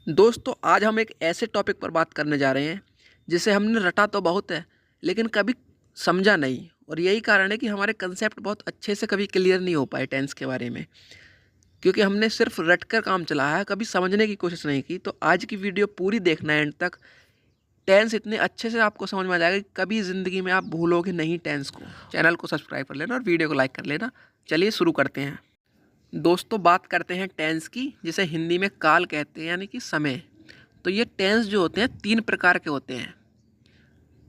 दोस्तों आज हम एक ऐसे टॉपिक पर बात करने जा रहे हैं जिसे हमने रटा तो बहुत है लेकिन कभी समझा नहीं। और यही कारण है कि हमारे कंसेप्ट बहुत अच्छे से कभी क्लियर नहीं हो पाए टेंस के बारे में, क्योंकि हमने सिर्फ रट कर काम चलाया है, कभी समझने की कोशिश नहीं की। तो आज की वीडियो पूरी देखना है एंड तक। टेंस इतने अच्छे से आपको समझ में आ जाएगा कि कभी ज़िंदगी में आप भूलोगे नहीं टेंस को। चैनल को सब्सक्राइब कर लेना और वीडियो को लाइक कर लेना। चलिए शुरू करते हैं। दोस्तों बात करते हैं टेंस की, जिसे हिंदी में काल कहते हैं, यानी कि समय। तो ये टेंस जो होते हैं 3 प्रकार के होते हैं।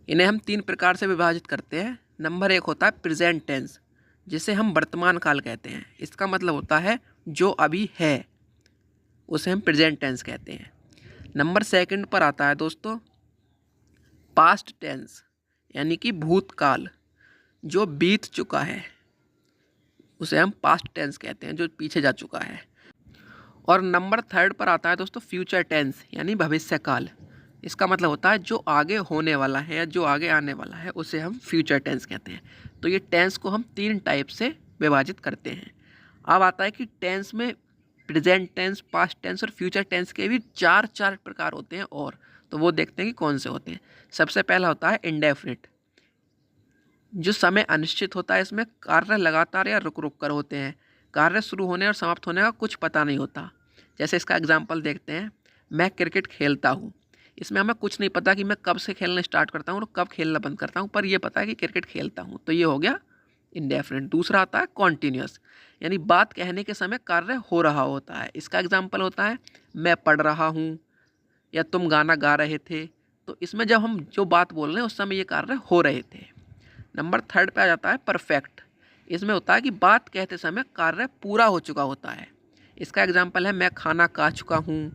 इन्हें हम 3 प्रकार से विभाजित करते हैं। नंबर 1 होता है प्रेजेंट टेंस, जिसे हम वर्तमान काल कहते हैं। इसका मतलब होता है जो अभी है, उसे हम प्रेजेंट टेंस कहते हैं। नंबर 2 पर आता है दोस्तों पास्ट टेंस, यानी कि भूतकाल, जो बीत चुका है, उसे हम पास्ट टेंस कहते हैं, जो पीछे जा चुका है। और नंबर 3 पर आता है दोस्तों फ्यूचर टेंस, यानी भविष्य काल। इसका मतलब होता है जो आगे होने वाला है या जो आगे आने वाला है, उसे हम फ्यूचर टेंस कहते हैं। तो ये टेंस को हम 3 टाइप से विभाजित करते हैं। अब आता है कि टेंस में प्रेजेंट टेंस, पास्ट टेंस और फ्यूचर टेंस के भी 4 प्रकार होते हैं। और तो वो देखते हैं कि कौन से होते हैं। सबसे पहला होता है इंडेफिनिट, जो समय अनिश्चित होता है। इसमें कार्य लगातार या रुक रुक कर होते हैं। कार्य शुरू होने और समाप्त होने का कुछ पता नहीं होता। जैसे इसका एग्जाम्पल देखते हैं, मैं क्रिकेट खेलता हूँ। इसमें हमें कुछ नहीं पता कि मैं कब से खेलना स्टार्ट करता हूँ और कब खेलना बंद करता हूँ, पर यह पता है कि क्रिकेट खेलता हूँ। तो ये हो गया इंडेफिनिट। दूसरा आता है कॉन्टीन्यूअस, यानी बात कहने के समय कार्य हो रहा होता है। इसका एग्जाम्पल होता है मैं पढ़ रहा हूँ या तुम गाना गा रहे थे। तो इसमें जब हम जो बात बोल रहे हैं उस समय ये कार्य हो रहे थे। नंबर 3 पे आ जाता है परफेक्ट। इसमें होता है कि बात कहते समय कार्य पूरा हो चुका होता है। इसका एग्जाम्पल है मैं खाना खा चुका हूँ,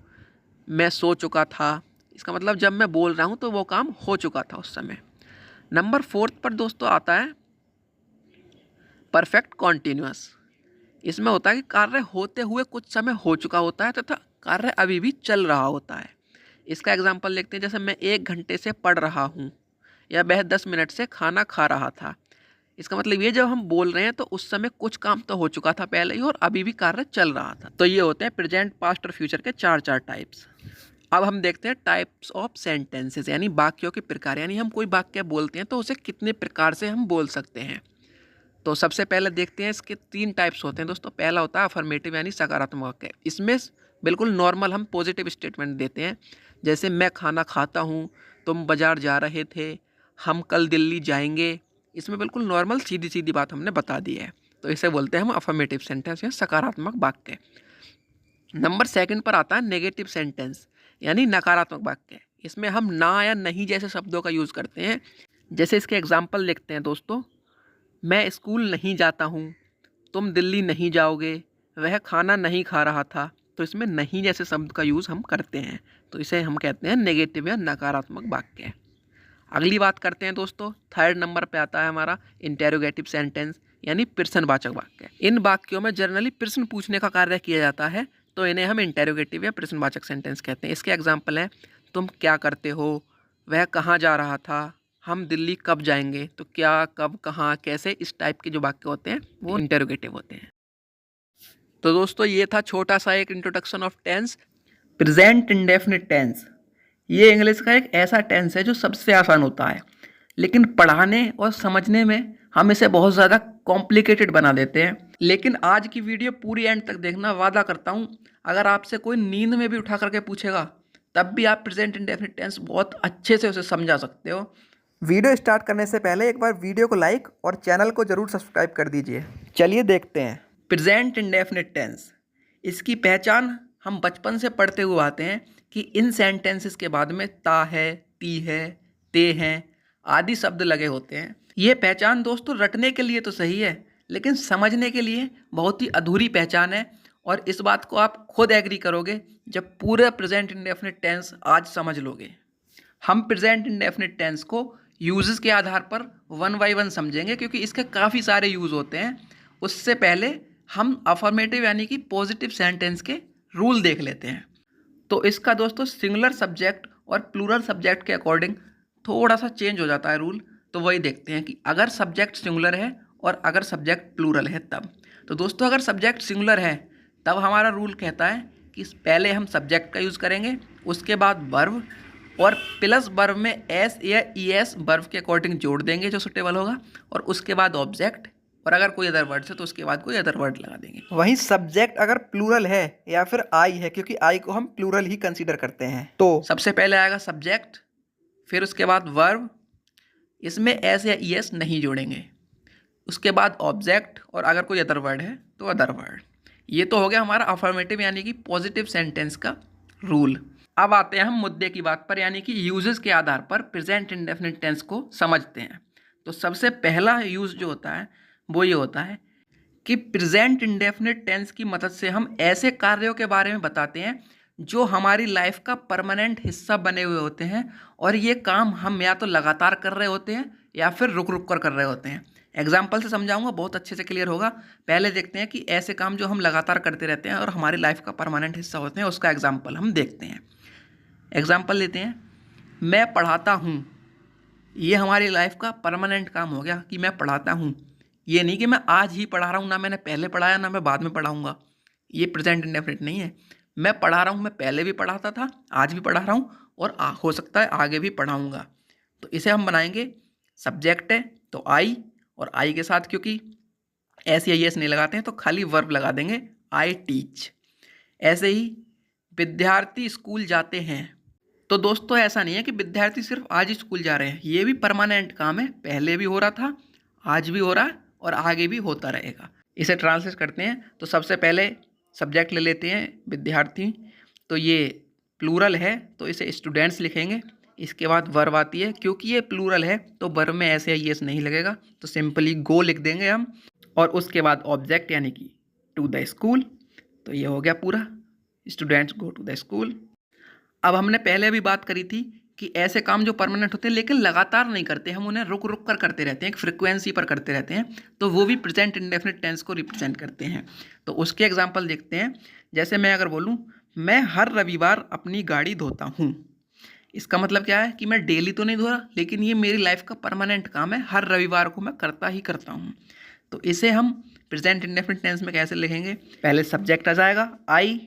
मैं सो चुका था। इसका मतलब जब मैं बोल रहा हूँ तो वो काम हो चुका था उस समय। नंबर 4 पर दोस्तों आता है परफेक्ट कॉन्टीन्यूअस। इसमें होता है कि कार्य होते हुए कुछ समय हो चुका होता है तथा कार्य अभी भी चल रहा होता है। इसका एग्जाम्पल देखते हैं, जैसे मैं 1 घंटे से पढ़ रहा हूँ या वह 10 मिनट से खाना खा रहा था। इसका मतलब ये जब हम बोल रहे हैं तो उस समय कुछ काम तो हो चुका था पहले ही और अभी भी कार्य चल रहा था। तो ये होते हैं प्रेजेंट, पास्ट और फ्यूचर के 4 टाइप्स। अब हम देखते हैं टाइप्स ऑफ सेंटेंसेस, यानी वाक्यों के प्रकार। यानी हम कोई वाक्य बोलते हैं तो उसे कितने प्रकार से हम बोल सकते हैं। तो सबसे पहले देखते हैं, इसके 3 टाइप्स होते हैं दोस्तों। पहला होता है अफर्मेटिव, यानी सकारात्मक वाक्य। इसमें बिल्कुल नॉर्मल हम पॉजिटिव स्टेटमेंट देते हैं, जैसे मैं खाना खाता हूँ, तुम बाजार जा रहे थे, हम कल दिल्ली जाएंगे। इसमें बिल्कुल नॉर्मल सीधी सीधी बात हमने बता दी है। तो इसे बोलते हैं हम अफर्मेटिव सेंटेंस या सकारात्मक वाक्य। नंबर 2 पर आता है नेगेटिव सेंटेंस, यानी नकारात्मक वाक्य। इसमें हम ना या नहीं जैसे शब्दों का यूज़ करते हैं। जैसे इसके एग्जाम्पल देखते हैं दोस्तों, मैं स्कूल नहीं जाता हूँ, तुम दिल्ली नहीं जाओगे, वह खाना नहीं खा रहा था। तो इसमें नहीं जैसे शब्द का यूज़ हम करते हैं, तो इसे हम कहते हैं नेगेटिव या नकारात्मक वाक्य। अगली बात करते हैं दोस्तों, 3rd नंबर पे आता है हमारा इंटेरोगेटिव सेंटेंस, यानी प्रश्नवाचक वाक्य। इन वाक्यों में जनरली प्रश्न पूछने का कार्य किया जाता है, तो इन्हें हम इंटेरोगेटिव या प्रश्नवाचक सेंटेंस कहते हैं। इसके एग्जाम्पल हैं, तुम क्या करते हो, वह कहाँ जा रहा था, हम दिल्ली कब जाएंगे। तो क्या, कब, कहाँ, कैसे, इस टाइप के जो वाक्य होते हैं वो इंटेरोगेटिव होते हैं। तो दोस्तों ये था छोटा सा एक introduction of tense. Present indefinite tense, ये इंग्लिश का एक ऐसा टेंस है जो सबसे आसान होता है, लेकिन पढ़ाने और समझने में हम इसे बहुत ज़्यादा कॉम्प्लिकेटेड बना देते हैं। लेकिन आज की वीडियो पूरी एंड तक देखना, वादा करता हूँ अगर आपसे कोई नींद में भी उठा करके पूछेगा तब भी आप प्रेजेंट इंडेफिनिट टेंस बहुत अच्छे से उसे समझा सकते हो। वीडियो स्टार्ट करने से पहले एक बार वीडियो को लाइक और चैनल को ज़रूर सब्सक्राइब कर दीजिए। चलिए देखते हैं प्रेजेंट इंडेफिनिट टेंस। इसकी पहचान हम बचपन से पढ़ते हुए आते हैं कि इन सेंटेंसेस के बाद में ता है, ती है, ते हैं आदि शब्द लगे होते हैं। ये पहचान दोस्तों रटने के लिए तो सही है, लेकिन समझने के लिए बहुत ही अधूरी पहचान है। और इस बात को आप खुद एग्री करोगे जब पूरा प्रेजेंट इंडेफिनिट टेंस आज समझ लोगे। हम प्रेजेंट इंडेफिनिट टेंस को यूजेस के आधार पर 1 बाय 1 समझेंगे, क्योंकि इसके काफ़ी सारे यूज़ होते हैं। उससे पहले हम अफर्मेटिव यानी कि पॉजिटिव सेंटेंस के रूल देख लेते हैं। तो इसका दोस्तों सिंगुलर सब्जेक्ट और प्लूरल सब्जेक्ट के अकॉर्डिंग थोड़ा सा चेंज हो जाता है रूल। तो वही देखते हैं कि अगर सब्जेक्ट सिंगुलर है और अगर सब्जेक्ट प्लूरल है तब। तो दोस्तों अगर सब्जेक्ट सिंगुलर है तब हमारा रूल कहता है कि पहले हम सब्जेक्ट का यूज़ करेंगे, उसके बाद वर्ब, और प्लस वर्ब में एस या ई एस वर्ब के अकॉर्डिंग जोड़ देंगे जो सुटेबल होगा, और उसके बाद ऑब्जेक्ट, और अगर कोई अदर वर्ड है तो उसके बाद कोई अदर वर्ड लगा देंगे। वहीं सब्जेक्ट अगर प्लूरल है या फिर आई है, क्योंकि आई को हम प्लूरल ही कंसीडर करते हैं, तो सबसे पहले आएगा सब्जेक्ट, फिर उसके बाद वर्ब, इसमें एस या ई एस नहीं जोड़ेंगे, उसके बाद ऑब्जेक्ट, और अगर कोई अदर वर्ड है तो अदर वर्ड। ये तो हो गया हमारा अफर्मेटिव यानी कि पॉजिटिव सेंटेंस का रूल। अब आते हैं हम मुद्दे की बात पर, यानी कि यूजेस के आधार पर प्रेजेंट इंडेफिनिट टेंस को समझते हैं। तो सबसे पहला यूज जो होता है वो ये होता है कि प्रेजेंट इंडेफिनिट टेंस की मदद से हम ऐसे कार्यों के बारे में बताते हैं जो हमारी लाइफ का परमानेंट हिस्सा बने हुए होते हैं, और ये काम हम या तो लगातार कर रहे होते हैं या फिर रुक रुक कर रहे होते हैं। एग्जाम्पल से समझाऊंगा, बहुत अच्छे से क्लियर होगा। पहले देखते हैं कि ऐसे काम जो हम लगातार करते रहते हैं और हमारी लाइफ का परमानेंट हिस्सा होते हैं, उसका एग्जाम्पल हम देखते हैं। एग्जाम्पल लेते हैं, मैं पढ़ाता हूँ। ये हमारी लाइफ का परमानेंट काम हो गया कि मैं पढ़ाता हूँ। ये नहीं कि मैं आज ही पढ़ा रहा हूँ, ना मैंने पहले पढ़ाया ना मैं बाद में पढ़ाऊँगा। ये प्रेजेंट इंडेफिनिट नहीं है। मैं पढ़ा रहा हूँ, मैं पहले भी पढ़ाता था, आज भी पढ़ा रहा हूँ, और हो सकता है आगे भी पढ़ाऊँगा। तो इसे हम बनाएंगे, सब्जेक्ट है तो आई, और आई के साथ क्योंकि एस या एस नहीं लगाते हैं तो खाली वर्ब लगा देंगे, आई टीच। ऐसे ही विद्यार्थी स्कूल जाते हैं। तो दोस्तों ऐसा नहीं है कि विद्यार्थी सिर्फ आज ही स्कूल जा रहे हैं, ये भी परमानेंट काम है, पहले भी हो रहा था, आज भी हो रहा है, और आगे भी होता रहेगा। इसे ट्रांसलेट करते हैं तो सबसे पहले सब्जेक्ट ले लेते हैं विद्यार्थी, तो ये प्लूरल है तो इसे स्टूडेंट्स लिखेंगे। इसके बाद वर्ब आती है, क्योंकि ये प्लूरल है तो वर्ब में ऐसे या येस नहीं लगेगा, तो सिंपली गो लिख देंगे हम, और उसके बाद ऑब्जेक्ट यानी कि टू द स्कूल। तो ये हो गया पूरा, students go to the school. अब हमने पहले भी बात करी थी कि ऐसे काम जो परमानेंट होते हैं लेकिन लगातार नहीं करते, हम उन्हें रुक रुक कर करते रहते हैं, एक फ्रिक्वेंसी पर करते रहते हैं, तो वो भी प्रेजेंट इंडेफिनिट टेंस को रिप्रेजेंट करते हैं। तो उसके एग्जांपल देखते हैं। जैसे मैं अगर बोलूँ, मैं हर रविवार अपनी गाड़ी धोता हूँ। इसका मतलब क्या है कि मैं डेली तो नहीं धो रहा, लेकिन ये मेरी लाइफ का परमानेंट काम है, हर रविवार को मैं करता ही करता हूँ। तो इसे हम प्रेजेंट इंडेफिनिट टेंस में कैसे लिखेंगे? पहले सब्जेक्ट आ जाएगा आई,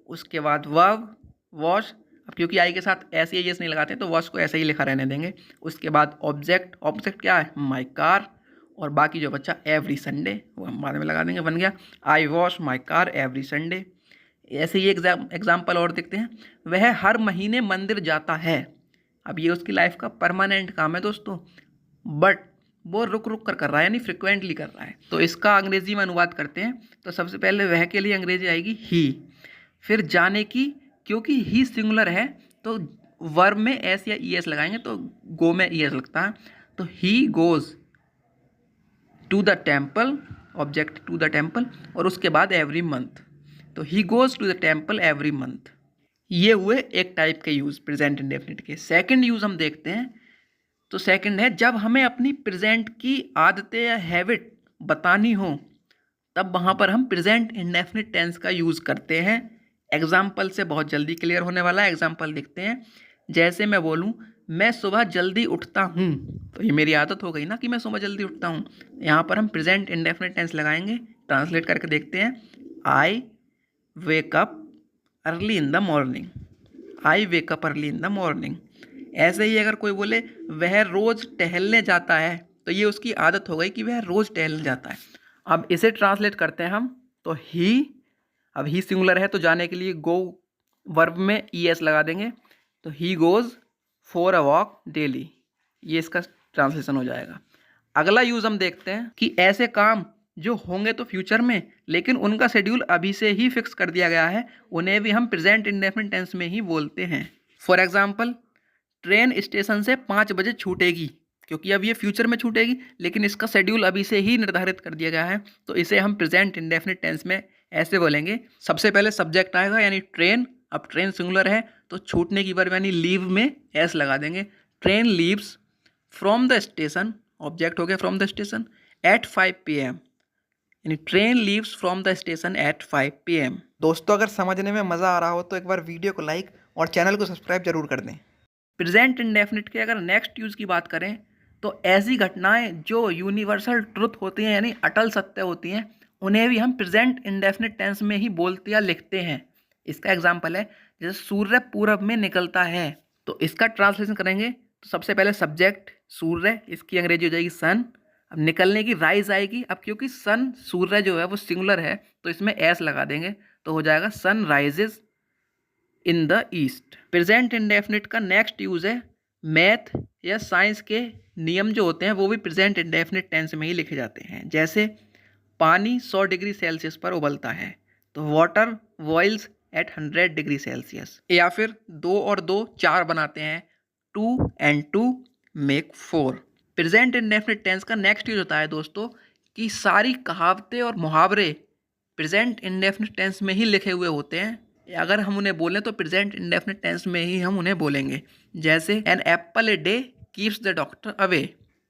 उसके बाद वर्ब वॉश। अब क्योंकि आई के साथ ऐसे ही नहीं लगाते तो वॉश को ऐसे ही लिखा रहने देंगे। उसके बाद ऑब्जेक्ट, ऑब्जेक्ट क्या है? माई कार, और बाकी जो बच्चा एवरी संडे वो हम बाद में लगा देंगे, बन गया I wash my car every Sunday. ऐसे ही एग्जाम्पल और देखते हैं, वह हर महीने मंदिर जाता है। अब ये उसकी लाइफ का परमानेंट काम है दोस्तों, बट वो रुक रुक कर रहा है, यानी फ्रिक्वेंटली कर रहा है। तो इसका अंग्रेजी में अनुवाद करते हैं। तो सबसे पहले वह के लिए अंग्रेजी आएगी ही, फिर जाने की, क्योंकि ही सिंगुलर है तो वर्ब में एस या ई एस लगाएंगे, तो गो में ई एस लगता है, तो he goes to the temple, object to the temple, और उसके बाद एवरी मंथ, तो he goes to the temple every month. ये हुए एक टाइप के यूज़ प्रेजेंट इंडेफिनिट के। सेकंड यूज़ हम देखते हैं, तो सेकंड है जब हमें अपनी प्रेजेंट की आदतें या हैबिट बतानी हो, तब वहाँ पर हम प्रेजेंट इंडेफिनिट टेंस का यूज़ करते हैं। एग्जाम्पल से बहुत जल्दी क्लियर होने वाला है। एग्जाम्पल देखते हैं, जैसे मैं बोलूँ मैं सुबह जल्दी उठता हूँ, तो ये मेरी आदत हो गई ना कि मैं सुबह जल्दी उठता हूँ। यहाँ पर हम प्रेजेंट इंडेफिनिट टेंस लगाएंगे। ट्रांसलेट करके देखते हैं, I wake up early in the morning, I wake up early in the morning. ऐसे ही अगर कोई बोले वह रोज़ टहलने जाता है, तो ये उसकी आदत हो गई कि वह रोज़ टहलने जाता है। अब इसे ट्रांसलेट करते हैं हम, तो ही, अब ही सिंगुलर है तो जाने के लिए गो वर्ब में ई एस लगा देंगे, तो he goes for a walk daily. ये इसका ट्रांसलेशन हो जाएगा। अगला यूज़ हम देखते हैं कि ऐसे काम जो होंगे तो फ्यूचर में, लेकिन उनका शेड्यूल अभी से ही फिक्स कर दिया गया है, उन्हें भी हम प्रेजेंट इंडेफिनिट टेंस में ही बोलते हैं। फॉर एग्जाम्पल, ट्रेन स्टेशन से 5 बजे छूटेगी, क्योंकि अब ये फ्यूचर में छूटेगी लेकिन इसका शेड्यूल अभी से ही निर्धारित कर दिया गया है, तो इसे हम प्रेजेंट इंडेफिनिट टेंस में ऐसे बोलेंगे। सबसे पहले सब्जेक्ट आएगा यानी ट्रेन, अब ट्रेन सिंगुलर है तो छूटने की वर्ब यानी लीव में एस लगा देंगे। Train leaves from the station, object हो गया from the station, at 5 PM, यानी train leaves from the station at 5 PM। दोस्तों अगर समझने में मज़ा आ रहा हो तो एक बार वीडियो को लाइक और चैनल को सब्सक्राइब जरूर कर दें। प्रेजेंट इंडेफिनिट के अगर नेक्स्ट यूज़ की बात करें, तो ऐसी घटनाएं जो यूनिवर्सल ट्रुथ होती हैं यानी अटल सत्य होती हैं, उन्हें भी हम प्रेजेंट इंडेफिनिट टेंस में ही बोलते या लिखते हैं। इसका एग्जाम्पल है जैसे सूर्य पूरब में निकलता है, तो इसका ट्रांसलेशन करेंगे तो सबसे पहले सब्जेक्ट सूर्य, इसकी अंग्रेजी हो जाएगी सन। अब निकलने की राइज आएगी, अब क्योंकि सन सूर्य जो है वो सिंगुलर है तो इसमें एस लगा देंगे, तो हो जाएगा sun rises in the east. Present indefinite का नेक्स्ट यूज है मैथ या साइंस के नियम जो होते हैं वो भी प्रेजेंट इंडेफिनिट टेंस में ही लिखे जाते हैं। जैसे पानी 100 डिग्री सेल्सियस पर उबलता है, तो water boils at 100 degree Celsius. या फिर 2 और 2 4 बनाते हैं, 2 and 2 make 4। Present indefinite tense का नेक्स्ट यूज होता है दोस्तों कि सारी कहावतें और मुहावरे प्रेजेंट इंडेफिनिट टेंस में ही लिखे हुए होते हैं। अगर हम उन्हें बोलें तो प्रेजेंट इंडेफिनिट टेंस में ही हम उन्हें बोलेंगे। जैसे an apple a day keeps the doctor away,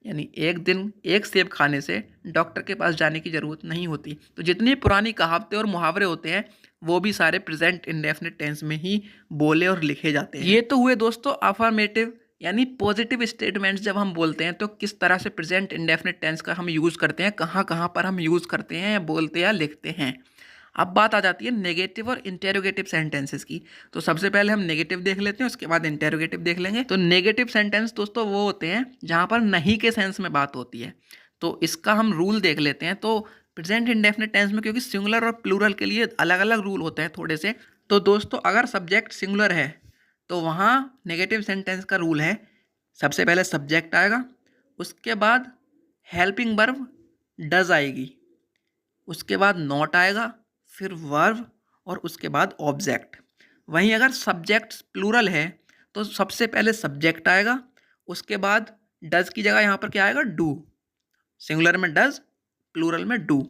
यानी एक दिन एक सेब खाने से डॉक्टर के पास जाने की ज़रूरत नहीं होती। तो जितनी पुरानी कहावतें और मुहावरे होते हैं वो भी सारे प्रेजेंट इंडेफिनिट टेंस में ही बोले और लिखे जाते हैं। ये तो हुए दोस्तों अफर्मेटिव यानी पॉजिटिव स्टेटमेंट्स जब हम बोलते हैं तो किस तरह से प्रेजेंट इंडेफिनिट टेंस का हम यूज़ करते हैं, कहाँ कहाँ पर हम यूज़ करते हैं या बोलते या लिखते हैं। अब बात आ जाती है नेगेटिव और इंटेरोगेटिव सेंटेंसेस की। तो सबसे पहले हम नेगेटिव देख लेते हैं, उसके बाद इंटेरोगेटिव देख लेंगे। तो नेगेटिव सेंटेंस दोस्तों वो होते हैं जहाँ पर नहीं के सेंस में बात होती है। तो इसका हम रूल देख लेते हैं। तो प्रेजेंट इंडेफिनिट टेंस में क्योंकि सिंगुलर और प्लूरल के लिए अलग अलग रूल होते हैं थोड़े से, तो दोस्तों अगर सब्जेक्ट सिंगुलर है तो वहाँ नेगेटिव सेंटेंस का रूल है सबसे पहले सब्जेक्ट आएगा, उसके बाद हेल्पिंग वर्ब डज आएगी, उसके बाद नॉट आएगा, फिर वर्ब और उसके बाद ऑब्जेक्ट। वहीं अगर सब्जेक्ट प्लूरल है तो सबसे पहले सब्जेक्ट आएगा, उसके बाद डज की जगह यहाँ पर क्या आएगा डू, सिंगुलर में डज प्लूरल में डू,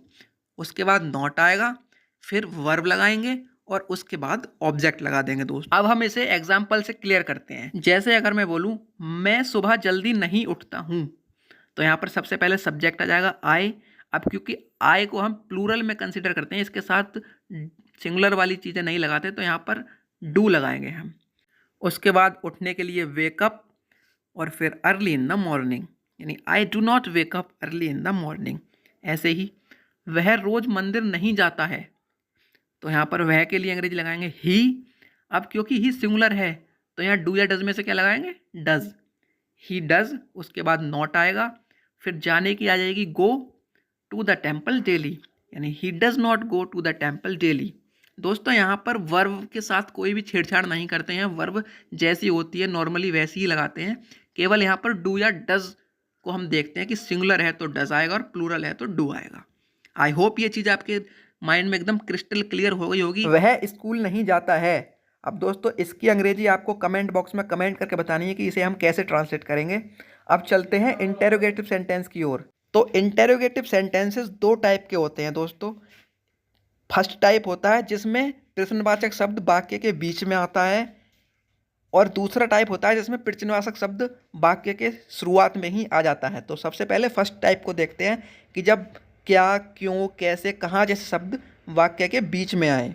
उसके बाद नॉट आएगा, फिर वर्ब लगाएंगे और उसके बाद ऑब्जेक्ट लगा देंगे दोस्त। अब हम इसे एग्जाम्पल से क्लियर करते हैं। जैसे अगर मैं बोलूँ मैं सुबह जल्दी नहीं उठता हूँ, तो यहाँ पर सबसे पहले सब्जेक्ट आ जाएगा आई। अब क्योंकि आई को हम प्लूरल में कंसिडर करते हैं, इसके साथ सिंगुलर वाली चीज़ें नहीं लगाते, तो यहाँ पर डू लगाएंगे हम। उसके बाद उठने के लिए वेकअप और फिर अर्ली इन द मॉर्निंग, यानी I do not wake up early in the morning. ऐसे ही वह रोज़ मंदिर नहीं जाता है, तो यहाँ पर वह के लिए अंग्रेजी लगाएंगे ही। अब क्योंकि ही सिंगुलर है तो यहाँ डू या डज में से क्या लगाएंगे डज, ही डज। उसके बाद नॉट आएगा, फिर जाने की आ जाएगी go to the temple daily, यानी he does not go to the temple daily. दोस्तों यहाँ पर वर्ब के साथ कोई भी छेड़छाड़ नहीं करते हैं, वर्ब जैसी होती है नॉर्मली वैसी ही लगाते हैं। केवल यहाँ पर डू या डज को हम देखते हैं कि सिंगुलर है तो डज आएगा और प्लूरल है तो डू आएगा। आई होप ये चीज़ आपके माइंड में एकदम क्रिस्टल क्लियर हो गई होगी। वह स्कूल नहीं जाता है। अब दोस्तों इसकी अंग्रेजी आपको कमेंट बॉक्स में कमेंट करके बतानी है कि इसे हम कैसे ट्रांसलेट करेंगे। अब चलते हैं इंटेरोगेटिव सेंटेंस की ओर। तो इंटेरोगेटिव सेंटेंसेस दो टाइप के होते हैं दोस्तों। फर्स्ट टाइप होता है जिसमें प्रश्नवाचक शब्द वाक्य के बीच में आता है, और दूसरा टाइप होता है जिसमें प्रश्नवाचक शब्द वाक्य के शुरुआत में ही आ जाता है। तो सबसे पहले फर्स्ट टाइप को देखते हैं कि जब क्या, क्यों, कैसे, कहाँ जैसे शब्द वाक्य के बीच में आए।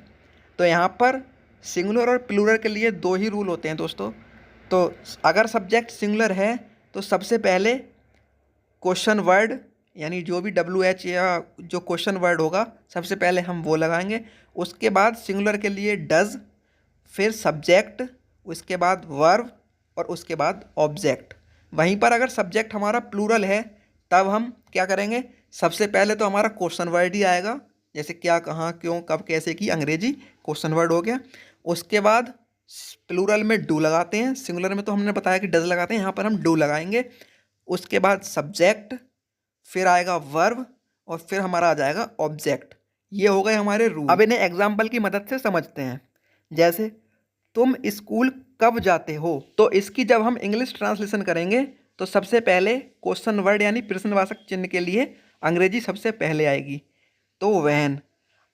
तो यहाँ पर सिंगुलर और प्लूरल के लिए दो ही रूल होते हैं दोस्तों। तो अगर सब्जेक्ट सिंगुलर है तो सबसे पहले क्वेश्चन वर्ड, यानी जो भी WH या जो क्वेश्चन वर्ड होगा सबसे पहले हम वो लगाएंगे। उसके बाद सिंगुलर के लिए डज, फिर सब्जेक्ट, उसके बाद वर्ब और उसके बाद ऑब्जेक्ट। वहीं पर अगर सब्जेक्ट हमारा प्लूरल है तब हम क्या करेंगे, सबसे पहले तो हमारा क्वेश्चन वर्ड ही आएगा, जैसे क्या, कहाँ, क्यों, कब, कैसे की अंग्रेजी क्वेश्चन वर्ड हो गया। उसके बाद प्लूरल में डू लगाते हैं, सिंगुलर में तो हमने बताया कि डज लगाते हैं, यहाँ पर हम डू लगाएंगे। उसके बाद सब्जेक्ट, फिर आएगा वर्ब और फिर हमारा आ जाएगा ऑब्जेक्ट। ये हो गए हमारे रूल। अब इन्हें एग्जाम्पल की मदद से समझते हैं। जैसे तुम स्कूल कब जाते हो, तो इसकी जब हम इंग्लिश ट्रांसलेशन करेंगे तो सबसे पहले क्वेश्चन वर्ड यानी प्रश्नवाचक चिन्ह के लिए अंग्रेजी सबसे पहले आएगी, तो व्हेन।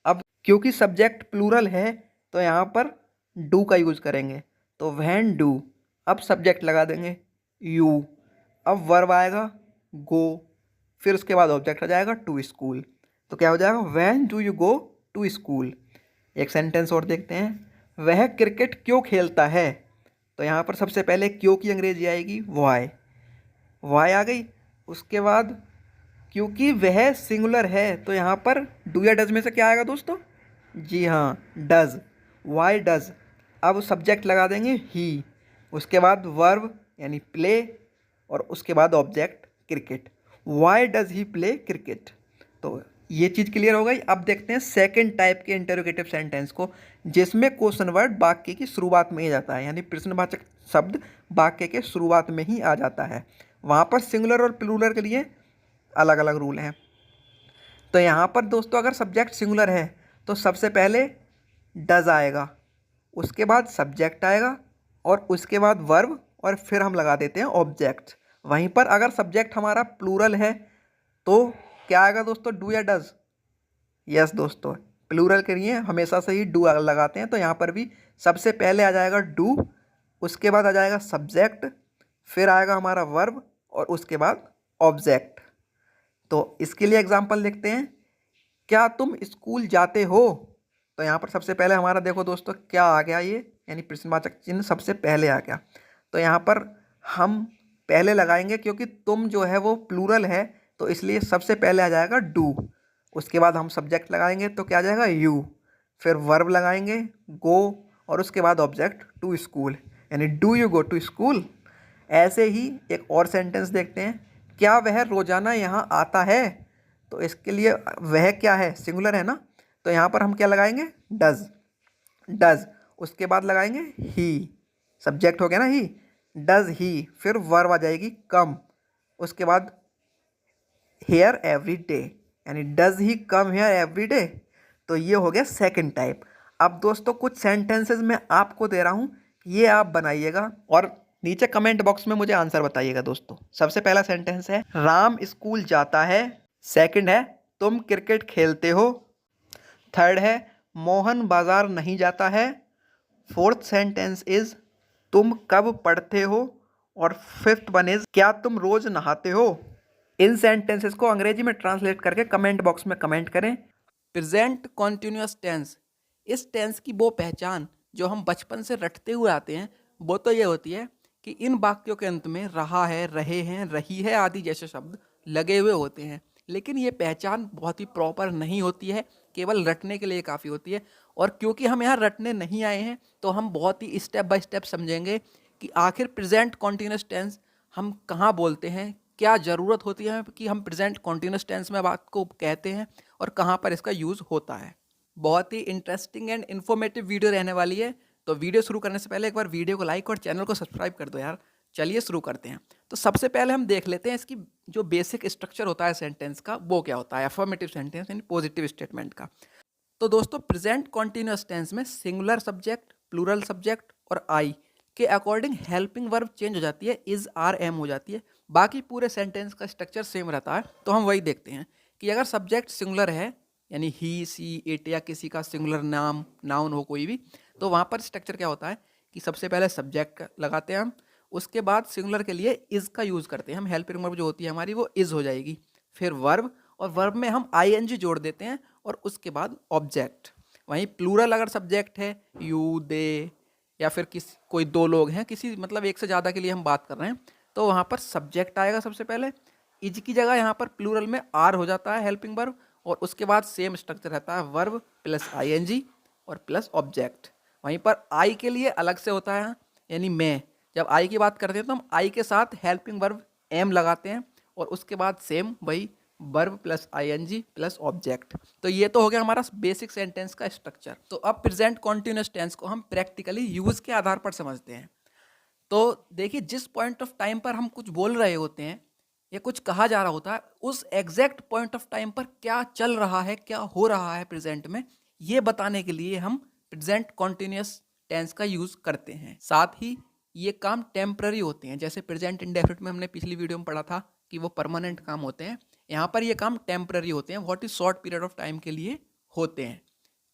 अब क्योंकि सब्जेक्ट प्लूरल है तो यहाँ पर डू का यूज़ करेंगे, तो व्हेन डू। अब सब्जेक्ट लगा देंगे यू, अब वर्ब आएगा गो, फिर उसके बाद ऑब्जेक्ट आ जाएगा टू स्कूल, तो क्या हो जाएगा when do you go to school. एक सेंटेंस और देखते हैं, वह क्रिकेट क्यों खेलता है, तो यहाँ पर सबसे पहले क्यों की अंग्रेजी आएगी वाई, वाई आ गई। उसके बाद क्योंकि वह सिंगुलर है तो यहाँ पर डू या डज में से क्या आएगा दोस्तों, जी हाँ डज। वाई डज, अब सब्जेक्ट लगा देंगे ही, उसके बाद वर्ब यानी प्ले और उसके बाद object cricket. Why does he play cricket. तो ये चीज़ क्लियर हो गई। अब देखते हैं सेकंड टाइप के इंटरोगेटिव सेंटेंस को, जिसमें क्वेश्चन वर्ड वाक्य की शुरुआत में ही जाता है, यानी प्रश्नवाचक शब्द वाक्य के शुरुआत में ही आ जाता है। वहाँ पर सिंगुलर और प्लूरल के लिए अलग अलग रूल हैं। तो यहाँ पर दोस्तों अगर सब्जेक्ट सिंगुलर है तो सबसे पहले डज आएगा, उसके बाद सब्जेक्ट आएगा और उसके बाद वर्ब और फिर हम लगा देते हैं ऑब्जेक्ट। वहीं पर अगर सब्जेक्ट हमारा प्लूरल है तो क्या आएगा दोस्तों, डू या डज? यस दोस्तों, प्लूरल के लिए हमेशा से ही डू लगाते हैं, तो यहाँ पर भी सबसे पहले आ जाएगा डू, उसके बाद आ जाएगा सब्जेक्ट, फिर आएगा हमारा वर्ब और उसके बाद ऑब्जेक्ट। तो इसके लिए एग्जांपल देखते हैं। क्या तुम स्कूल जाते हो? तो यहाँ पर सबसे पहले हमारा देखो दोस्तों क्या आ गया, ये यानी प्रश्नवाचक चिन्ह सबसे पहले आ गया। तो यहाँ पर हम पहले लगाएंगे क्योंकि तुम जो है वो प्लूरल है, तो इसलिए सबसे पहले आ जाएगा डू। उसके बाद हम सब्जेक्ट लगाएंगे तो क्या आ जाएगा, यू। फिर वर्ब लगाएंगे गो और उसके बाद ऑब्जेक्ट टू स्कूल, यानी do you go to school. ऐसे ही एक और सेंटेंस देखते हैं। क्या वह रोजाना यहाँ आता है? तो इसके लिए वह क्या है, सिंगुलर है ना, तो यहाँ पर हम क्या लगाएंगे, डज। डज, उसके बाद लगाएंगे ही, सब्जेक्ट हो गया ना ही, डज ही। फिर वर्ब आ जाएगी कम, उसके बाद हेयर एवरी डे, यानी does he come here every day. तो ये हो गया सेकंड टाइप। अब दोस्तों कुछ सेंटेंसेस मैं आपको दे रहा हूँ, ये आप बनाइएगा और नीचे कमेंट बॉक्स में मुझे आंसर बताइएगा दोस्तों। सबसे पहला सेंटेंस है राम स्कूल जाता है। सेकंड है तुम क्रिकेट खेलते हो। थर्ड है मोहन बाजार नहीं जाता है। फोर्थ सेंटेंस इज तुम कब पढ़ते हो। और फिफ्थ वन इज क्या तुम रोज नहाते हो। इन सेंटेंसेस को अंग्रेजी में ट्रांसलेट करके कमेंट बॉक्स में कमेंट करें। प्रेजेंट कॉन्टिन्यूअस टेंस, इस टेंस की वो पहचान जो हम बचपन से रटते हुए आते हैं वो तो ये होती है कि इन वाक्यों के अंत में रहा है, रहे हैं, रही है आदि जैसे शब्द लगे हुए होते हैं। लेकिन ये पहचान बहुत ही प्रॉपर नहीं होती है, केवल रटने के लिए काफ़ी होती है। और क्योंकि हम यहाँ रटने नहीं आए हैं तो हम बहुत ही स्टेप बाय स्टेप समझेंगे कि आखिर प्रेजेंट कॉन्टिन्यूअस टेंस हम कहाँ बोलते हैं, क्या ज़रूरत होती है कि हम प्रेजेंट कॉन्टिन्यूअस टेंस में बात को कहते हैं और कहाँ पर इसका यूज़ होता है। बहुत ही इंटरेस्टिंग एंड इन्फॉर्मेटिव वीडियो रहने वाली है। तो वीडियो शुरू करने से पहले एक बार वीडियो को लाइक और चैनल को सब्सक्राइब कर दो यार। चलिए शुरू करते हैं। तो सबसे पहले हम देख लेते हैं इसकी जो बेसिक स्ट्रक्चर होता है सेंटेंस का वो क्या होता है, अफर्मेटिव सेंटेंस यानी पॉजिटिव स्टेटमेंट का। तो दोस्तों प्रेजेंट कॉन्टिन्यूअस टेंस में सिंगुलर सब्जेक्ट, प्लूरल सब्जेक्ट और आई के अकॉर्डिंग हेल्पिंग वर्ब चेंज हो जाती है, इज, आर, एम हो जाती है। बाकी पूरे सेंटेंस का स्ट्रक्चर सेम रहता है। तो हम वही देखते हैं कि अगर सब्जेक्ट सिंगुलर है यानी ही, सी, इट या किसी का सिंगुलर नाम, नाउन हो कोई भी, तो वहाँ पर स्ट्रक्चर क्या होता है कि सबसे पहले सब्जेक्ट लगाते हैं हम, उसके बाद सिंगुलर के लिए इज़ का यूज़ करते हैं हम, हेल्पिंग वर्ब जो होती है हमारी वो इज़ हो जाएगी। फिर वर्ब, और वर्ब में हम आईएनजी जोड़ देते हैं और उसके बाद ऑब्जेक्ट। वहीं प्लूरल अगर सब्जेक्ट है यू, दे या फिर कोई दो लोग हैं, किसी मतलब एक से ज़्यादा के लिए हम बात कर रहे हैं, तो वहाँ पर सब्जेक्ट आएगा सबसे पहले, इज की जगह यहाँ पर प्लूरल में आर हो जाता है हेल्पिंग वर्ब, और उसके बाद सेम स्ट्रक्चर रहता है वर्ब प्लस आईएनजी और प्लस ऑब्जेक्ट। वहीं पर आई के लिए अलग से होता है, यानी मैं, जब आई की बात करते हैं तो हम आई के साथ हेल्पिंग वर्ब एम लगाते हैं और उसके बाद सेम वही verb plus ING plus object. तो ये तो हो गया हमारा बेसिक सेंटेंस का स्ट्रक्चर। तो अब प्रेजेंट कॉन्टिन्यूअस टेंस को हम प्रैक्टिकली यूज के आधार पर समझते हैं। तो देखिए जिस पॉइंट ऑफ टाइम पर हम कुछ बोल रहे होते हैं या कुछ कहा जा रहा होता है, उस एग्जैक्ट पॉइंट ऑफ टाइम पर क्या चल रहा है, क्या हो रहा है प्रेजेंट में, ये बताने के लिए हम प्रेजेंट कॉन्टिन्यूअस टेंस का यूज करते हैं। साथ ही ये काम टेम्पररी होते हैं, जैसे प्रेजेंट इंडेफिनिट में हमने पिछली वीडियो में पढ़ा था कि वो परमानेंट काम होते हैं, यहाँ पर ये काम टेम्पररी होते हैं, what is short period of time के लिए होते हैं।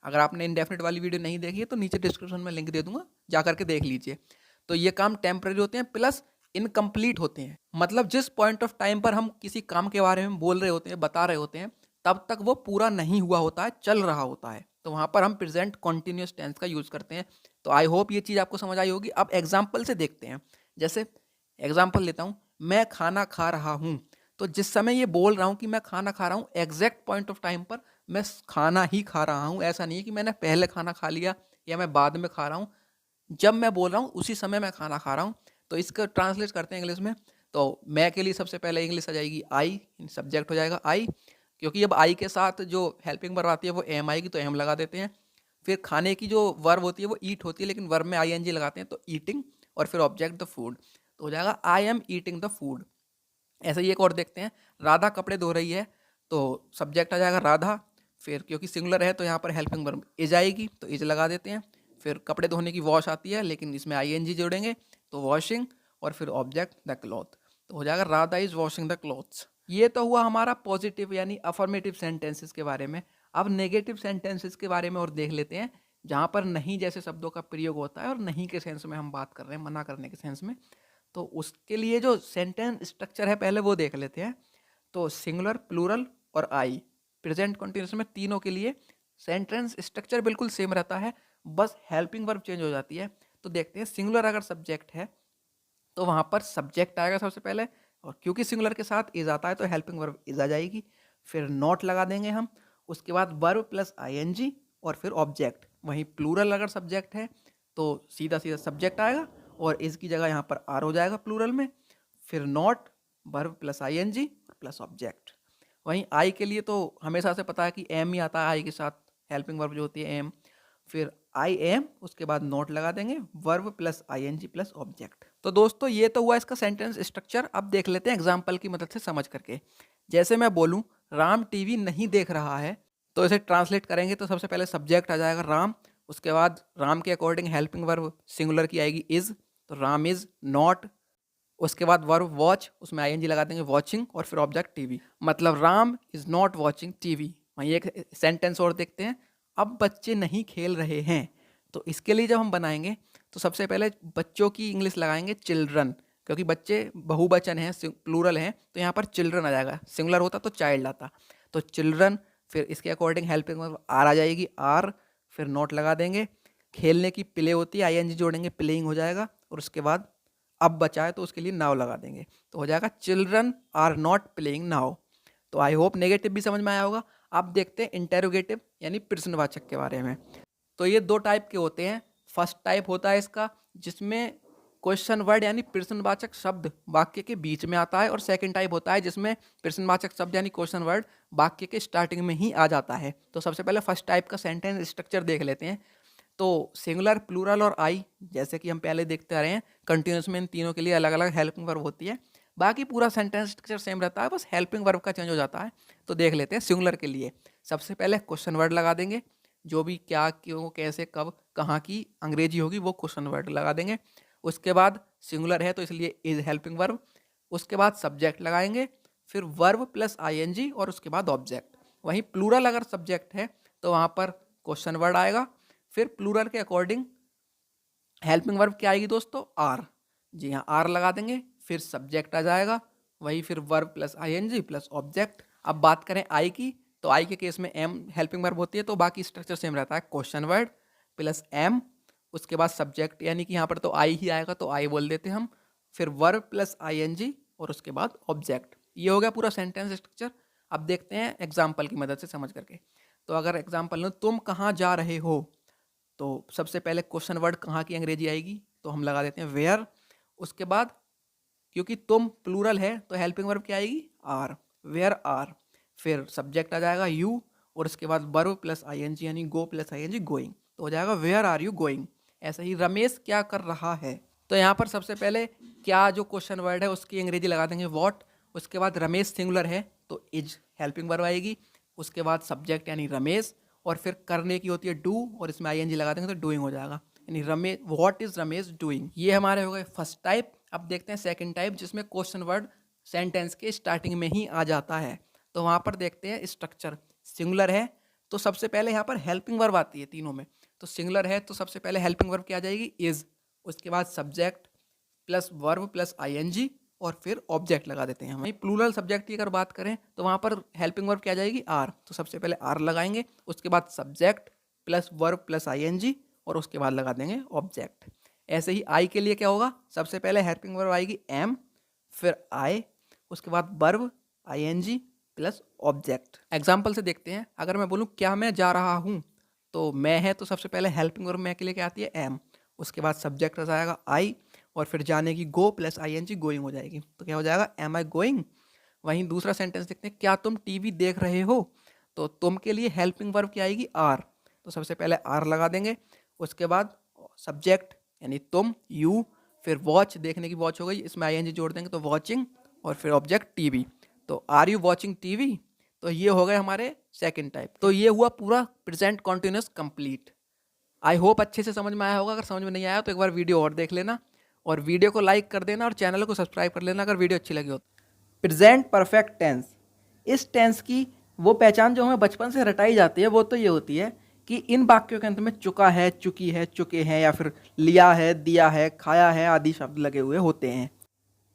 अगर आपने इंडेफिनिट वाली वीडियो नहीं देखी है तो नीचे डिस्क्रिप्शन में लिंक दे दूंगा, जा करके देख लीजिए। तो ये काम टेम्पररी होते हैं प्लस इनकम्प्लीट होते हैं, मतलब जिस पॉइंट ऑफ टाइम पर हम किसी काम के बारे में बोल रहे होते हैं, बता रहे होते हैं, तब तक वो पूरा नहीं हुआ होता है, चल रहा होता है, तो वहाँ पर हम प्रेजेंट कॉन्टिन्यूअस टेंस का यूज़ करते हैं। तो आई होप ये चीज़ आपको समझ आई होगी। अब एग्जाम्पल से देखते हैं। जैसे एग्जाम्पल लेता हूँ, मैं खाना खा रहा हूँ। तो जिस समय ये बोल रहा हूँ कि मैं खाना खा रहा हूँ, एग्जैक्ट पॉइंट ऑफ टाइम पर मैं खाना ही खा रहा हूँ, ऐसा नहीं है कि मैंने पहले खाना खा लिया या मैं बाद में खा रहा हूँ, जब मैं बोल रहा हूँ उसी समय मैं खाना खा रहा हूँ। तो इसका ट्रांसलेट करते हैं इंग्लिश में। तो मैं के लिए सबसे पहले इंग्लिश आ जाएगी आई, सब्जेक्ट हो जाएगा आई, क्योंकि अब आई के साथ जो हेल्पिंग वर्ब आती है वो एम आएगी, तो एम लगा देते हैं। फिर खाने की जो वर्ब होती है वो ईट होती है, लेकिन वर्ब में आई एन जी लगाते हैं, तो ईटिंग, और फिर ऑब्जेक्ट द फूड, तो हो जाएगा I am eating the food. ऐसे ही एक और देखते हैं, राधा कपड़े धो रही है, तो सब्जेक्ट आ जाएगा राधा, फिर क्योंकि सिंगुलर है तो यहाँ पर हेल्पिंग वर्ब इज आएगी, तो इज लगा देते हैं। फिर कपड़े धोने की वॉश आती है, लेकिन इसमें आई एन जी जोड़ेंगे, तो वॉशिंग, और फिर ऑब्जेक्ट द क्लॉथ, तो हो जाएगा Radha is washing the clothes. ये तो हुआ हमारा पॉजिटिव यानी अफर्मेटिव सेंटेंसेस के बारे में। अब नेगेटिव सेंटेंसेस के बारे में और देख लेते हैं, जहाँ पर नहीं जैसे शब्दों का प्रयोग होता है और नहीं के सेंस में हम बात कर रहे हैं, मना करने के सेंस में। तो उसके लिए जो सेंटेंस स्ट्रक्चर है पहले वो देख लेते हैं। तो सिंगुलर, प्लूरल और आई, प्रेजेंट कंटिन्यूस में तीनों के लिए सेंटेंस स्ट्रक्चर बिल्कुल सेम रहता है, बस हेल्पिंग वर्ब चेंज हो जाती है। तो देखते हैं, सिंगुलर अगर सब्जेक्ट है तो वहाँ पर सब्जेक्ट आएगा सबसे पहले, और क्योंकि सिंगुलर के साथ इज आता है तो हेल्पिंग वर्ब इज आ जाएगी, फिर नॉट लगा देंगे हम, उसके बाद वर्ब प्लस आईएनजी और फिर ऑब्जेक्ट। वहीं प्लूरल अगर सब्जेक्ट है तो सीधा सीधा सब्जेक्ट आएगा और इज की जगह यहाँ पर आर हो जाएगा प्लूरल में, फिर not, verb plus ING plus object. वहीं आई के लिए तो हमेशा से पता है कि एम ही आता है आई के साथ, हेल्पिंग वर्ब जो होती है एम, फिर आई एम, उसके बाद नोट लगा देंगे, verb plus ING plus object. तो दोस्तों ये तो हुआ इसका सेंटेंस स्ट्रक्चर। अब देख लेते हैं एग्जांपल की मदद से समझ करके। जैसे मैं बोलूं राम टीवी नहीं देख रहा है, तो इसे ट्रांसलेट करेंगे तो सबसे पहले सब्जेक्ट आ जाएगा राम, उसके बाद राम के अकॉर्डिंग हेल्पिंग वर्ब सिंगुलर की आएगी इज, तो राम इज नॉट, उसके बाद वर्ब वॉच, उसमें आईएनजी लगा देंगे वॉचिंग, और फिर ऑब्जेक्ट टीवी, मतलब Ram is not watching TV. वहीं एक सेंटेंस और देखते हैं, अब बच्चे नहीं खेल रहे हैं। तो इसके लिए जब हम बनाएंगे तो सबसे पहले बच्चों की इंग्लिश लगाएंगे चिल्ड्रन, क्योंकि बच्चे बहुवचन हैं, प्लूरल हैं, तो यहाँ पर चिल्ड्रन आ जाएगा, सिंगुलर होता तो चाइल्ड आता, तो चिल्ड्रन, फिर इसके अकॉर्डिंग हेल्पिंग वर्ब आर आ जाएगी आर, फिर नोट लगा देंगे, खेलने की प्ले होती है आईएनजी जोड़ेंगे प्लेइंग हो जाएगा, और उसके बाद अब बचा है तो उसके लिए नाउ लगा देंगे, तो हो जाएगा children are not playing now. तो आई होप नेगेटिव भी समझ में आया होगा। अब देखते हैं इंटेरोगेटिव यानी प्रश्नवाचक के बारे में। तो ये दो टाइप के होते हैं। फर्स्ट टाइप होता है इसका जिसमें क्वेश्चन वर्ड यानी प्रश्नवाचक शब्द वाक्य के बीच में आता है, और सेकंड टाइप होता है जिसमें प्रश्नवाचक शब्द यानी क्वेश्चन वर्ड वाक्य के स्टार्टिंग में ही आ जाता है। तो सबसे पहले फर्स्ट टाइप का सेंटेंस स्ट्रक्चर देख लेते हैं। तो सिंगुलर, प्लूरल और आई, जैसे कि हम पहले देखते आ रहे हैं कंटिन्यूस में इन तीनों के लिए अलग अलग हेल्पिंग वर्ब होती है, बाकी पूरा सेंटेंस स्ट्रक्चर सेम रहता है, बस हेल्पिंग वर्ब का चेंज हो जाता है। तो देख लेते हैं सिंगुलर के लिए। सबसे पहले क्वेश्चन वर्ड लगा देंगे, जो भी क्या, क्यों, कैसे, कब, कहाँ की अंग्रेजी होगी वो क्वेश्चन वर्ड लगा देंगे। उसके बाद सिंगुलर है तो इसलिए इज हेल्पिंग वर्ब, उसके बाद सब्जेक्ट लगाएंगे, फिर वर्ब प्लस आईएनजी और उसके बाद ऑब्जेक्ट। वहीं प्लूरल अगर सब्जेक्ट है तो वहाँ पर क्वेश्चन वर्ड आएगा, फिर प्लूरल के अकॉर्डिंग हेल्पिंग वर्ब क्या आएगी दोस्तों, आर। जी हाँ, आर लगा देंगे, फिर सब्जेक्ट आ जाएगा, वही फिर verb plus ING plus object. अब बात करें आई की, तो आई के केस में एम हेल्पिंग वर्ब होती है, तो बाकी स्ट्रक्चर सेम रहता है, क्वेश्चन वर्ड प्लस एम, उसके बाद सब्जेक्ट, यानी कि यहाँ पर तो आई ही आएगा तो आई बोल देते हैं हम, फिर वर्ब प्लस आईएनजी और उसके बाद ऑब्जेक्ट। ये हो गया पूरा सेंटेंस स्ट्रक्चर। अब देखते हैं एग्जाम्पल की मदद से समझ करके। तो अगर एग्जाम्पल लो, तुम कहाँ जा रहे हो, तो सबसे पहले क्वेश्चन वर्ड कहाँ की अंग्रेजी आएगी, तो हम लगा देते हैं वेयर। उसके बाद क्योंकि तुम प्लूरल है तो हेल्पिंग वर्ब क्या आएगी, आर, वेयर आर। फिर सब्जेक्ट आ जाएगा यू, और उसके बाद वर्ब प्लस आईएनजी यानी गो प्लस आईएनजी गोइंग, तो हो जाएगा वेयर आर यू गोइंग। ऐसे ही रमेश क्या कर रहा है, तो यहाँ पर सबसे पहले क्या जो क्वेश्चन वर्ड है उसकी अंग्रेजी लगा देंगे वॉट, उसके बाद रमेश सिंगुलर है तो इज हेल्पिंग वर्ब आएगी, उसके बाद सब्जेक्ट यानी रमेश, और फिर करने की होती है डू, और इसमें आईएनजी लगा देंगे तो डूइंग हो जाएगा, यानी Ramesh, what is Ramesh doing. ये हमारे हो गए फर्स्ट टाइप। अब देखते हैं सेकंड टाइप जिसमें क्वेश्चन वर्ड सेंटेंस के स्टार्टिंग में ही आ जाता है। तो वहाँ पर देखते हैं स्ट्रक्चर। सिंगुलर है तो सबसे पहले यहाँ पर हेल्पिंग वर्ब आती है तीनों में, तो सिंगुलर है तो सबसे पहले हेल्पिंग वर्ब क्या आ जाएगी, इज, उसके बाद subject plus verb plus ING और फिर ऑब्जेक्ट लगा देते हैं। वहीं प्लूरल सब्जेक्ट की अगर बात करें तो वहाँ पर हेल्पिंग वर्ब क्या आ जाएगी, आर, तो सबसे पहले आर लगाएंगे, उसके बाद subject plus verb plus ING और उसके बाद लगा देंगे ऑब्जेक्ट। ऐसे ही आई के लिए क्या होगा, सबसे पहले हेल्पिंग वर्ब आएगी एम, फिर आई, उसके बाद verb ING plus object. Example से देखते हैं, अगर मैं बोलूँ क्या मैं जा रहा हूँ, तो मैं है तो सबसे पहले हेल्पिंग वर्ब मैं के लिए क्या आती है एम, उसके बाद सब्जेक्ट आ जाएगा आई, और फिर जाने की गो प्लस ING गोइंग हो जाएगी, तो क्या हो जाएगा एम आई गोइंग। वहीं दूसरा सेंटेंस देखते हैं, क्या तुम टीवी देख रहे हो, तो तुम के लिए हेल्पिंग वर्ब क्या आएगी आर, तो सबसे पहले आर लगा देंगे, उसके बाद सब्जेक्ट यानी तुम यू, फिर वॉच देखने की वॉच हो गई, इसमें ING जोड़ देंगे तो वॉचिंग, और फिर ऑब्जेक्ट टीवी, तो आर यू वॉचिंग टीवी। तो ये हो गए हमारे सेकंड टाइप। तो ये हुआ पूरा present continuous complete. I hope अच्छे से समझ में आया होगा। अगर समझ में नहीं आया तो एक बार वीडियो और देख लेना, और वीडियो को लाइक कर देना और चैनल को सब्सक्राइब कर लेना अगर वीडियो अच्छी लगी हो। प्रेजेंट परफेक्ट टेंस, इस टेंस की वो पहचान जो हमें बचपन से रटाई जाती है वो तो ये होती है कि इन वाक्यों के अंत में चुका है, चुकी है, चुके हैं, या फिर लिया है, दिया है, खाया है आदि शब्द लगे हुए होते हैं।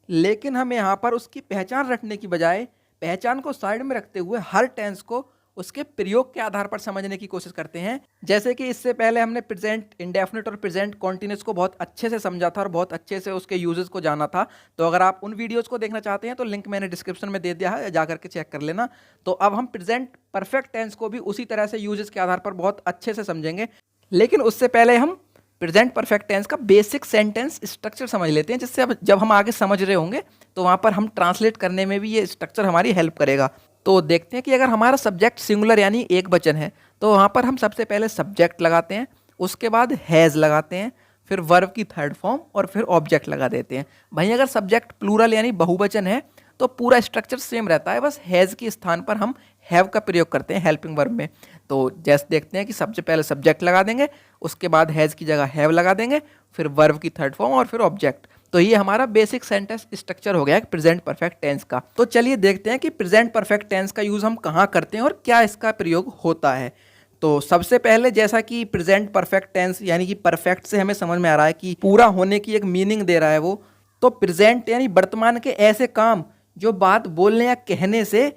लेकिन हम यहाँ पर उसकी पहचान रखने की बजाय पहचान को साइड में रखते हुए हर टेंस को उसके प्रयोग के आधार पर समझने की कोशिश करते हैं। जैसे कि इससे पहले हमने प्रेजेंट इंडेफिनिट और प्रेजेंट कॉन्टिन्यूस को बहुत अच्छे से समझा था और बहुत अच्छे से उसके यूजेस को जाना था। तो अगर आप उन वीडियोस को देखना चाहते हैं तो लिंक मैंने डिस्क्रिप्शन में दे दिया है, जा करके चेक कर लेना। तो अब हम प्रेजेंट परफेक्ट टेंस को भी उसी तरह से यूजेस के आधार पर बहुत अच्छे से समझेंगे। लेकिन उससे पहले हम प्रेजेंट परफेक्ट टेंस का बेसिक सेंटेंस स्ट्रक्चर समझ लेते हैं, जिससे अब जब हम आगे समझ रहे होंगे तो वहाँ पर हम ट्रांसलेट करने में भी ये स्ट्रक्चर हमारी हेल्प करेगा। तो देखते हैं कि अगर हमारा सब्जेक्ट सिंगुलर यानी एक वचन है तो वहाँ पर हम सबसे पहले सब्जेक्ट लगाते हैं, उसके बाद हैज़ लगाते हैं, फिर वर्ब की थर्ड फॉर्म और फिर ऑब्जेक्ट लगा देते हैं। वहीं अगर सब्जेक्ट प्लूरल यानी बहुवचन है तो पूरा स्ट्रक्चर सेम रहता है, बस हैज़ के स्थान पर हम हैव का प्रयोग करते हैं हेल्पिंग वर्ब में। तो जैसे देखते हैं कि सबसे पहले सब्जेक्ट लगा देंगे, उसके बाद हैज़ की जगह हैव लगा देंगे, फिर वर्ब की थर्ड फॉर्म और फिर ऑब्जेक्ट। तो ये हमारा बेसिक सेंटेंस स्ट्रक्चर हो गया प्रेजेंट परफेक्ट टेंस का। तो चलिए देखते हैं कि प्रेजेंट परफेक्ट टेंस का यूज़ हम कहाँ करते हैं और क्या इसका प्रयोग होता है। तो सबसे पहले जैसा कि प्रेजेंट परफेक्ट टेंस यानी कि परफेक्ट से हमें समझ में आ रहा है कि पूरा होने की एक मीनिंग दे रहा है वो, तो प्रेजेंट यानी वर्तमान के ऐसे काम जो बात बोलने या कहने से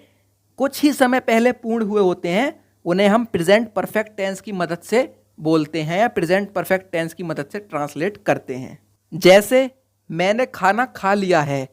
कुछ ही समय पहले पूर्ण हुए होते हैं, उन्हें हम प्रेजेंट परफेक्ट टेंस की मदद से बोलते हैं या प्रेजेंट परफेक्ट टेंस की मदद से ट्रांसलेट करते हैं। जैसे मैंने खाना खा लिया है,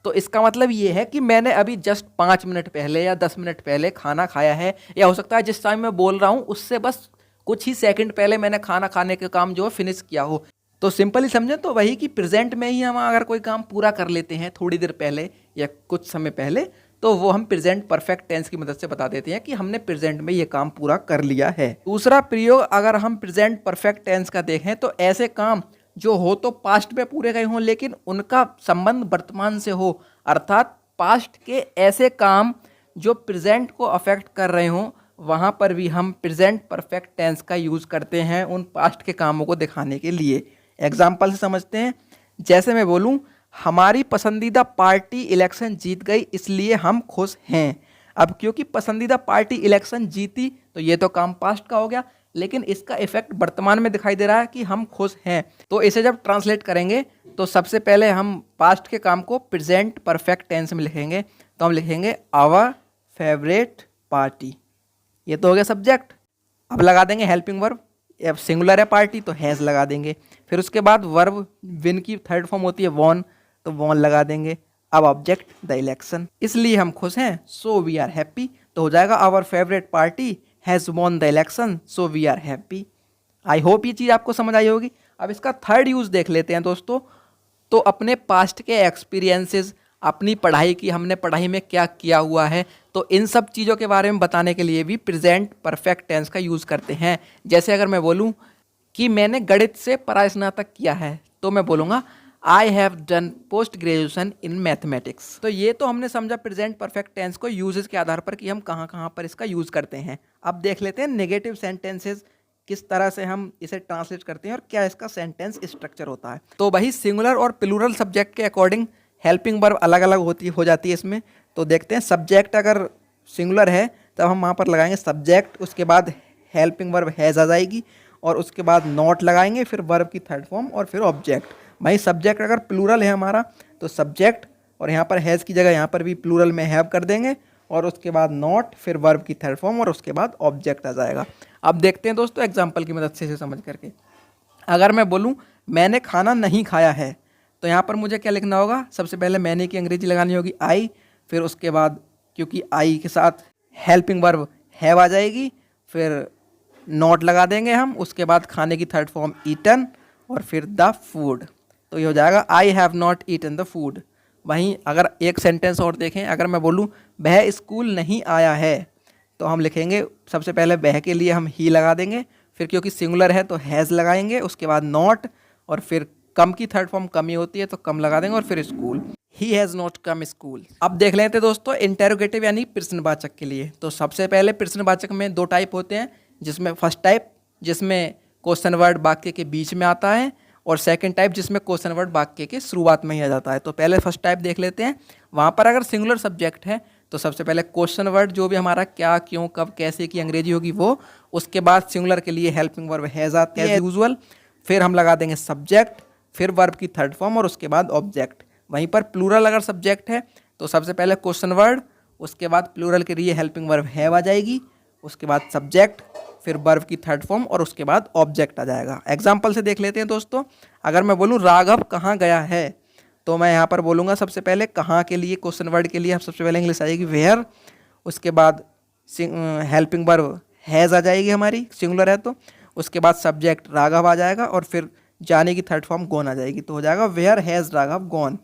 तो इसका मतलब ये है कि मैंने अभी जस्ट 5 मिनट पहले या 10 मिनट पहले खाना खाया है, या हो सकता है जिस टाइम मैं बोल रहा हूँ उससे बस कुछ ही सेकंड पहले मैंने खाना खाने के काम जो है फिनिश किया हो। तो सिंपली समझें तो वही कि प्रेजेंट में ही हम अगर कोई काम पूरा कर लेते हैं थोड़ी देर पहले या कुछ समय पहले, तो वो हम प्रेजेंट परफेक्ट टेंस की मदद से बता देते हैं कि हमने प्रेजेंट में ये काम पूरा कर लिया है। दूसरा प्रयोग अगर हम प्रेजेंट परफेक्ट टेंस का देखें तो ऐसे काम जो हो तो पास्ट में पूरे गए हों लेकिन उनका संबंध वर्तमान से हो, अर्थात पास्ट के ऐसे काम जो प्रेजेंट को अफेक्ट कर रहे हों, वहाँ पर भी हम प्रेजेंट परफेक्ट टेंस का यूज़ करते हैं उन पास्ट के कामों को दिखाने के लिए। एग्जाम्पल से समझते हैं, जैसे मैं बोलूँ हमारी पसंदीदा पार्टी इलेक्शन जीत गई इसलिए हम खुश हैं। अब क्योंकि पसंदीदा पार्टी इलेक्शन जीती तो ये तो काम पास्ट का हो गया, लेकिन इसका इफेक्ट वर्तमान में दिखाई दे रहा है कि हम खुश हैं। तो इसे जब ट्रांसलेट करेंगे तो सबसे पहले हम पास्ट के काम को प्रेजेंट परफेक्ट टेंस में लिखेंगे, तो हम लिखेंगे आवर फेवरेट पार्टी, ये तो हो गया सब्जेक्ट। अब लगा देंगे हेल्पिंग वर्ब, अब सिंगुलर है पार्टी तो हैज़ लगा देंगे, फिर उसके बाद वर्ब विन की थर्ड फॉर्म होती है वॉन, तो वॉन लगा देंगे। अब ऑब्जेक्ट द इलेक्शन, इसलिए हम खुश हैं, सो वी आर हैप्पी, तो हो जाएगा our favourite party has won the election so we are happy. I hope ये चीज़ आपको समझ आई होगी। अब इसका थर्ड यूज़ देख लेते हैं दोस्तों। तो अपने पास्ट के एक्सपीरियंसेस, अपनी पढ़ाई की, हमने पढ़ाई में क्या किया हुआ है, तो इन सब चीज़ों के बारे में बताने के लिए भी प्रेजेंट परफेक्ट टेंस का यूज़ करते हैं। जैसे अगर मैं बोलूँ कि मैंने गणित से परास्नातक किया है, तो मैं बोलूँगा I have done post graduation in mathematics. तो ये तो हमने समझा प्रेजेंट परफेक्ट टेंस को यूजेस के आधार पर कि हम कहाँ कहाँ पर इसका यूज़ करते हैं। अब देख लेते हैं नेगेटिव सेंटेंसेस किस तरह से हम इसे ट्रांसलेट करते हैं और क्या इसका सेंटेंस स्ट्रक्चर होता है। तो वही सिंगुलर और प्लूरल सब्जेक्ट के अकॉर्डिंग हेल्पिंग वर्ब अलग अलग हो जाती है इसमें। तो देखते हैं, सब्जेक्ट अगर सिंगुलर है तब हम वहाँ पर लगाएंगे सब्जेक्ट, उसके बाद हेल्पिंग वर्ब हैज़ आ जाएगी और उसके बाद नॉट लगाएंगे, फिर वर्ब की थर्ड फॉर्म और फिर ऑब्जेक्ट। भाई सब्जेक्ट अगर प्लूरल है हमारा तो सब्जेक्ट और यहाँ पर हैज़ की जगह यहाँ पर भी प्लूरल में हैव कर देंगे और उसके बाद नॉट, फिर वर्ब की थर्ड फॉर्म और उसके बाद ऑब्जेक्ट आ जाएगा। अब देखते हैं दोस्तों एग्जाम्पल की मदद से इसे समझ करके। अगर मैं बोलूँ मैंने खाना नहीं खाया है, तो यहाँ पर मुझे क्या लिखना होगा, सबसे पहले मैंने की अंग्रेजी लगानी होगी आई, फिर उसके बाद क्योंकि आई के साथ हेल्पिंग वर्ब हैव आ जाएगी, फिर नॉट लगा देंगे हम, उसके बाद खाने की थर्ड फॉर्म ईटन और फिर द फूड। तो ये हो जाएगा I have not eaten the food. वहीं अगर एक सेंटेंस और देखें, अगर मैं बोलूँ वह स्कूल नहीं आया है, तो हम लिखेंगे सबसे पहले वह के लिए हम ही लगा देंगे, फिर क्योंकि सिंगुलर है तो हैज़ लगाएंगे, उसके बाद नॉट और फिर कम की थर्ड फॉर्म कमी होती है तो कम लगा देंगे और फिर school. He has not come school. अब देख लेते हैं दोस्तों इंटेरोगेटिव यानी प्रश्नवाचक के लिए। तो सबसे पहले प्रश्नवाचक में दो टाइप होते हैं, जिसमें फर्स्ट टाइप जिसमें क्वेश्चन वर्ड वाक्य के बीच में आता है, और सेकंड टाइप जिसमें क्वेश्चन वर्ड वाक्य के शुरुआत में ही आ जाता है। तो पहले फर्स्ट टाइप देख लेते हैं। वहाँ पर अगर सिंगुलर सब्जेक्ट है तो सबसे पहले क्वेश्चन वर्ड जो भी हमारा क्या, क्यों, कब, कैसे की अंग्रेजी होगी वो, उसके बाद सिंगुलर के लिए हेल्पिंग वर्ब हैज़ आती है यूजुअल, फिर हम लगा देंगे सब्जेक्ट, फिर वर्ब की थर्ड फॉर्म और उसके बाद ऑब्जेक्ट। वहीं पर प्लूरल अगर सब्जेक्ट है तो सबसे पहले क्वेश्चन वर्ड, उसके बाद प्लूरल के लिए हेल्पिंग वर्ब हैव आ जाएगी, उसके बाद सब्जेक्ट, फिर वर्ब की थर्ड फॉर्म और उसके बाद ऑब्जेक्ट आ जाएगा। एग्जाम्पल से देख लेते हैं दोस्तों। अगर मैं बोलूँ राघव कहाँ गया है, तो मैं यहाँ पर बोलूँगा सबसे पहले कहाँ के लिए क्वेश्चन वर्ड के लिए सबसे पहले इंग्लिश आएगी वेयर, उसके बाद हेल्पिंग वर्ब हैज़ आ जाएगी हमारी, सिंगुलर है तो, उसके बाद सब्जेक्ट राघव आ जाएगा और फिर जाने की थर्ड फॉर्म गॉन आ जाएगी। तो हो जाएगा वेयर हैज़ राघव गॉन।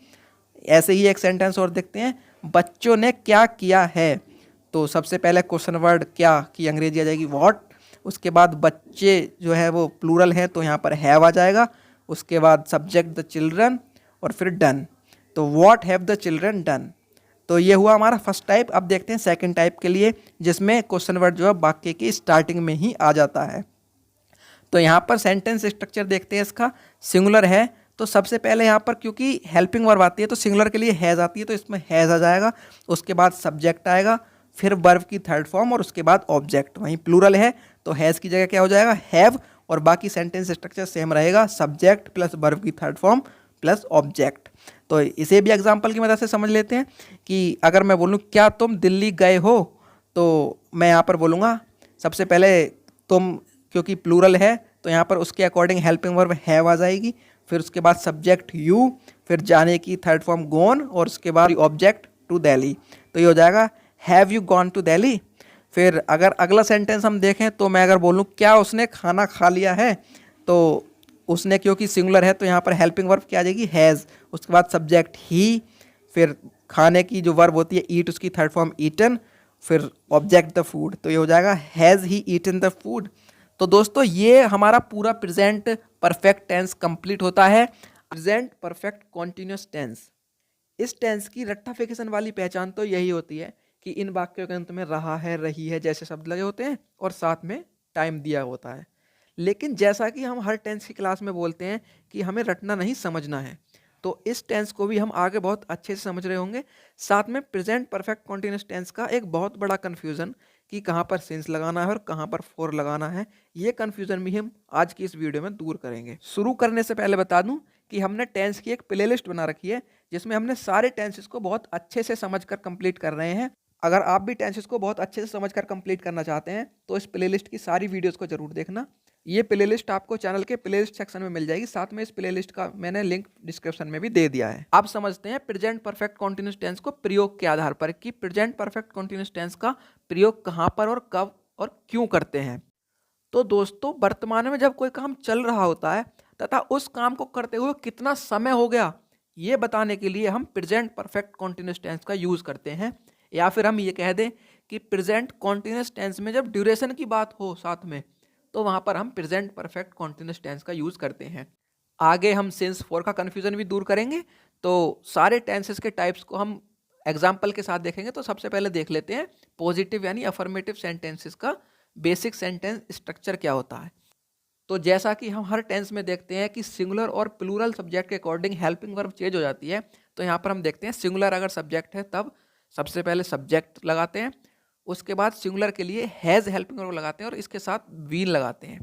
ऐसे ही एक सेंटेंस और देखते हैं, बच्चों ने क्या किया है। तो सबसे पहले क्वेश्चन वर्ड क्या की अंग्रेजी आ जाएगी व्हाट, उसके बाद बच्चे जो है वो प्लूरल है तो यहाँ पर हैव आ जाएगा, उसके बाद सब्जेक्ट द चिल्ड्रन और फिर डन। तो what have the children done. तो ये हुआ हमारा फर्स्ट टाइप। अब देखते हैं सेकंड टाइप के लिए, जिसमें क्वेश्चन वर्ड जो है वाक्य की स्टार्टिंग में ही आ जाता है। तो यहाँ पर सेंटेंस स्ट्रक्चर देखते हैं इसका। सिंगुलर है तो सबसे पहले यहाँ पर क्योंकि हेल्पिंग वर्ब आती है तो सिंगुलर के लिए हैज़ आती है तो इसमें हैज़ आ जाएगा, उसके बाद सब्जेक्ट आएगा, फिर वर्ब की थर्ड फॉर्म और उसके बाद ऑब्जेक्ट। वहीं प्लूरल है तो हैज़ की जगह क्या हो जाएगा हैव, और बाकी सेंटेंस स्ट्रक्चर सेम रहेगा, सब्जेक्ट प्लस वर्ब की थर्ड फॉर्म प्लस ऑब्जेक्ट। तो इसे भी एग्जाम्पल की मदद से समझ लेते हैं कि अगर मैं बोलूँ क्या तुम दिल्ली गए हो, तो मैं यहाँ पर बोलूँगा सबसे पहले तुम, क्योंकि प्लूरल है तो यहाँ पर उसके अकॉर्डिंग हेल्पिंग वर्ब हैव आ जाएगी, फिर उसके बाद सब्जेक्ट यू, फिर जाने की थर्ड फॉर्म गॉन और उसके बाद ऑब्जेक्ट टू दिल्ली। तो ये हो जाएगा have you gone to Delhi. फिर अगर अगला सेंटेंस हम देखें तो मैं अगर बोलूँ क्या उसने खाना खा लिया है, तो उसने क्योंकि सिंगुलर है तो यहाँ पर हेल्पिंग वर्ब क्या आ जाएगी हैज़, उसके बाद सब्जेक्ट ही, फिर खाने की जो वर्ब होती है ईट उसकी थर्ड फॉर्म ईटन, फिर ऑब्जेक्ट द फूड। तो ये हो जाएगा has he eaten the food. तो दोस्तों ये हमारा पूरा प्रेजेंट परफेक्ट टेंस कंप्लीट होता है। प्रेजेंट परफेक्ट कॉन्टिन्यूस टेंस, इस टेंस की रट्टाफिकेशन वाली पहचान तो यही होती है कि इन वाक्यों के अंत में रहा है, रही है जैसे शब्द लगे होते हैं और साथ में टाइम दिया होता है। लेकिन जैसा कि हम हर टेंस की क्लास में बोलते हैं कि हमें रटना नहीं समझना है, तो इस टेंस को भी हम आगे बहुत अच्छे से समझ रहे होंगे। साथ में प्रेजेंट परफेक्ट कॉन्टिन्यूस टेंस का एक बहुत बड़ा कन्फ्यूज़न कि कहाँ पर सिंस लगाना है और कहाँ पर फॉर लगाना है, ये कन्फ्यूज़न भी हम आज की इस वीडियो में दूर करेंगे। शुरू करने से पहले बता दूं कि हमने टेंस की एक प्लेलिस्ट बना रखी है जिसमें हमने सारे टेंसेस को बहुत अच्छे से समझकर कंप्लीट कर रहे हैं। अगर आप भी टेंसेस को बहुत अच्छे से समझकर कंप्लीट करना चाहते हैं तो इस प्लेलिस्ट की सारी वीडियोस को जरूर देखना। ये प्लेलिस्ट आपको चैनल के प्लेलिस्ट सेक्शन में मिल जाएगी, साथ में इस प्लेलिस्ट का मैंने लिंक डिस्क्रिप्शन में भी दे दिया है। आप समझते हैं प्रेजेंट परफेक्ट कॉन्टिन्यूस टेंस को प्रयोग के आधार पर कि प्रेजेंट परफेक्ट कॉन्टिन्यूस टेंस का प्रयोग कहाँ पर और कब और क्यों करते हैं। तो दोस्तों वर्तमान में जब कोई काम चल रहा होता है तथा उस काम को करते हुए कितना समय हो गया, ये बताने के लिए हम प्रेजेंट परफेक्ट कॉन्टिन्यूस टेंस का यूज करते हैं। या फिर हम ये कह दें कि प्रेजेंट कॉन्टिन्यूस टेंस में जब ड्यूरेशन की बात हो साथ में, तो वहां पर हम प्रेजेंट परफेक्ट कॉन्टिन्यूस टेंस का यूज करते हैं। आगे हम सिंस फॉर का कन्फ्यूजन भी दूर करेंगे। तो सारे टेंसेस के टाइप्स को हम एग्जाम्पल के साथ देखेंगे। तो सबसे पहले देख लेते हैं पॉजिटिव यानी अफर्मेटिव सेंटेंसेस का बेसिक सेंटेंस स्ट्रक्चर क्या होता है। तो जैसा कि हम हर टेंस में देखते हैं कि सिंगुलर और प्लूरल सब्जेक्ट के अकॉर्डिंग हेल्पिंग वर्ब चेंज हो जाती है। तो यहाँ पर हम देखते हैं सिंगुलर अगर सब्जेक्ट है तब सबसे पहले सब्जेक्ट लगाते हैं, उसके बाद सिंगुलर के लिए हैज़ हेल्पिंग वर्ब लगाते हैं और इसके साथ बीन लगाते हैं।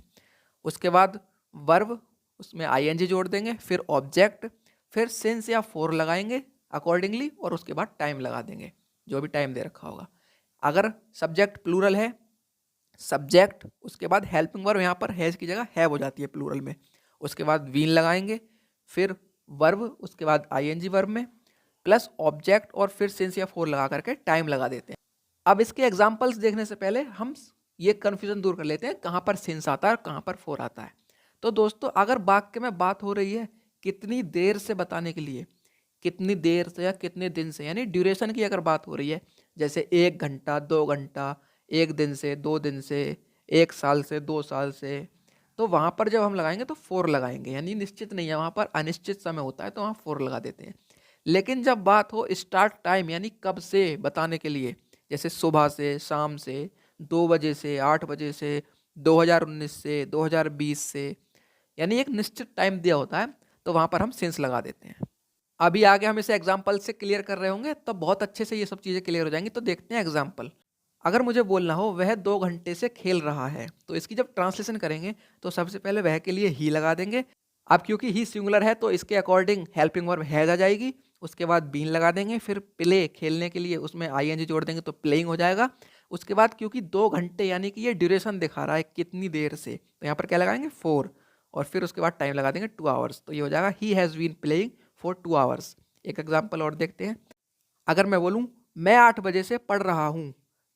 उसके बाद वर्ब उसमें आईएनजी जोड़ देंगे, फिर ऑब्जेक्ट, फिर सिंस या फॉर लगाएंगे अकॉर्डिंगली और उसके बाद टाइम लगा देंगे जो भी टाइम दे रखा होगा। अगर सब्जेक्ट प्लूरल है सब्जेक्ट, उसके बाद हेल्पिंग वर्ब यहाँ पर हैज़ की जगह हैव हो जाती है प्लूरल में, उसके बाद बीन लगाएंगे, फिर वर्ब, उसके बाद आईएनजी वर्ब में प्लस ऑब्जेक्ट और फिर सिंस या फॉर लगा करके टाइम लगा देते हैं। अब इसके एग्जाम्पल्स देखने से पहले हम ये कन्फ्यूजन दूर कर लेते हैं कहाँ पर सिंस आता है और कहाँ पर फोर आता है। तो दोस्तों अगर वाक्य में बात हो रही है कितनी देर से बताने के लिए, कितनी देर से या कितने दिन से, यानी ड्यूरेशन की अगर बात हो रही है, जैसे 1 घंटा 2 घंटा, 1 दिन से 2 दिन से, 1 साल से 2 साल से, तो वहाँ पर जब हम लगाएंगे तो फोर लगाएंगे, यानी निश्चित नहीं है, वहाँ पर अनिश्चित समय होता है तो वहाँ फोर लगा देते हैं। लेकिन जब बात हो स्टार्ट टाइम यानी कब से बताने के लिए, जैसे सुबह से, शाम से, 2 बजे से, 8 बजे से, 2019 से, 2020 से, यानी एक निश्चित टाइम दिया होता है, तो वहाँ पर हम सिंस लगा देते हैं। अभी आगे हम इसे एग्जाम्पल से क्लियर कर रहे होंगे तो बहुत अच्छे से ये सब चीज़ें क्लियर हो जाएंगी। तो देखते हैं एग्जाम्पल। अगर मुझे बोलना हो वह 2 घंटे से खेल रहा है, तो इसकी जब ट्रांसलेशन करेंगे तो सबसे पहले वह के लिए ही लगा देंगे। अब क्योंकि ही सिंगुलर है तो इसके अकॉर्डिंग हेल्पिंग वर्ब हैज आ जाएगी, उसके बाद बीन लगा देंगे, फिर प्ले खेलने के लिए उसमें आईएनजी जोड़ देंगे तो प्लेइंग हो जाएगा। उसके बाद क्योंकि 2 घंटे यानी कि ये ड्यूरेशन दिखा रहा है कितनी देर से, तो यहाँ पर क्या लगाएंगे 4, और फिर उसके बाद टाइम लगा देंगे 2 आवर्स, तो ये हो जाएगा he has been playing for 2 hours. एक एग्जाम्पल और देखते हैं। अगर मैं बोलूँ मैं 8 बजे से पढ़ रहा हूँ,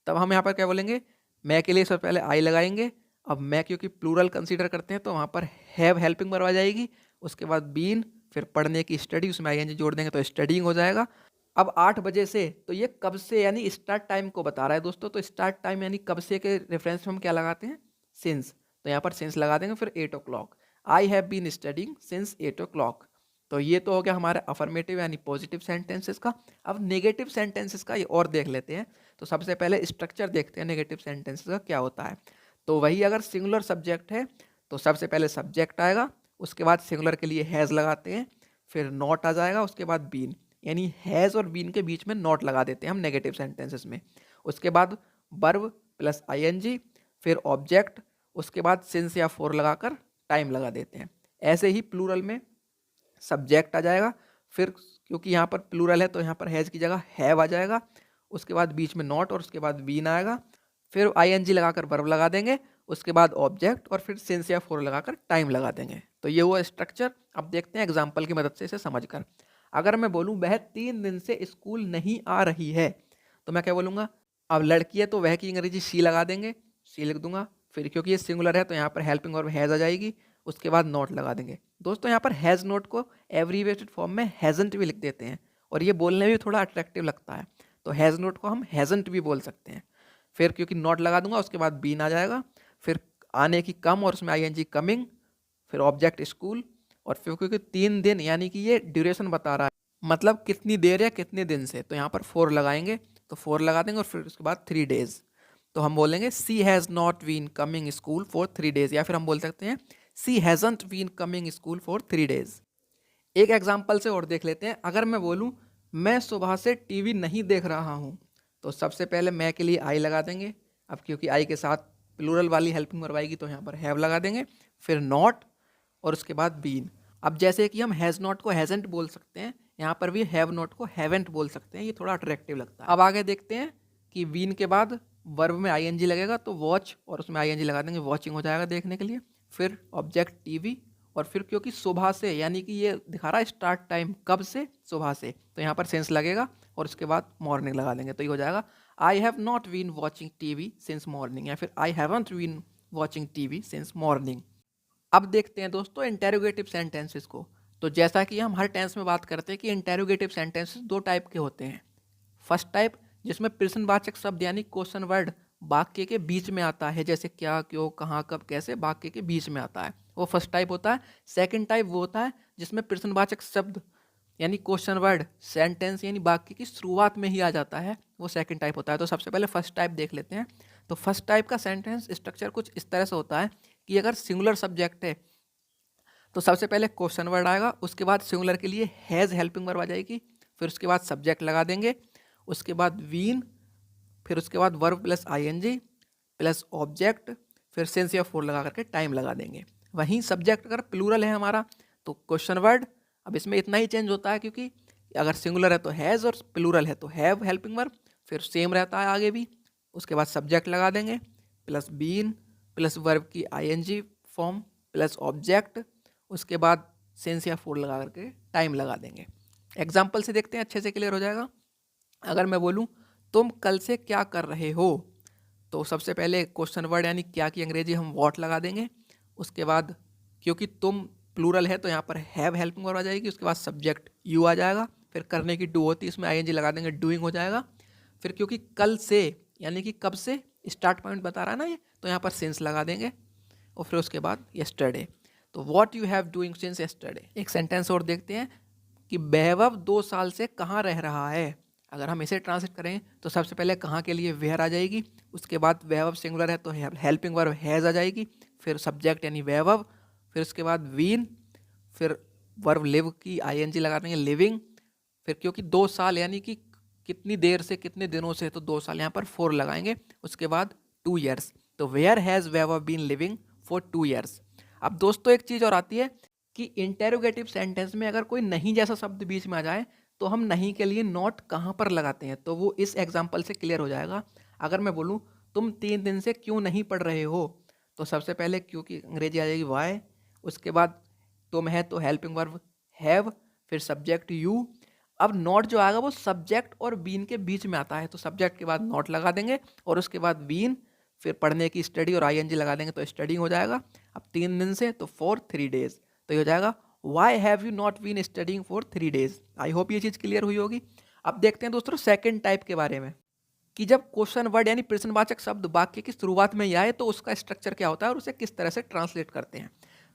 तब हम यहाँ पर क्या बोलेंगे, मैं के लिए सबसे पहले आई लगाएंगे। अब मैं क्योंकि प्लूरल कंसीडर करते हैं तो वहाँ पर हैव हेल्पिंग वर्ब आ जाएगी, उसके बाद बीन, फिर पढ़ने की स्टडी, उसमें आईएनजी जोड़ देंगे तो स्टडीइंग हो जाएगा। अब 8 बजे से, तो ये कब से यानी स्टार्ट टाइम को बता रहा है दोस्तों, तो स्टार्ट टाइम यानी कब से के रेफरेंस में हम क्या लगाते हैं, सिंस, तो यहाँ पर सिंस लगा देंगे। फिर 8 o'clock, I have been studying since 8 o'clock। तो ये तो हो गया हमारे अफर्मेटिव यानी पॉजिटिव सेंटेंसेस का। अब नेगेटिव सेंटेंसेस का ये और देख लेते हैं। तो सबसे पहले स्ट्रक्चर देखते हैं नेगेटिव सेंटेंसेस का क्या होता है। तो वही अगर सिंगुलर सब्जेक्ट है तो सबसे पहले सब्जेक्ट आएगा, उसके बाद सिंगुलर के लिए हैज़ लगाते हैं, फिर नॉट आ जाएगा, उसके बाद बीन, यानी हैज़ और बीन के बीच में नॉट लगा देते हैं हम नेगेटिव सेंटेंसेस में। उसके बाद वर्ब प्लस आईएनजी, फिर ऑब्जेक्ट, उसके बाद सिंस या फोर लगाकर टाइम लगा देते हैं। ऐसे ही प्लूरल में सब्जेक्ट आ जाएगा, फिर क्योंकि यहाँ पर प्लूरल है तो यहाँ पर हैज़ की जगह हैव आ जाएगा, उसके बाद बीच में नॉट और उसके बाद बीन आएगा, फिर आईएनजी लगाकर वर्ब लगा देंगे, उसके बाद ऑब्जेक्ट और फिर सिंस या फोर लगाकर टाइम लगा देंगे। तो ये हुआ स्ट्रक्चर। अब देखते हैं एग्जाम्पल की मदद से इसे समझकर। अगर मैं बोलूँ वह 3 दिन से स्कूल नहीं आ रही है, तो मैं क्या बोलूँगा, अब लड़की है तो वह की अंग्रेजी सी लगा देंगे, सी लिख दूंगा, फिर क्योंकि ये सिंगुलर है तो यहाँ पर हेल्पिंग वर्ब हैज़ आ जाएगी, उसके बाद नॉट लगा देंगे। दोस्तों यहाँ पर हैज़ नॉट को एब्रीवेटेड फॉर्म में हैज़ंट भी लिख देते हैं और ये बोलने में भी थोड़ा अट्रैक्टिव लगता है, तो हैज़ नॉट को हम हैज़ंट भी बोल सकते हैं। फिर क्योंकि नॉट लगा दूंगा उसके बाद बीन आ जाएगा, फिर आने की कम और उसमें आईएनजी कमिंग, फिर ऑब्जेक्ट स्कूल, और फिर क्योंकि 3 दिन यानी कि ये ड्यूरेशन बता रहा है, मतलब कितनी देर या कितने दिन से, तो यहाँ पर 4 लगाएंगे, तो 4 लगा देंगे और फिर उसके बाद 3 डेज। तो हम बोलेंगे she has not been coming school for 3 days, या फिर हम बोल सकते हैं she hasn't been coming school for 3 days. एक एग्जाम्पल से और देख लेते हैं। अगर मैं बोलूँ मैं सुबह से टीवी नहीं देख रहा हूँ, तो सबसे पहले मैं के लिए आई लगा देंगे। अब क्योंकि आई के साथ प्लूरल वाली हेल्पिंग वर्ब आएगी तो यहाँ पर हैव लगा देंगे, फिर नॉट और उसके बाद बीन। अब जैसे कि हम हैज़ नॉट को हैज़ंट बोल सकते हैं, यहाँ पर भी हैव नॉट को हैवेंट बोल सकते हैं, ये थोड़ा अट्रैक्टिव लगता है। अब आगे देखते हैं कि बीन के बाद वर्ब में आईएनजी लगेगा तो वॉच और उसमें आईएनजी लगा देंगे, वॉचिंग हो जाएगा देखने के लिए, फिर ऑब्जेक्ट टीवी, और फिर क्योंकि सुबह से यानी कि ये दिखा रहा है स्टार्ट टाइम कब से, सुबह से, तो यहाँ पर सेंस लगेगा और उसके बाद मॉर्निंग लगा देंगे, तो ये हो जाएगा I have not been watching TV since morning, या फिर I haven't been watching TV since morning. अब देखते हैं दोस्तों इंटेरोगेटिव सेंटेंसेस को। तो जैसा कि हम हर टेंस में बात करते हैं कि इंटेरोगेटिव सेंटेंसेस 2 टाइप के होते हैं। फर्स्ट टाइप जिसमें प्रश्नवाचक शब्द यानी क्वेश्चन वर्ड वाक्य के बीच में आता है, जैसे क्या, क्यों, कहाँ, कब, कैसे, वाक्य के बीच में आता है, वो फर्स्ट टाइप होता है। सेकंड टाइप वो होता है जिसमें प्रश्नवाचक शब्द यानी क्वेश्चन वर्ड सेंटेंस यानी वाक्य की शुरुआत में ही आ जाता है, वो सेकंड टाइप होता है। तो सबसे पहले फर्स्ट टाइप देख लेते हैं। तो फर्स्ट टाइप का सेंटेंस स्ट्रक्चर कुछ इस तरह से होता है कि अगर सिंगुलर सब्जेक्ट है तो सबसे पहले क्वेश्चन वर्ड आएगा, उसके बाद सिंगुलर के लिए हैज़ हेल्पिंग वर्ब आ जाएगी, फिर उसके बाद सब्जेक्ट लगा देंगे, उसके बाद बीन, फिर उसके बाद verb plus ING plus object, फिर सेंस या फोर लगा करके टाइम लगा देंगे। वहीं सब्जेक्ट अगर प्लूरल है हमारा तो क्वेश्चन वर्ड, अब इसमें इतना ही चेंज होता है क्योंकि अगर सिंगुलर है तो हैज़ और प्लूरल है तो हैव हेल्पिंग वर्ब, फिर सेम रहता है आगे भी, उसके बाद सब्जेक्ट लगा देंगे प्लस बीन प्लस वर्ब की आईएनजी फॉर्म प्लस ऑब्जेक्ट, उसके बाद सेंस या फोर लगा करके टाइम लगा देंगे। एग्जाम्पल से देखते हैं, अच्छे से क्लियर हो जाएगा। अगर मैं बोलूँ तुम कल से क्या कर रहे हो, तो सबसे पहले क्वेश्चन वर्ड यानी क्या की अंग्रेजी हम वॉट लगा देंगे। उसके बाद क्योंकि तुम प्लूरल है तो यहाँ पर हैव हेल्पिंग वर्ब आ जाएगी। उसके बाद सब्जेक्ट यू आ जाएगा। फिर करने की डू होती है, इसमें आईएनजी लगा देंगे, डूइंग हो जाएगा। फिर क्योंकि कल से यानी कि कब से स्टार्ट पॉइंट बता रहा है ना ये, तो यहाँ पर सिंस लगा देंगे। और फिर उसके बाद यस्टरडे, तो what you have doing since yesterday. एक सेंटेंस और देखते हैं कि वैभव 2 साल से कहाँ रह रहा है। अगर हम इसे ट्रांसलेट करें तो सबसे पहले कहाँ के लिए वेयर आ जाएगी। उसके बाद वैभव सिंगुलर है तो हेल्पिंग वर्ब हैज़ आ जाएगी। फिर सब्जेक्ट यानी वैभव, फिर उसके बाद वीन, फिर वर्ब लिव की आईएनजी लगा देंगे, लिविंग। फिर क्योंकि 2 साल यानी कि कितनी देर से कितने दिनों से, तो 2 साल यहाँ पर 4 लगाएंगे। उसके बाद 2 ईयर्स, तो where has Vaibhav been living for 2 years. अब दोस्तों एक चीज़ और आती है कि इंटेरोगेटिव सेंटेंस में अगर कोई नहीं जैसा शब्द बीच में आ जाए तो हम नहीं के लिए नॉट कहाँ पर लगाते हैं, तो वो इस एग्जाम्पल से क्लियर हो जाएगा। अगर मैं बोलूँ तुम 3 दिन से क्यों नहीं पढ़ रहे हो, तो सबसे पहले क्यों की अंग्रेजी आ जाएगी वाई। उसके बाद तुम है तो हेल्पिंग वर्ब हैव, फिर सब्जेक्ट यू। अब नॉट जो आएगा वो सब्जेक्ट और बीन के बीच में आता है, तो सब्जेक्ट के बाद नॉट लगा देंगे और उसके बाद बीन, फिर पढ़ने की स्टडी और आईएनजी लगा देंगे तो स्टडिंग हो जाएगा। अब 3 दिन से तो फॉर 3 डेज, तो ये हो जाएगा why have you not been studying for 3 days. I hope ये चीज़ क्लियर हुई होगी। अब देखते हैं दोस्तों सेकंड टाइप के बारे में कि जब क्वेश्चन वर्ड यानी प्रश्नवाचक शब्द वाक्य की शुरुआत में ही आए तो उसका स्ट्रक्चर क्या होता है और उसे किस तरह से ट्रांसलेट करते हैं।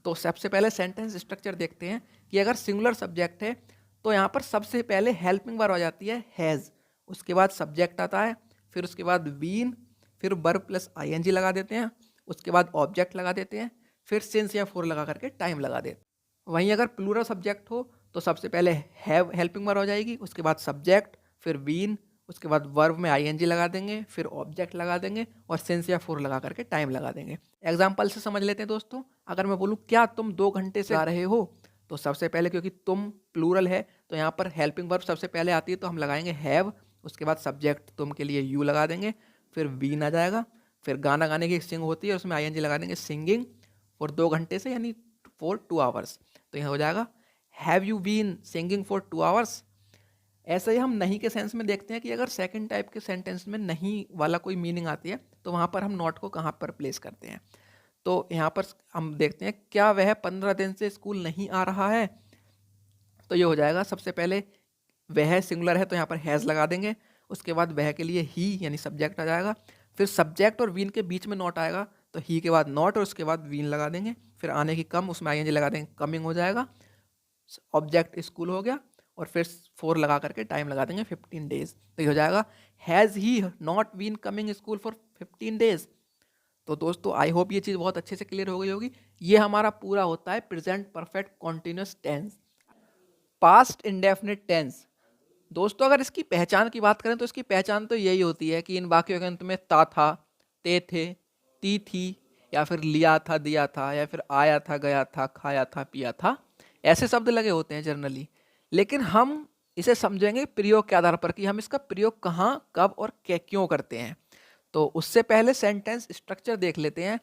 तो सबसे पहले सेंटेंस स्ट्रक्चर देखते हैं कि अगर सिंगुलर सब्जेक्ट है तो यहाँ पर सबसे पहले हेल्पिंग वर्ब आ जाती है हैज़। उसके बाद सब्जेक्ट आता है, फिर उसके बाद बीन, फिर वर्ब प्लस आईएनजी लगा देते हैं। उसके बाद ऑब्जेक्ट लगा देते हैं, फिर सिंस या फॉर लगा करके टाइम लगा देते हैं। वहीं अगर प्लूरल सब्जेक्ट हो तो सबसे पहले हैव हेल्पिंग वर्ब हो जाएगी। उसके बाद सब्जेक्ट, फिर बीन, उसके बाद वर्ब में आईएनजी लगा देंगे, फिर ऑब्जेक्ट लगा देंगे और सिंस या फॉर लगा करके टाइम लगा देंगे। एग्जाम्पल से समझ लेते हैं दोस्तों। अगर मैं बोलूँ क्या तुम 2 घंटे से आ रहे हो, तो सबसे पहले क्योंकि तुम प्लूरल है तो यहाँ पर हेल्पिंग वर्ब सबसे पहले आती है तो हम लगाएंगे हैव। उसके बाद सब्जेक्ट तुम के लिए यू लगा देंगे, फिर बीन आ जाएगा। फिर गाना गाने की सिंग होती है, उसमें आईएनजी लगा देंगे, सिंगिंग फॉर 2 घंटे से यानी फॉर 2 आवर्स, तो यह हो जाएगा have you been singing for 2 hours. ऐसे ही हम नहीं के सेंस में देखते हैं कि अगर सेकंड टाइप के सेंटेंस में नहीं वाला कोई मीनिंग आती है तो वहाँ पर हम नॉट को कहाँ पर प्लेस करते हैं। तो यहाँ पर हम देखते हैं क्या वह 15 दिन से स्कूल नहीं आ रहा है, तो ये हो जाएगा सबसे पहले वह सिंगुलर है तो यहाँ पर हैज़ लगा देंगे। उसके बाद वह के लिए ही यानी सब्जेक्ट आ जाएगा। फिर सब्जेक्ट और वीन के बीच में नॉट आएगा तो ही के बाद नॉट और उसके बाद वीन लगा देंगे। फिर आने की कम, उसमें आईएनजी लगा देंगे, कमिंग हो जाएगा। ऑब्जेक्ट स्कूल हो गया और फिर 4 लगा करके टाइम लगा देंगे 15 डेज, तो ये हो जाएगा has he not been coming school for 15 days. तो दोस्तों आई होप ये चीज़ बहुत अच्छे से क्लियर हो गई होगी। ये हमारा पूरा होता है present perfect continuous tense. Past indefinite tense, दोस्तों अगर इसकी पहचान की बात करें तो इसकी पहचान तो यही होती है कि इन वाक्यों के अंत में ता था, ते थे, ती थी, या फिर लिया था, दिया था, या फिर आया था, गया था, खाया था, पिया था, ऐसे शब्द लगे होते हैं जनरली। लेकिन हम इसे समझेंगे प्रयोग के आधार पर कि हम इसका प्रयोग कहाँ, कब और क्यों करते हैं। तो उससे पहले सेंटेंस स्ट्रक्चर देख लेते हैं।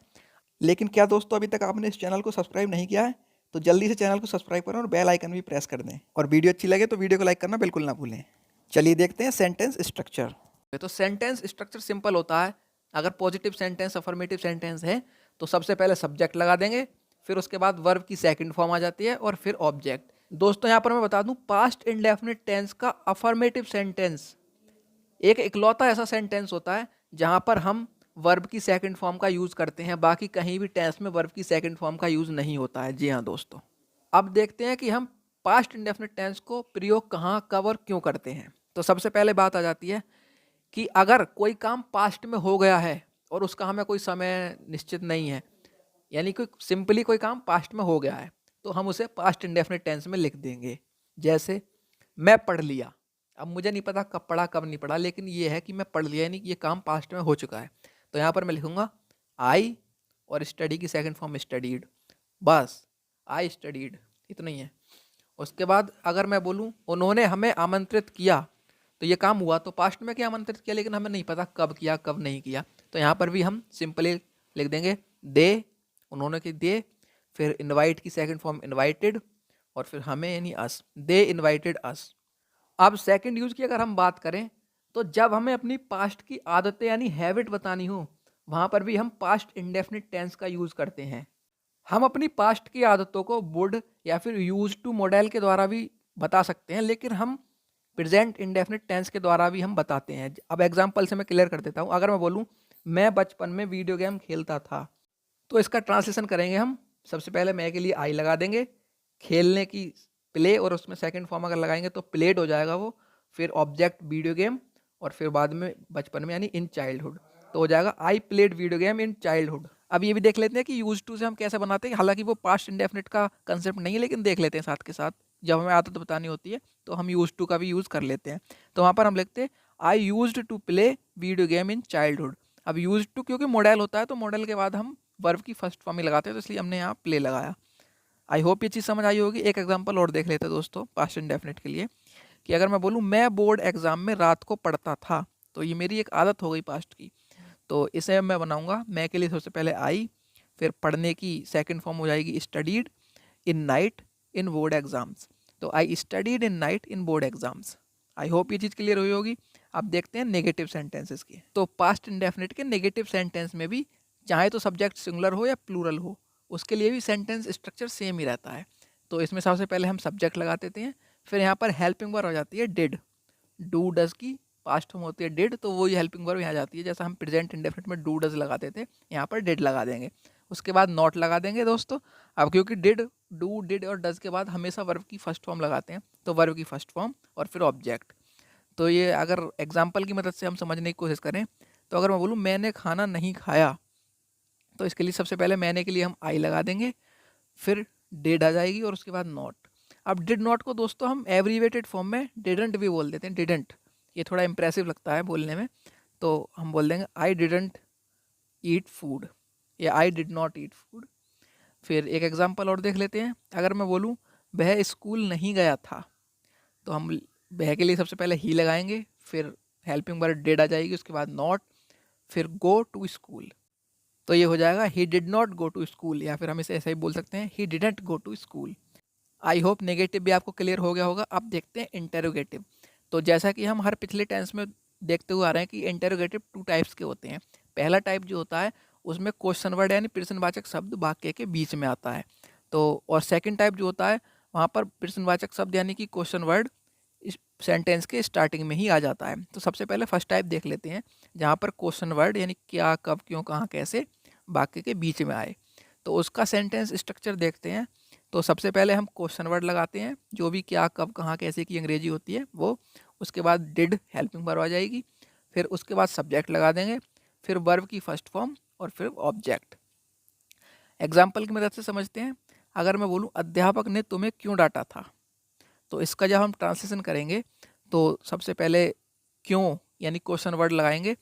लेकिन क्या दोस्तों अभी तक आपने इस चैनल को सब्सक्राइब नहीं किया है तो जल्दी से चैनल को सब्सक्राइब करें और बेल आइकन भी प्रेस कर दें, और वीडियो अच्छी लगे तो वीडियो को लाइक करना बिल्कुल ना भूलें। चलिए देखते हैं सेंटेंस स्ट्रक्चर। तो सेंटेंस स्ट्रक्चर सिंपल होता है। अगर पॉजिटिव सेंटेंस अफर्मेटिव सेंटेंस है तो सबसे पहले सब्जेक्ट लगा देंगे, फिर उसके बाद वर्ब की सेकंड फॉर्म आ जाती है और फिर ऑब्जेक्ट। दोस्तों यहाँ पर मैं बता दूं पास्ट इंडेफिनिट टेंस का अफर्मेटिव सेंटेंस एक इकलौता ऐसा सेंटेंस होता है जहाँ पर हम वर्ब की सेकंड फॉर्म का यूज़ करते हैं, बाकी कहीं भी टेंस में वर्ब की सेकंड फॉर्म का यूज़ नहीं होता है। जी हाँ दोस्तों, अब देखते हैं कि हम पास्ट इंडेफिनिट टेंस को प्रयोग कहाँ, कब और क्यों करते हैं। तो सबसे पहले बात आ जाती है कि अगर कोई काम पास्ट में हो गया है और उसका हमें कोई समय निश्चित नहीं है, यानी कि सिंपली कोई काम पास्ट में हो गया है, तो हम उसे पास्ट इंडेफिनिट टेंस में लिख देंगे। जैसे मैं पढ़ लिया, अब मुझे नहीं पता कब पढ़ा कब नहीं पढ़ा, लेकिन ये है कि मैं पढ़ लिया, यानी कि ये काम पास्ट में हो चुका है। तो यहाँ पर मैं लिखूँगा आई और स्टडी की सेकंड फॉर्म स्टडीड, बस आई स्टडीड, इतना ही है। उसके बाद अगर मैं बोलूँ उन्होंने हमें आमंत्रित किया, तो ये काम हुआ तो पास्ट में क्या आमंत्रित किया, लेकिन हमें नहीं पता कब किया कब नहीं किया, तो यहाँ पर भी हम सिंपली लिख देंगे दे, उन्होंने की दे, फिर इनवाइट की सेकंड फॉर्म इनवाइटेड और फिर हमें यानी अस, दे इनवाइटेड अस। अब सेकंड यूज की अगर हम बात करें तो जब हमें अपनी पास्ट की आदतें यानी हैबिट बतानी हो वहाँ पर भी हम पास्ट इंडेफिनिट टेंस का यूज़ करते हैं। हम अपनी पास्ट की आदतों को वुड या फिर यूज टू मॉडल के द्वारा भी बता सकते हैं, लेकिन हम प्रेजेंट इंडेफिनिट टेंस के द्वारा भी हम बताते हैं। अब एग्जांपल से मैं क्लियर कर देता हूँ। अगर मैं बोलूँ मैं बचपन में वीडियो गेम खेलता था, तो इसका ट्रांसलेशन करेंगे हम। सबसे पहले मैं के लिए आई लगा देंगे, खेलने की प्ले, और उसमें सेकंड फॉर्म अगर लगाएंगे तो प्लेड हो जाएगा वो, फिर ऑब्जेक्ट वीडियो गेम, और फिर बाद में बचपन में यानी इन चाइल्डहुड, तो हो जाएगा I played video game in childhood. अब ये भी देख लेते हैं कि यूज टू से हम कैसे बनाते हैं। हालांकि वो पास्ट इंडेफिनिट का कंसेप्ट नहीं है, लेकिन देख लेते हैं साथ के साथ। जब हमें आदत बतानी होती है तो हम यूज टू का भी यूज़ कर लेते हैं। तो वहाँ पर हम लिखते हैं I used to play video game in childhood. अब यूज टू क्योंकि मॉडल होता है, तो मॉडल के बाद हम वर्ब की फर्स्ट फॉर्म ही लगाते हैं, तो इसलिए हमने यहाँ प्ले लगाया। आई होप ये चीज़ समझ आई होगी। एक एग्जांपल और देख लेते हैं दोस्तों पास्ट इंडेफिनिट के लिए, कि अगर मैं बोलूँ मैं बोर्ड एग्जाम में रात को पढ़ता था, तो ये मेरी एक आदत हो गई पास्ट की। तो इसे मैं बनाऊंगा मैं के लिए सबसे पहले आई, फिर पढ़ने की सेकंड फॉर्म हो जाएगी studied in night in board exams. तो I studied in night in board exams. I hope ये चीज़ क्लियर हुई होगी। अब देखते हैं नेगेटिव सेंटेंसेस की। तो पास्ट इंडेफिनिट के नेगेटिव सेंटेंस में भी चाहे तो सब्जेक्ट सिंगुलर हो या प्लूरल हो, उसके लिए भी सेंटेंस स्ट्रक्चर सेम ही रहता है। तो इसमें सबसे पहले हम सब्जेक्ट लगा देते हैं, फिर यहाँ पर हेल्पिंग वर्ब हो जाती है डिड। डू डज की पास्ट फॉर्म होती है डिड, तो वही हेल्पिंग वर्ब यहाँ जाती है। जैसा हम प्रेजेंट इंडेफिनिट में डू डज लगाते थे, यहाँ पर डिड लगा देंगे। उसके बाद नॉट लगा देंगे दोस्तों। अब क्योंकि डिड, डू, डिड और डज के बाद हमेशा वर्ब की फर्स्ट फॉर्म लगाते हैं, तो वर्ब की फर्स्ट फॉर्म और फिर ऑब्जेक्ट। तो ये अगर एग्जाम्पल की मदद से हम समझने की कोशिश करें, तो अगर मैं बोलूँ मैंने खाना नहीं खाया, तो इसके लिए सबसे पहले मैंने के लिए हम आई लगा देंगे, फिर डिड आ जाएगी और उसके बाद नॉट। अब डिड नॉट को दोस्तों हम एब्रीवेटेड फॉर्म में डिडंट भी बोल देते हैं। डिडंट ये थोड़ा इंप्रेसिव लगता है बोलने में, तो हम बोल देंगे आई डिडंट ईट फूड या I did not eat food. फिर एक एग्जांपल और देख लेते हैं। अगर मैं बोलूँ वह स्कूल नहीं गया था, तो हम वह के लिए सबसे पहले ही लगाएंगे, फिर हेल्पिंग वर्ब डिड आ जाएगी, उसके बाद नॉट, फिर गो टू स्कूल। तो ये हो जाएगा he did not go to school, या फिर हम इसे ऐसा ही बोल सकते हैं he didn't go to school. I hope negative भी आपको क्लियर हो गया होगा। अब देखते हैं इंटेरोगेटिव। तो जैसा कि हम हर पिछले टेंस में देखते हुए आ रहे हैं कि इंटेरोगेटिव टू टाइप्स के होते हैं। पहला टाइप जो होता है उसमें क्वेश्चन वर्ड यानी प्रश्नवाचक शब्द वाक्य के बीच में आता है। तो और सेकंड टाइप जो होता है वहाँ पर प्रश्नवाचक शब्द यानी कि क्वेश्चन वर्ड सेंटेंस के स्टार्टिंग में ही आ जाता है। तो सबसे पहले फर्स्ट टाइप देख लेते हैं, जहाँ पर क्वेश्चन वर्ड यानी क्या, कब, क्यों, कहाँ, कैसे वाक्य के बीच में आए। तो उसका सेंटेंस स्ट्रक्चर देखते हैं। तो सबसे पहले हम क्वेश्चन वर्ड लगाते हैं, जो भी क्या, कब, कहाँ, कैसे की अंग्रेजी होती है वो। उसके बाद डिड हेल्पिंग वर्ब आ जाएगी, फिर उसके बाद सब्जेक्ट लगा देंगे, फिर वर्ब की फर्स्ट फॉर्म और फिर ऑब्जेक्ट। एग्जाम्पल की मदद से समझते हैं। अगर मैं बोलूँ अध्यापक ने तुम्हें क्यों डांटा था, तो इसका जब हम ट्रांसलेशन करेंगे तो सबसे पहले क्यों यानी क्वेश्चन वर्ड लगाएंगे,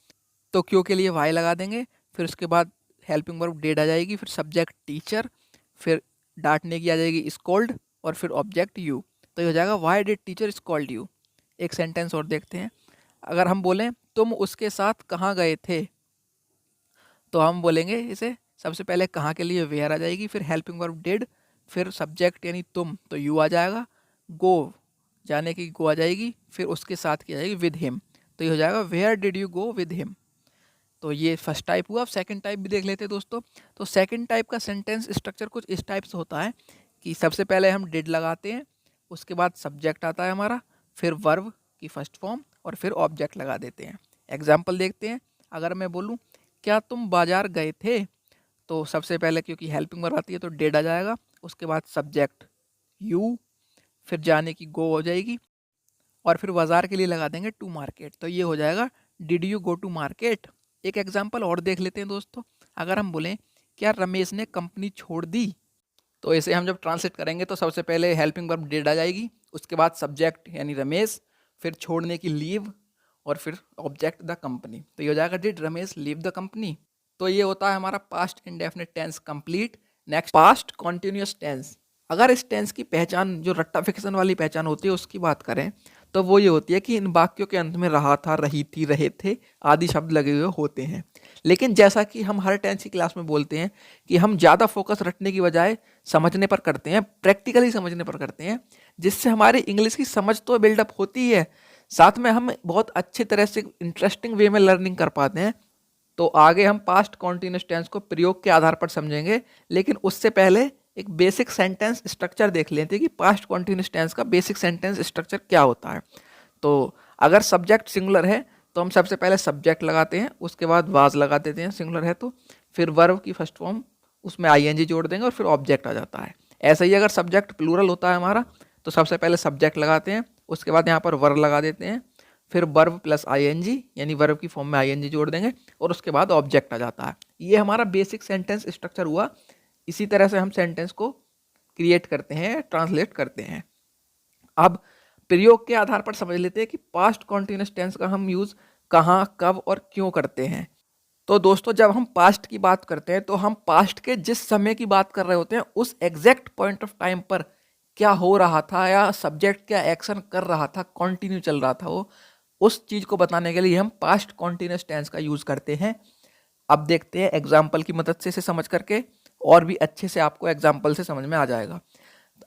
तो क्यों के लिए वाई लगा देंगे, फिर उसके बाद हेल्पिंग वर्ब डिड आ जाएगी, फिर सब्जेक्ट टीचर, फिर डांटने की आ जाएगी स्कोल्ड, और फिर ऑब्जेक्ट यू। तो ये हो जाएगा why did teacher scold you. एक सेंटेंस और देखते हैं। अगर हम बोलें तुम उसके साथ कहाँ गए थे, तो हम बोलेंगे इसे सबसे पहले कहाँ के लिए वेयर आ जाएगी, फिर हेल्पिंग वर्ब डिड, फिर सब्जेक्ट यानी तुम, तो यू आ जाएगा, गो जाने की गो आ जाएगी, फिर उसके साथ की जाएगी विद हिम। तो ये हो जाएगा where did you go with him. तो ये फर्स्ट टाइप हुआ। अब सेकंड टाइप भी देख लेते हैं दोस्तों। तो सेकंड टाइप का सेंटेंस स्ट्रक्चर कुछ इस टाइप से होता है कि सबसे पहले हम डिड लगाते हैं, उसके बाद सब्जेक्ट आता है हमारा, फिर वर्ब की फर्स्ट फॉर्म और फिर ऑब्जेक्ट लगा देते हैं। एग्जाम्पल देखते हैं। अगर मैं बोलूँ क्या तुम बाजार गए थे, तो सबसे पहले क्योंकि हेल्पिंग वर्ब आती है तो डिड आ जाएगा, उसके बाद सब्जेक्ट यू, फिर जाने की गो हो जाएगी, और फिर बाजार के लिए लगा देंगे टू मार्केट। तो ये हो जाएगा did you go to market. एक एग्जाम्पल और देख लेते हैं दोस्तों। अगर हम बोलें क्या रमेश ने कंपनी छोड़ दी, तो इसे हम जब ट्रांसलेट करेंगे तो सबसे पहले हेल्पिंग वर्ब डिड आ जाएगी, उसके बाद सब्जेक्ट यानी रमेश, फिर छोड़ने की लीव, और फिर ऑब्जेक्ट द कंपनी। तो ये हो जाएगा did Ramesh leave the company. तो ये होता है हमारा past indefinite tense complete. Next past continuous tense. अगर इस टेंस की पहचान जो रट्टा फिक्सन वाली पहचान होती है उसकी बात करें, तो वो ये होती है कि इन वाक्यों के अंत में रहा था, रही थी, रहे थे आदि शब्द लगे हुए होते हैं। लेकिन जैसा कि हम हर टेंस की क्लास में बोलते हैं कि हम ज़्यादा फोकस रटने की बजाय समझने पर करते हैं, प्रैक्टिकली समझने पर करते हैं, जिससे हमारी इंग्लिश की समझ तो बिल्डअप होती है, साथ में हम बहुत अच्छी तरह से इंटरेस्टिंग वे में लर्निंग कर पाते हैं। तो आगे हम पास्ट कॉन्टिन्यूस टेंस को प्रयोग के आधार पर समझेंगे, लेकिन उससे पहले एक बेसिक सेंटेंस स्ट्रक्चर देख लेते हैं कि पास्ट कॉन्टिन्यूस टेंस का बेसिक सेंटेंस स्ट्रक्चर क्या होता है। तो अगर सब्जेक्ट सिंगुलर है तो हम सबसे पहले सब्जेक्ट लगाते हैं, उसके बाद वाज लगा देते हैं सिंगुलर है तो, फिर वर्ब की फर्स्ट फॉर्म उसमें आईएनजी जोड़ देंगे और फिर ऑब्जेक्ट आ जाता है। ऐसे ही अगर सब्जेक्ट प्लूरल होता है हमारा तो सबसे पहले सब्जेक्ट लगाते हैं, उसके बाद यहाँ पर वर्ब लगा देते हैं, फिर वर्ब प्लस आईएनजी यानी वर्ब की फॉर्म में आईएनजी जोड़ देंगे और उसके बाद ऑब्जेक्ट आ जाता है। ये हमारा बेसिक सेंटेंस स्ट्रक्चर हुआ। इसी तरह से हम सेंटेंस को क्रिएट करते हैं, ट्रांसलेट करते हैं। अब प्रयोग के आधार पर समझ लेते हैं कि पास्ट कॉन्टिन्यूस टेंस का हम यूज कहाँ, कब और क्यों करते हैं। तो दोस्तों, जब हम पास्ट की बात करते हैं तो हम पास्ट के जिस समय की बात कर रहे होते हैं उस एग्जैक्ट पॉइंट ऑफ टाइम पर क्या हो रहा था या सब्जेक्ट क्या एक्शन कर रहा था, कंटिन्यू चल रहा था वो, उस चीज को बताने के लिए हम पास्ट कॉन्टिन्यूस टेंस का यूज करते हैं। अब देखते हैं एग्जाम्पल की मदद से इसे समझ करके, और भी अच्छे से आपको एग्जाम्पल से समझ में आ जाएगा।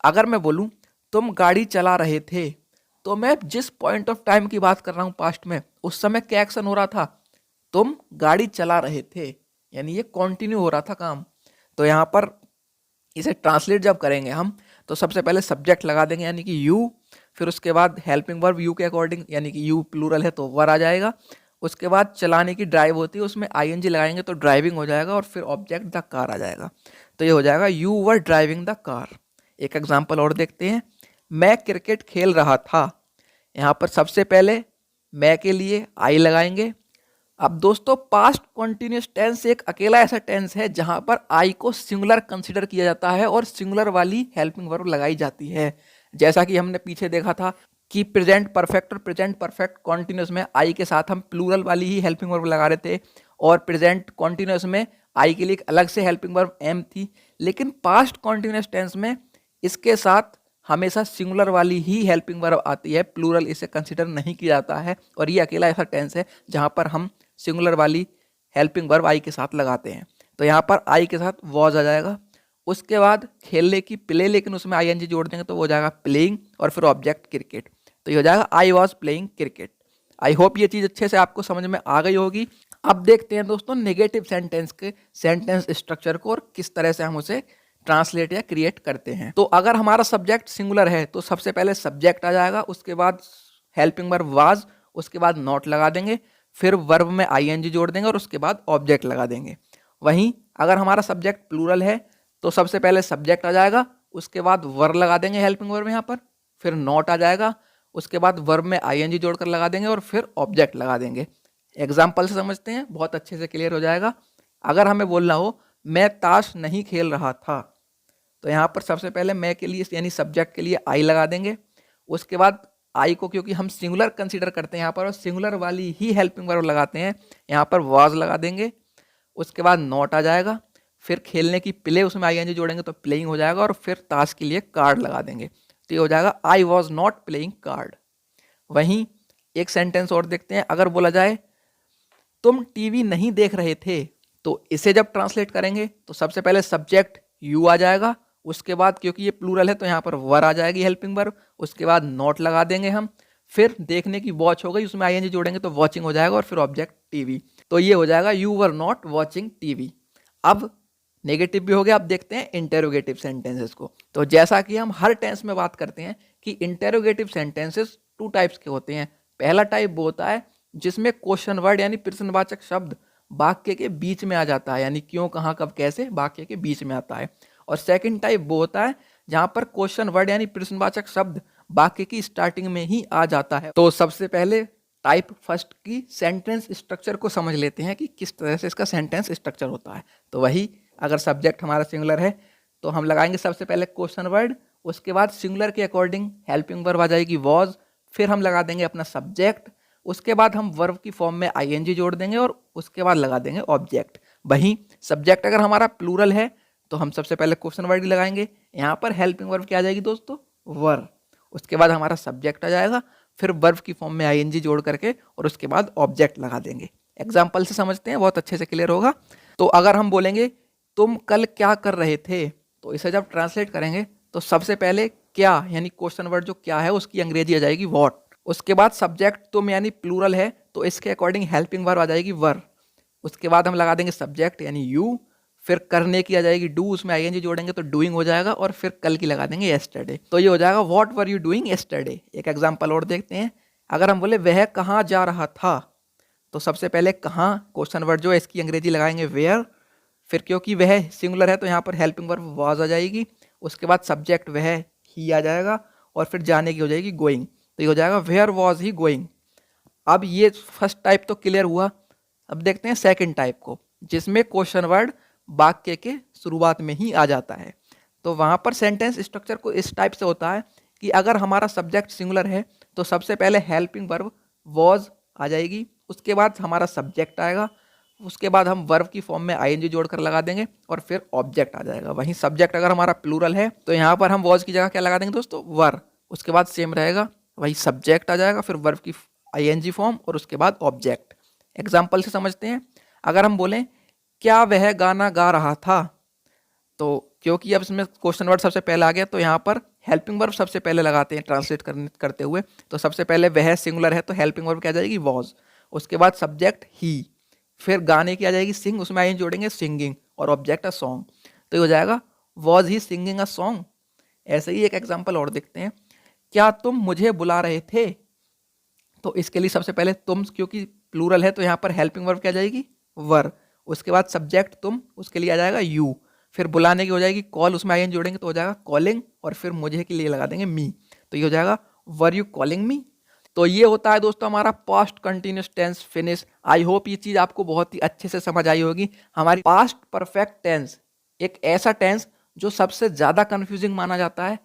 अगर मैं बोलूं तुम गाड़ी चला रहे थे, तो मैं जिस पॉइंट ऑफ टाइम की बात कर रहा हूं पास्ट में, उस समय क्या एक्शन हो रहा था, तुम गाड़ी चला रहे थे, यानी ये कंटिन्यू हो रहा था काम। तो यहाँ पर इसे ट्रांसलेट जब करेंगे हम तो सबसे पहले सब्जेक्ट लगा देंगे यानी कि यू, फिर उसके बाद हेल्पिंग वर्ब यू के अकॉर्डिंग यानी कि यू प्लूरल है तो वर आ जाएगा। उसके बाद चलाने की ड्राइव होती है उसमें आईएनजी लगाएंगे तो ड्राइविंग हो जाएगा और फिर ऑब्जेक्ट द कार आ जाएगा। तो ये हो जाएगा you were driving the car. एक एग्जाम्पल और देखते हैं, मैं क्रिकेट खेल रहा था। यहाँ पर सबसे पहले मैं के लिए आई लगाएंगे। अब दोस्तों, पास्ट कॉन्टिन्यूस टेंस एक अकेला ऐसा टेंस है जहां पर आई को सिंगुलर कंसीडर किया जाता है और सिंगुलर वाली हेल्पिंग वर्ब लगाई जाती है। जैसा कि हमने पीछे देखा था कि प्रेजेंट परफेक्ट और प्रेजेंट परफेक्ट कॉन्टिन्यूस में आई के साथ हम प्लूरल वाली ही हेल्पिंग वर्ब लगा रहे थे, और प्रेजेंट कॉन्टिन्यूस में आई के लिए एक अलग से हेल्पिंग वर्ब एम थी। लेकिन पास्ट कॉन्टिन्यूस टेंस में इसके साथ हमेशा सिंगुलर वाली ही हेल्पिंग वर्ब आती है, प्लूरल इसे कंसिडर नहीं किया जाता है। और ये अकेला ऐसा टेंस है जहां पर हम सिंगुलर वाली हेल्पिंग वर्ब आई के साथ लगाते हैं। तो यहाँ पर आई के साथ वॉज आ जाएगा। उसके बाद खेलने की प्ले, लेकिन उसमें आईएनजी जोड़ देंगे तो वो हो जाएगा प्लेइंग, और फिर ऑब्जेक्ट क्रिकेट। तो ये हो जाएगा I was playing cricket. I hope ये चीज़ अच्छे से आपको समझ में आ गई होगी। अब देखते हैं दोस्तों नेगेटिव सेंटेंस के सेंटेंस स्ट्रक्चर को और किस तरह से हम उसे ट्रांसलेट या क्रिएट करते हैं। तो अगर हमारा सब्जेक्ट सिंगुलर है तो सबसे पहले सब्जेक्ट आ जाएगा, उसके बाद हेल्पिंग वर्ब वाज, उसके बाद नॉट लगा देंगे, फिर वर्ब में आईएनजी जोड़ देंगे और उसके बाद ऑब्जेक्ट लगा देंगे। वहीं अगर हमारा सब्जेक्ट प्लूरल है तो सबसे पहले सब्जेक्ट आ जाएगा, उसके बाद वर्ब लगा देंगे हेल्पिंग वर्ब यहाँ पर, फिर नॉट आ जाएगा, उसके बाद वर्ब में आईएनजी जोड़कर लगा देंगे और फिर ऑब्जेक्ट लगा देंगे। एग्जाम्पल से समझते हैं, बहुत अच्छे से क्लियर हो जाएगा। अगर हमें बोलना हो मैं ताश नहीं खेल रहा था, तो यहाँ पर सबसे पहले मैं के लिए यानी सब्जेक्ट के लिए आई लगा देंगे। उसके बाद आई को क्योंकि हम सिंगुलर कंसीडर करते हैं यहाँ पर और सिंगुलर वाली ही हेल्पिंग वर्ब लगाते हैं, यहाँ पर वाज लगा देंगे। उसके बाद नॉट आ जाएगा, फिर खेलने की प्ले उसमें आईएनजी जोड़ेंगे तो प्लेइंग हो जाएगा, और फिर ताश के लिए कार्ड लगा देंगे तो ये हो जाएगा I was not playing card. वहीं एक सेंटेंस और देखते हैं, अगर बोला जाए तुम टीवी नहीं देख रहे थे, तो इसे जब ट्रांसलेट करेंगे तो सबसे पहले सब्जेक्ट यू आ जाएगा, उसके बाद क्योंकि ये प्लूरल है तो यहाँ पर वर आ जाएगी हेल्पिंग वर्ब, उसके बाद नॉट लगा देंगे हम, फिर देखने की वॉच हो गई उसमें आईएनजी जोड़ेंगे तो वॉचिंग हो जाएगा, और फिर ऑब्जेक्ट टीवी। तो ये हो जाएगा you were not watching TV. अब नेगेटिव भी हो गया। अब देखते हैं इंटेरोगेटिव सेंटेंसेस को। तो जैसा कि हम हर टेंस में बात करते हैं कि इंटेरोगेटिव सेंटेंसेस टू टाइप्स के होते हैं। पहला टाइप वो होता है जिसमें क्वेश्चन वर्ड यानी प्रश्नवाचक शब्द वाक्य के बीच में आ जाता है, यानी क्यों, कहाँ, कब, कैसे वाक्य के बीच में आता है। और सेकंड टाइप वो होता है जहां पर क्वेश्चन वर्ड यानी प्रश्नवाचक शब्द वाक्य की स्टार्टिंग में ही आ जाता है। तो सबसे पहले टाइप फर्स्ट की सेंटेंस स्ट्रक्चर को समझ लेते हैं कि किस तरह से इसका सेंटेंस स्ट्रक्चर होता है। तो वही, अगर सब्जेक्ट हमारा सिंगुलर है तो हम लगाएंगे सबसे पहले क्वेश्चन वर्ड, उसके बाद सिंगुलर के अकॉर्डिंग हेल्पिंग वर्ब आ जाएगी वॉज, फिर हम लगा देंगे अपना सब्जेक्ट, उसके बाद हम वर्ब की फॉर्म में आईएनजी जोड़ देंगे और उसके बाद लगा देंगे ऑब्जेक्ट। वहीं सब्जेक्ट अगर हमारा प्लूरल है तो हम सबसे पहले क्वेश्चन वर्ड ही लगाएंगे, यहाँ पर हेल्पिंग वर्ब क्या आ जाएगी दोस्तों, वर, उसके बाद हमारा सब्जेक्ट आ जाएगा, फिर वर्ब की फॉर्म में आईएनजी जोड़ करके और उसके बाद ऑब्जेक्ट लगा देंगे। एग्जाम्पल से समझते हैं, बहुत अच्छे से क्लियर होगा। तो अगर हम बोलेंगे तुम कल क्या कर रहे थे, तो इसे जब ट्रांसलेट करेंगे तो सबसे पहले क्या यानी क्वेश्चन वर्ड जो क्या है उसकी अंग्रेजी आ जाएगी व्हाट, उसके बाद सब्जेक्ट तुम यानी प्लूरल है तो इसके अकॉर्डिंग हेल्पिंग वर्ब आ जाएगी वर, उसके बाद हम लगा देंगे सब्जेक्ट यानी यू, फिर करने की आ जाएगी डू, उसमें आईएनजी जोड़ेंगे तो डूइंग हो जाएगा, और फिर कल की लगा देंगे येस्टरडे। तो ये हो जाएगा what were you doing yesterday. एक एग्जांपल और देखते हैं। अगर हम बोले वह कहाँ जा रहा था, तो सबसे पहले कहाँ क्वेश्चन वर्ड जो है इसकी अंग्रेजी लगाएंगे वेयर, फिर क्योंकि वह सिंगुलर है तो यहाँ पर हेल्पिंग वर्ब वाज आ जाएगी, उसके बाद सब्जेक्ट वह ही आ जाएगा, और फिर जाने की हो जाएगी गोइंग। तो ये हो जाएगा वेयर वाज ही गोइंग। अब ये फर्स्ट टाइप तो क्लियर हुआ। अब देखते हैं सेकंड टाइप को, जिसमें क्वेश्चन वर्ड वाक्य के शुरुआत में ही आ जाता है। तो वहां पर सेंटेंस स्ट्रक्चर को इस टाइप से होता है कि अगर हमारा सब्जेक्ट सिंगुलर है तो सबसे पहले हेल्पिंग वर्ब वॉज आ जाएगी, उसके बाद हमारा सब्जेक्ट आएगा, उसके बाद हम वर्ब की फॉर्म में आईएनजी जोड़कर लगा देंगे, और फिर ऑब्जेक्ट आ जाएगा। वहीं सब्जेक्ट अगर हमारा प्लूरल है तो यहाँ पर हम वॉज की जगह क्या लगा देंगे दोस्तों, वर, उसके बाद सेम रहेगा, वही सब्जेक्ट आ जाएगा, फिर वर्ब की आईएनजी फॉर्म, और उसके बाद ऑब्जेक्ट। एग्जाम्पल से समझते हैं। अगर हम बोलें क्या वह गाना गा रहा था, तो क्योंकि अब इसमें क्वेश्चन वर्ड सबसे पहले आ गया तो यहाँ पर हेल्पिंग वर्ब सबसे पहले लगाते हैं ट्रांसलेट करते हुए। तो सबसे पहले वह सिंगुलर है तो हेल्पिंग वर्ब क्या आ जाएगी, वॉज, उसके बाद सब्जेक्ट ही, फिर गाने की आ जाएगी सिंग, उसमें आई जोड़ेंगे सिंगिंग, और ऑब्जेक्ट अ सॉन्ग। तो ये हो जाएगा was he singing a song. ऐसे ही एक एग्जाम्पल और देखते हैं। क्या तुम मुझे बुला रहे थे, तो इसके लिए सबसे पहले तुम, क्योंकि प्लूरल है तो यहाँ पर हेल्पिंग वर्ब क्या आ जाएगी, वर, उसके बाद सब्जेक्ट तुम, उसके लिए आ जाएगा यू, फिर बुलाने की हो जाएगी कॉल, उसमें आई एन जोड़ेंगे तो हो जाएगा कॉलिंग, और फिर मुझे के लिए लगा देंगे मी। तो ये हो जाएगा वर यू कॉलिंग मी। तो ये होता है दोस्तों हमारा past continuous tense finish. I hope ये चीज आपको बहुत ही अच्छे से समझ आई होगी। हमारी पास्ट परफेक्ट टेंस एक ऐसा टेंस जो सबसे ज्यादा कंफ्यूजिंग माना जाता है,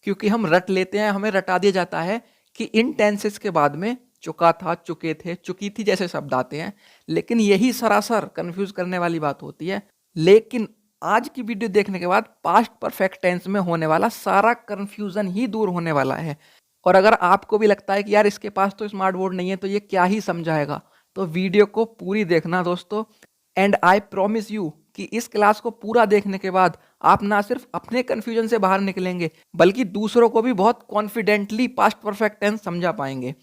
क्योंकि हम रट लेते हैं, हमें रटा दिया जाता है कि इन टेंसेस के बाद में चुका था, चुके थे, चुकी थी जैसे शब्द आते हैं, लेकिन यही सरासर कंफ्यूज करने वाली बात होती है। लेकिन आज की वीडियो देखने के बाद पास्ट परफेक्ट टेंस में होने वाला सारा कंफ्यूजन ही दूर होने वाला है। और अगर आपको भी लगता है कि यार इसके पास तो स्मार्ट बोर्ड नहीं है तो ये क्या ही समझाएगा, तो वीडियो को पूरी देखना दोस्तों। एंड आई प्रॉमिस यू कि इस क्लास को पूरा देखने के बाद आप ना सिर्फ अपने कंफ्यूजन से बाहर निकलेंगे, बल्कि दूसरों को भी बहुत कॉन्फिडेंटली पास्ट परफेक्ट टेंस समझा पाएंगे।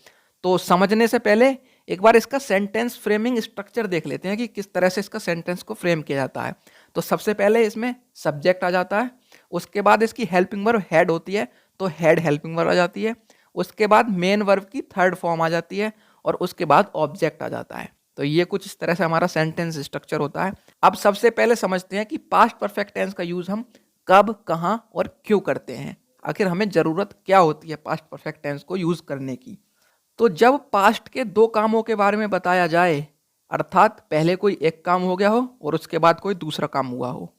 तो समझने से पहले एक बार इसका सेंटेंस फ्रेमिंग स्ट्रक्चर देख लेते हैं कि किस तरह से इसका सेंटेंस को फ्रेम किया जाता है। तो सबसे पहले इसमें सब्जेक्ट आ जाता है, उसके बाद इसकी हेल्पिंग वर्ब हेड होती है तो हेड हेल्पिंग वर्ब आ जाती है, उसके बाद मेन वर्ब की थर्ड फॉर्म आ जाती है, और उसके बाद ऑब्जेक्ट आ जाता है। तो ये कुछ इस तरह से हमारा सेंटेंस स्ट्रक्चर होता है। अब सबसे पहले समझते हैं कि पास्ट परफेक्ट टेंस का यूज हम कब, कहां और क्यों करते हैं, आखिर हमें जरूरत क्या होती है पास्ट परफेक्ट टेंस को यूज करने की। तो जब पास्ट के दो कामों के बारे में बताया जाए, अर्थात पहले कोई एक काम हो गया हो और उसके बाद कोई दूसरा काम हुआ हो,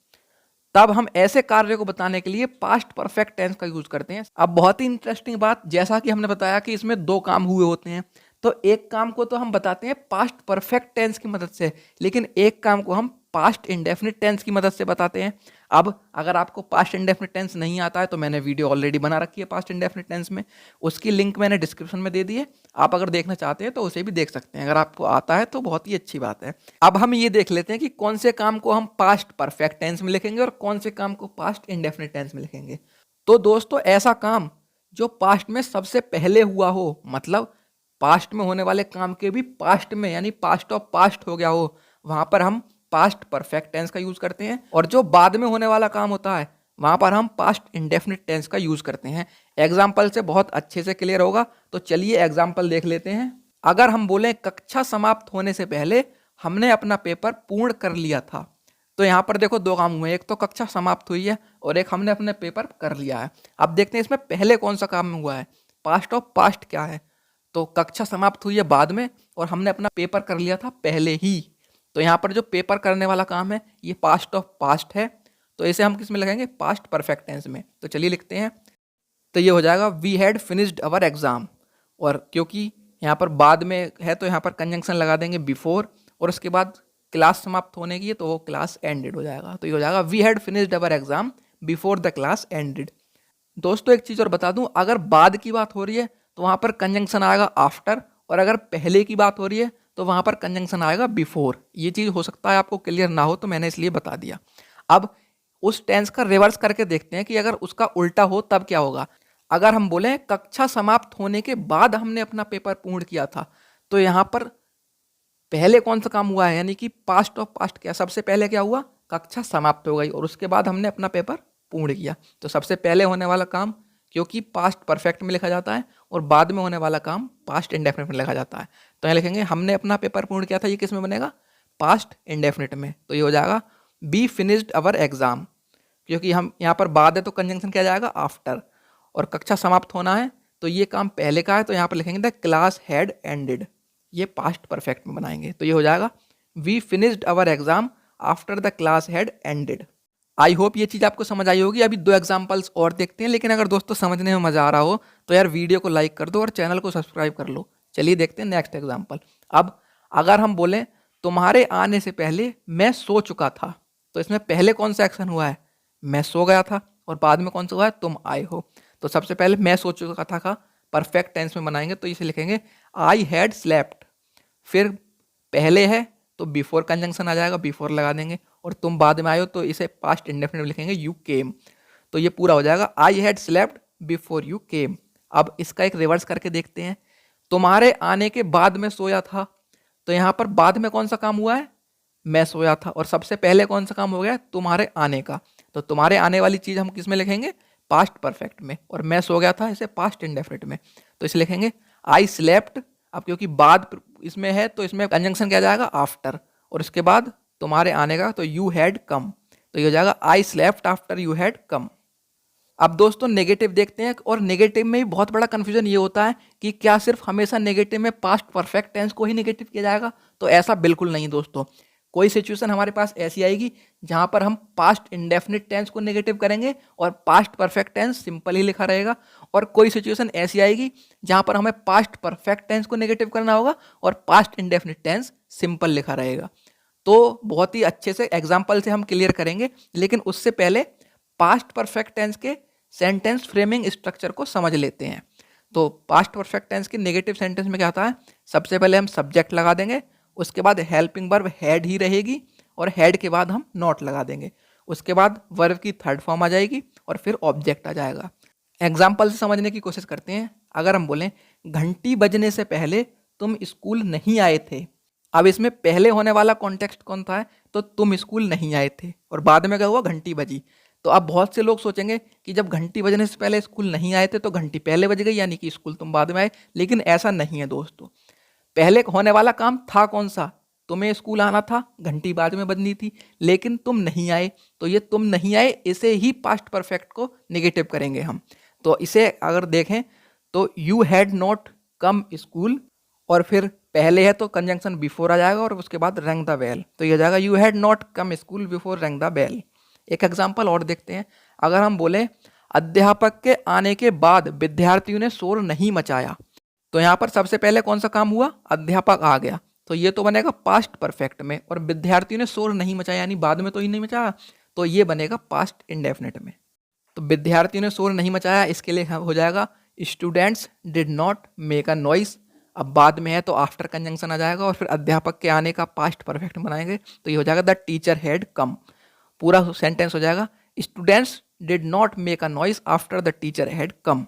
तब हम ऐसे कार्य को बताने के लिए पास्ट परफेक्ट टेंस का यूज करते हैं। अब बहुत ही इंटरेस्टिंग बात, जैसा कि हमने बताया कि इसमें दो काम हुए होते हैं, तो एक काम को तो हम बताते हैं पास्ट परफेक्ट टेंस की मदद से, लेकिन एक काम को हम पास्ट इंडेफिनिट टेंस की मदद से बताते हैं। अब अगर आपको पास्ट इंडेफिनिट टेंस नहीं आता है तो मैंने वीडियो ऑलरेडी बना रखी है पास्ट इंडेफिनिट टेंस में, उसकी लिंक मैंने डिस्क्रिप्शन में दे दी है। आप अगर देखना चाहते हैं तो उसे भी देख सकते हैं, अगर आपको आता है तो बहुत ही अच्छी बात है। अब हम ये देख लेते हैं कि कौन से काम को हम पास्ट परफेक्ट टेंस में लिखेंगे और कौन से काम को पास्ट इंडेफिनिट टेंस में लिखेंगे। तो दोस्तों ऐसा काम जो पास्ट में सबसे पहले हुआ हो, मतलब पास्ट में होने वाले काम के भी पास्ट में यानी पास्ट ऑफ पास्ट हो गया हो, वहां पर हम पास्ट परफेक्ट टेंस का यूज करते हैं। और जो बाद में होने वाला काम होता है वहां पर हम पास्ट इंडेफिनिट टेंस का यूज करते हैं। एग्जाम्पल से बहुत अच्छे से क्लियर होगा, तो चलिए एग्जाम्पल देख लेते हैं। अगर हम बोले कक्षा समाप्त होने से पहले हमने अपना पेपर पूर्ण कर लिया था, तो यहाँ पर देखो दो काम हुए, एक तो कक्षा समाप्त हुई है और एक हमने अपने पेपर कर लिया है। अब देखते हैं इसमें पहले कौन सा काम हुआ है, पास्ट ऑफ पास्ट क्या है। तो कक्षा समाप्त हुई है बाद में और हमने अपना पेपर कर लिया था पहले ही, तो यहाँ पर जो पेपर करने वाला काम है ये पास्ट ऑफ पास्ट है, तो इसे हम किस में लगाएंगे, पास्ट परफेक्ट टेंस में। तो चलिए लिखते हैं, तो ये हो जाएगा we had finished our exam, और क्योंकि यहाँ पर बाद में है तो यहाँ पर कंजंक्शन लगा देंगे बिफोर, और उसके बाद क्लास समाप्त होने की है तो वो क्लास एंडेड हो जाएगा। तो ये हो जाएगा we had finished our exam before the class ended. दोस्तों एक चीज़ और बता दूं, अगर बाद की बात हो रही है तो वहाँ पर कंजंक्शन आएगा आफ्टर, और अगर पहले की बात हो रही है तो वहाँ पर कंजंक्शन आएगा बिफोर। ये चीज़ हो सकता है आपको क्लियर ना हो तो मैंने इसलिए बता दिया। अब उस टेंस का रिवर्स करके देखते हैं कि अगर उसका उल्टा हो तब क्या होगा। अगर हम बोले कक्षा समाप्त होने के बाद हमने अपना पेपर पूर्ण किया था, तो यहाँ पर पहले कौन सा काम हुआ है, यानी कि पास्ट ऑफ पास्ट क्या, सबसे पहले क्या हुआ, कक्षा समाप्त हो गई और उसके बाद हमने अपना पेपर पूर्ण किया। तो सबसे पहले होने वाला काम, क्योंकि पास्ट परफेक्ट में लिखा जाता है और बाद में होने वाला काम पास्ट इंडेफिनिट में लिखा जाता है, तो यहाँ लिखेंगे हमने अपना पेपर पूर्ण किया था, ये किस में बनेगा, पास्ट इंडेफिनिट में। तो ये हो जाएगा बी फिनिश्ड अवर एग्जाम, क्योंकि हम यहाँ पर बाद है तो कंजंक्शन क्या जाएगा, आफ्टर, और कक्षा समाप्त होना है तो ये काम पहले का है, तो यहाँ पर लिखेंगे द क्लास हैड एंडेड, ये पास्ट परफेक्ट में बनाएंगे। तो ये हो जाएगा we finished our exam after the class had ended. I hope ये चीज़ आपको समझ आई होगी। अभी 2 एग्जाम्पल्स और देखते हैं, लेकिन अगर दोस्तों समझने में मज़ा आ रहा हो तो यार वीडियो को लाइक कर दो और चैनल को सब्सक्राइब कर लो। चलिए देखते हैं नेक्स्ट एग्जाम्पल। अब अगर हम बोलें तुम्हारे आने से पहले मैं सो चुका था, तो इसमें पहले कौन सा एक्शन हुआ है, मैं सो गया था, और बाद में कौन सा हुआ है, तुम आए हो। तो सबसे पहले मैं सो चुका था का परफेक्ट टेंस में बनाएंगे, तो इसे लिखेंगे आई हैड स्लेप्ट। फिर पहले है तो बिफोर कंजंक्शन आ जाएगा, बिफोर लगा देंगे, और तुम बाद में आए हो तो इसे पास्ट इंडेफिनिट में लिखेंगे यू केम। तो ये पूरा हो जाएगा I had slept before you केम। अब इसका एक रिवर्स करके देखते हैं, तुम्हारे आने के बाद में सोया था, तो यहाँ पर बाद में कौन सा काम हुआ है, मैं सोया था, और सबसे पहले कौन सा काम हो गया, तुम्हारे आने का। तो तुम्हारे आने वाली चीज़ हम किस में लिखेंगे, पास्ट परफेक्ट में, और मैं सो गया था इसे पास्ट इंडेफिनिट में, तो इसे लिखेंगे आई स्लेप्ट। अब क्योंकि बाद इसमें है तो इसमें कंजंक्शन क्या जाएगा, आफ्टर, और इसके बाद तुम्हारे आने का तो यू हैड कम, तो ये हो जाएगा I slept after you had come. अब दोस्तों नेगेटिव देखते हैं, और नेगेटिव में भी बहुत बड़ा कंफ्यूजन ये होता है कि क्या सिर्फ हमेशा नेगेटिव में पास्ट परफेक्ट टेंस को ही नेगेटिव किया जाएगा, तो ऐसा बिल्कुल नहीं दोस्तों। कोई सिचुएशन हमारे पास ऐसी आएगी जहां पर हम पास्ट इंडेफिनिट टेंस को नेगेटिव करेंगे और पास्ट परफेक्ट टेंस सिंपल ही लिखा रहेगा, और कोई सिचुएशन ऐसी आएगी जहां पर हमें पास्ट परफेक्ट टेंस को नेगेटिव करना होगा और पास्ट इंडेफिनिट टेंस सिंपल लिखा रहेगा। तो बहुत ही अच्छे से एग्जाम्पल से हम क्लियर करेंगे, लेकिन उससे पहले पास्ट परफेक्ट टेंस के सेंटेंस फ्रेमिंग स्ट्रक्चर को समझ लेते हैं। तो पास्ट परफेक्ट टेंस के नेगेटिव सेंटेंस में क्या होता है, सबसे पहले हम सब्जेक्ट लगा देंगे, उसके बाद हेल्पिंग वर्ब हैड ही रहेगी, और हैड के बाद हम नॉट लगा देंगे, उसके बाद वर्ब की थर्ड फॉर्म आ जाएगी और फिर ऑब्जेक्ट आ जाएगा। एग्जाम्पल से समझने की कोशिश करते हैं। अगर हम बोलें घंटी बजने से पहले तुम स्कूल नहीं आए थे, अब इसमें पहले होने वाला कॉन्टेक्स्ट कौन था, तो तुम स्कूल नहीं आए थे, और बाद में क्या हुआ, घंटी बजी। तो अब बहुत से लोग सोचेंगे कि जब घंटी बजने से पहले स्कूल नहीं आए थे तो घंटी पहले बज गई, यानी कि स्कूल तुम बाद में आए, लेकिन ऐसा नहीं है दोस्तों। पहले होने वाला काम था कौन सा, तुम्हें स्कूल आना था, घंटी बाद में बजनी थी, लेकिन तुम नहीं आए, तो ये तुम नहीं आए इसे ही पास्ट परफेक्ट को नेगेटिव करेंगे हम। तो इसे अगर देखें तो you had not come school, और फिर पहले है तो कंजंक्शन बिफोर आ जाएगा और उसके बाद रंग द बेल, तो ये हो जाएगा you had not come school before रंग द बेल। एक एग्जाम्पल और देखते हैं। अगर हम बोले अध्यापक के आने के बाद विद्यार्थियों ने शोर नहीं मचाया, तो यहाँ पर सबसे पहले कौन सा काम हुआ, अध्यापक आ गया, तो ये तो बनेगा पास्ट परफेक्ट में, और विद्यार्थियों ने शोर नहीं मचाया यानी बाद में तो ही नहीं मचाया, तो ये बनेगा पास्ट इंडेफिनिट में। तो विद्यार्थियों ने शोर नहीं मचाया, इसके लिए हो जाएगा students did not make a noise. अब बाद में है तो आफ्टर कंजंक्शन आ जाएगा, और फिर अध्यापक के आने का पास्ट परफेक्ट बनाएंगे, तो ये हो जाएगा द टीचर हैड कम। पूरा सेंटेंस हो जाएगा students did not make a noise after the teacher had come.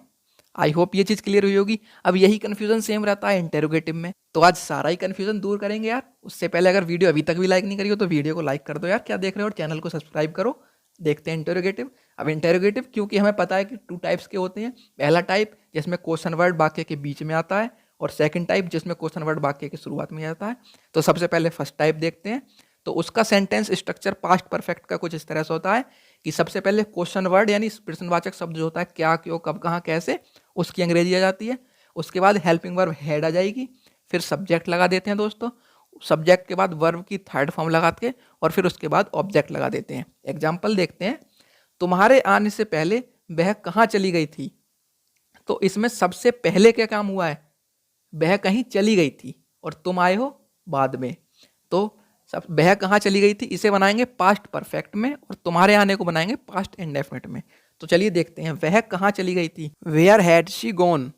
I hope ये चीज़ क्लियर हुई होगी। अब यही कन्फ्यूजन सेम रहता है इंटेरोगेटिव में, तो आज सारा ही कन्फ्यूजन दूर करेंगे यार। उससे पहले अगर वीडियो अभी तक भी लाइक नहीं करी हो तो वीडियो को लाइक कर दो यार, क्या देख रहे हो, और चैनल को सब्सक्राइब करो। देखते हैं इंटेरोगेटिव। अब इंटेरोगेटिव क्योंकि हमें पता है कि 2 टाइप्स के होते हैं, पहला टाइप जिसमें क्वेश्चन वर्ड वाक्य के बीच में आता है, और सेकंड टाइप जिसमें क्वेश्चन वर्ड वाक्य की शुरुआत में आता है। तो सबसे पहले फर्स्ट टाइप देखते हैं। तो उसका सेंटेंस स्ट्रक्चर पास्ट परफेक्ट का कुछ इस तरह से होता है कि सबसे पहले क्वेश्चन वर्ड यानी प्रश्नवाचक शब्द जो होता है क्या, क्यों, कब, कहाँ, कैसे, उसकी अंग्रेजी आ जाती है। उसके बाद हेल्पिंग वर्ब हैड आ जाएगी, फिर सब्जेक्ट लगा देते हैं दोस्तों, सब्जेक्ट के बाद वर्ब की थर्ड फॉर्म लगा के, और फिर उसके बाद ऑब्जेक्ट लगा देते हैं। एग्जाम्पल देखते हैं। तुम्हारे आने से पहले वह कहाँ चली गई थी, तो इसमें सबसे पहले क्या काम हुआ है, वह कहीं चली गई थी, और तुम आए हो बाद में, तो सब वह कहाँ चली गई थी इसे बनाएंगे पास्ट परफेक्ट में, और तुम्हारे आने को बनाएंगे पास्ट इंडेफिनिट में। तो चलिए देखते हैं, वह कहाँ चली गई थी, वेयर हैड शी गॉन।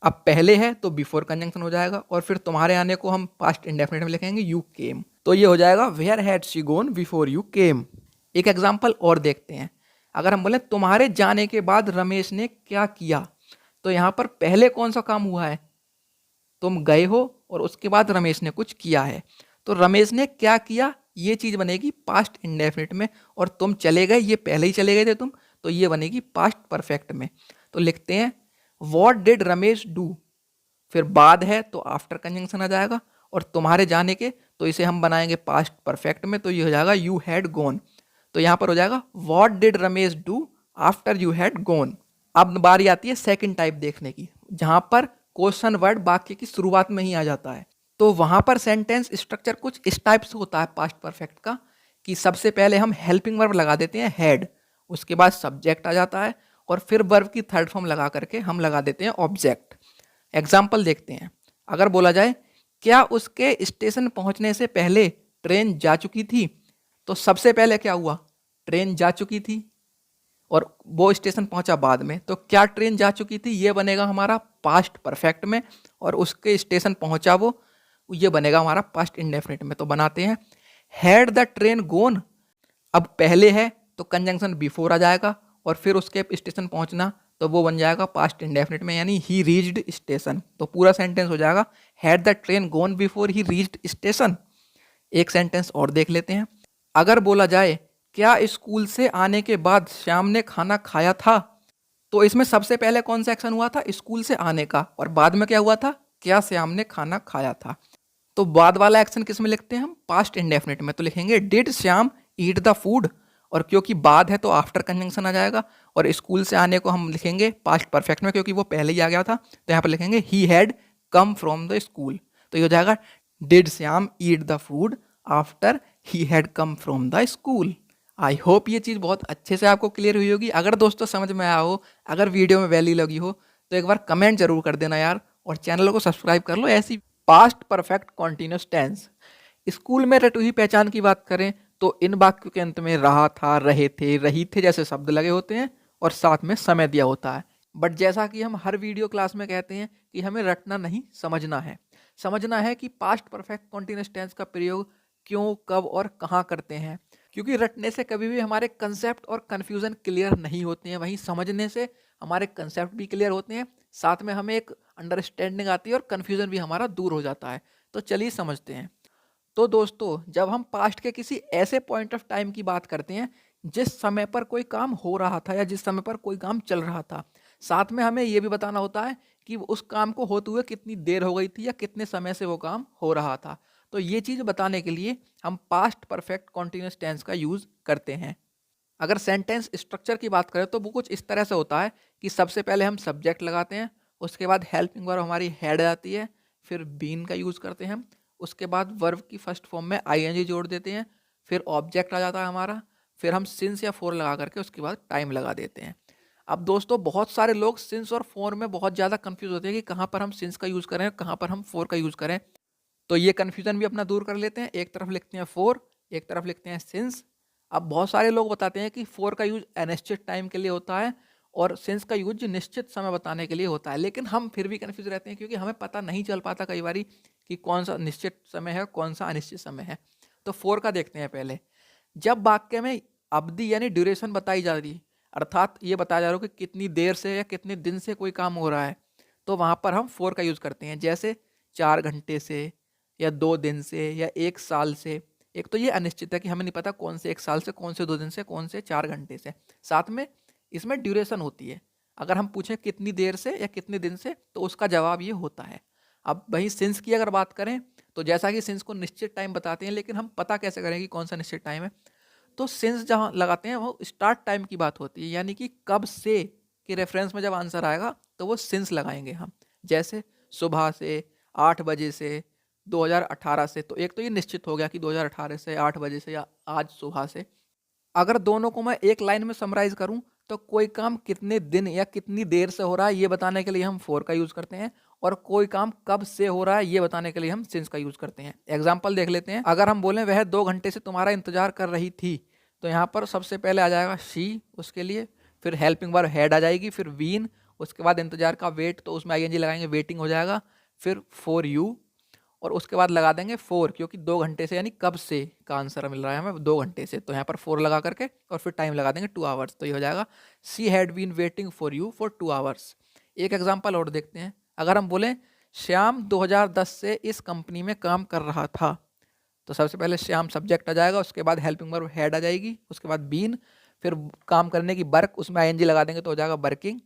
अब पहले है तो बिफोर कंजंक्शन हो जाएगा, और फिर तुम्हारे आने को हम पास्ट इंडेफिनिट में लिखेंगे यू केम, तो ये हो जाएगा where had she gone before you came. एक एग्जाम्पल और देखते हैं। अगर हम बोले तुम्हारे जाने के बाद रमेश ने क्या किया, तो यहाँ पर पहले कौन सा काम हुआ है, तुम गए हो और उसके बाद रमेश ने कुछ किया है। तो रमेश ने क्या किया, ये चीज़ बनेगी पास्ट इंडेफिनिट में, और तुम चले गए, ये पहले ही चले गए थे तुम, तो ये बनेगी पास्ट परफेक्ट में। तो लिखते हैं व्हाट डिड रमेश डू, फिर बाद है तो आफ्टर कंजंक्शन आ जाएगा, और तुम्हारे जाने के तो इसे हम बनाएंगे पास्ट परफेक्ट में, तो ये हो जाएगा यू हैड गॉन। तो यहाँ पर हो जाएगा what did Ramesh do after you had gone. अब बारी आती है सेकंड टाइप देखने की, जहां पर क्वेश्चन वर्ड वाक्य की शुरुआत में ही आ जाता है। तो वहां पर सेंटेंस स्ट्रक्चर कुछ इस टाइप से होता है पास्ट परफेक्ट का, कि सबसे पहले हम हेल्पिंग वर्ब लगा देते हैं हैड, उसके बाद सब्जेक्ट आ जाता है, और फिर वर्ब की थर्ड फॉर्म लगा करके हम लगा देते हैं ऑब्जेक्ट। एग्जाम्पल देखते हैं। अगर बोला जाए क्या उसके स्टेशन पहुंचने से पहले ट्रेन जा चुकी थी, तो सबसे पहले क्या हुआ, ट्रेन जा चुकी थी, और वो स्टेशन पहुंचा बाद में, तो क्या ट्रेन जा चुकी थी ये बनेगा हमारा पास्ट परफेक्ट में, और उसके स्टेशन पहुंचा वो, ये बनेगा हमारा पास्ट इंडेफिनिट में। तो बनाते हैं हैड द ट्रेन गोन, अब पहले है तो कंजंक्शन बिफोर आ जाएगा, और फिर उसके स्टेशन पहुंचना तो वो बन जाएगा पास्ट इंडेफिनिट में, यानी ही रीच्ड स्टेशन। तो पूरा सेंटेंस हो जाएगा had the train gone before he reached station. एक सेंटेंस और देख लेते हैं। अगर बोला जाए क्या स्कूल से आने के बाद श्याम ने खाना खाया था, तो इसमें सबसे पहले कौन सा एक्शन हुआ था, स्कूल से आने का, और बाद में क्या हुआ था, क्या श्याम ने खाना खाया था। तो बाद वाला एक्शन किस में लिखते हैं हम, पास्ट इंडेफिनिट में। तो लिखेंगे did Shyam eat the food, और क्योंकि बाद है तो आफ्टर कंजंक्शन आ जाएगा, और स्कूल से आने को हम लिखेंगे पास्ट परफेक्ट में क्योंकि वो पहले ही आ गया था, तो यहाँ पर लिखेंगे he had come from the school. तो ये हो जाएगा did Shyam eat the food after he had come from the school. I hope ये चीज़ बहुत अच्छे से आपको क्लियर हुई होगी। अगर दोस्तों समझ में आया हो, अगर वीडियो में वैल्यू लगी हो, तो एक बार कमेंट जरूर कर देना यार, और चैनल को सब्सक्राइब कर लो ऐसी past perfect continuous tense. School में रटुही पहचान की बात करें तो इन वाक्यों के अंत में रहा था, रहे थे, रही थे जैसे शब्द लगे होते हैं, और साथ में समय दिया होता है। बट जैसा कि हम हर वीडियो क्लास में कहते हैं कि हमें रटना नहीं, समझना है। समझना है कि पास्ट परफेक्ट कॉन्टिन्यूस टेंस का प्रयोग क्यों, कब और कहाँ करते हैं, क्योंकि रटने से कभी भी हमारे कंसेप्ट और कन्फ्यूज़न क्लियर नहीं होते हैं, वहीं समझने से हमारे कंसेप्ट भी क्लियर होते हैं, साथ में हमें एक अंडरस्टैंडिंग आती है और कन्फ्यूज़न भी हमारा दूर हो जाता है। तो चलिए समझते हैं। तो दोस्तों जब हम पास्ट के किसी ऐसे पॉइंट ऑफ टाइम की बात करते हैं जिस समय पर कोई काम हो रहा था या जिस समय पर कोई काम चल रहा था, साथ में हमें ये भी बताना होता है कि उस काम को होते हुए कितनी देर हो गई थी या कितने समय से वो काम हो रहा था। तो ये चीज़ बताने के लिए हम पास्ट परफेक्ट कॉन्टिन्यूस टेंस का यूज़ करते हैं। अगर सेंटेंस स्ट्रक्चर की बात करें तो वो कुछ इस तरह से होता है कि सबसे पहले हम सब्जेक्ट लगाते हैं, उसके बाद हेल्पिंग वर्ब हमारी हैड आती है, फिर बीन का यूज़ करते हैं हम, उसके बाद वर्ब की फर्स्ट फॉर्म में आईएनजी जोड़ देते हैं, फिर ऑब्जेक्ट आ जाता है हमारा, फिर हम सिंस या फोर लगा करके उसके बाद टाइम लगा देते हैं। अब दोस्तों बहुत सारे लोग सिंस और फोर में बहुत ज़्यादा कंफ्यूज होते हैं कि कहाँ पर हम सिंस का यूज़ करें, कहाँ पर हम फोर का यूज़ करें। तो ये कन्फ्यूज़न भी अपना दूर कर लेते हैं, एक तरफ लिखते हैं फोर, एक तरफ लिखते हैं सिंस। अब बहुत सारे लोग बताते हैं कि फोर का यूज अनिश्चित टाइम के लिए होता है और सिंस का यूज निश्चित समय बताने के लिए होता है, लेकिन हम फिर भी कन्फ्यूज रहते हैं क्योंकि हमें पता नहीं चल पाता कई बारी कि कौन सा निश्चित समय है कौन सा अनिश्चित समय है। तो फोर का देखते हैं पहले। जब वाक्य में अवधि यानी ड्यूरेशन बताई जा रही, अर्थात ये बताया जा रहा हो कि कितनी देर से या कितने दिन से कोई काम हो रहा है, तो वहाँ पर हम फोर का यूज़ करते हैं, जैसे 4 घंटे से या 2 दिन से या 1 साल से। एक तो ये अनिश्चित है कि हमें नहीं पता कौन से 1 साल से, कौन से 2 दिन से, कौन से 4 घंटे से। साथ में इसमें ड्यूरेशन होती है, अगर हम पूछें कितनी देर से या कितने दिन से तो उसका जवाब ये होता है। अब वहीं सिंस की अगर बात करें तो जैसा कि सिंस को निश्चित टाइम बताते हैं, लेकिन हम पता कैसे करें कि कौन सा निश्चित टाइम है, तो सिंस जहाँ लगाते हैं वो स्टार्ट टाइम की बात होती है, यानी कि कब से के रेफरेंस में जब आंसर आएगा तो वो सिंस लगाएंगे हम, जैसे सुबह से, 8 बजे से, 2018 से। तो एक तो ये निश्चित हो गया कि 2018 से, 8 बजे से या आज सुबह से। अगर दोनों को मैं एक लाइन में समराइज करूं तो कोई काम कितने दिन या कितनी देर से हो रहा है ये बताने के लिए हम फोर का यूज़ करते हैं, और कोई काम कब से हो रहा है ये बताने के लिए हम सिंस का यूज़ करते हैं। एग्जाम्पल देख लेते हैं। अगर हम बोलें वह 2 घंटे से तुम्हारा इंतजार कर रही थी, तो यहाँ पर सबसे पहले आ जाएगा शी उसके लिए, फिर हेल्पिंग वर्ब हैड आ जाएगी, फिर बीन, उसके बाद इंतजार का वेट, तो उसमें आईएनजी लगाएंगे, वेटिंग हो जाएगा, फिर फॉर यू, और उसके बाद लगा देंगे फोर, क्योंकि 2 घंटे से यानी कब से का आंसर मिल रहा है हमें 2 घंटे से, तो यहाँ पर 4 लगा करके और फिर टाइम लगा देंगे 2 आवर्स। तो ये हो जाएगा she had been waiting for you for 2 hours. एक एग्जाम्पल और देखते हैं। अगर हम बोलें श्याम 2010 से इस कंपनी में काम कर रहा था। तो सबसे पहले श्याम सब्जेक्ट आ जाएगा, उसके बाद हेल्पिंग वर्ब हेड आ जाएगी, उसके बाद बीन, फिर काम करने की वर्क, उसमें आईएनजी लगा देंगे तो हो जाएगा वर्किंग,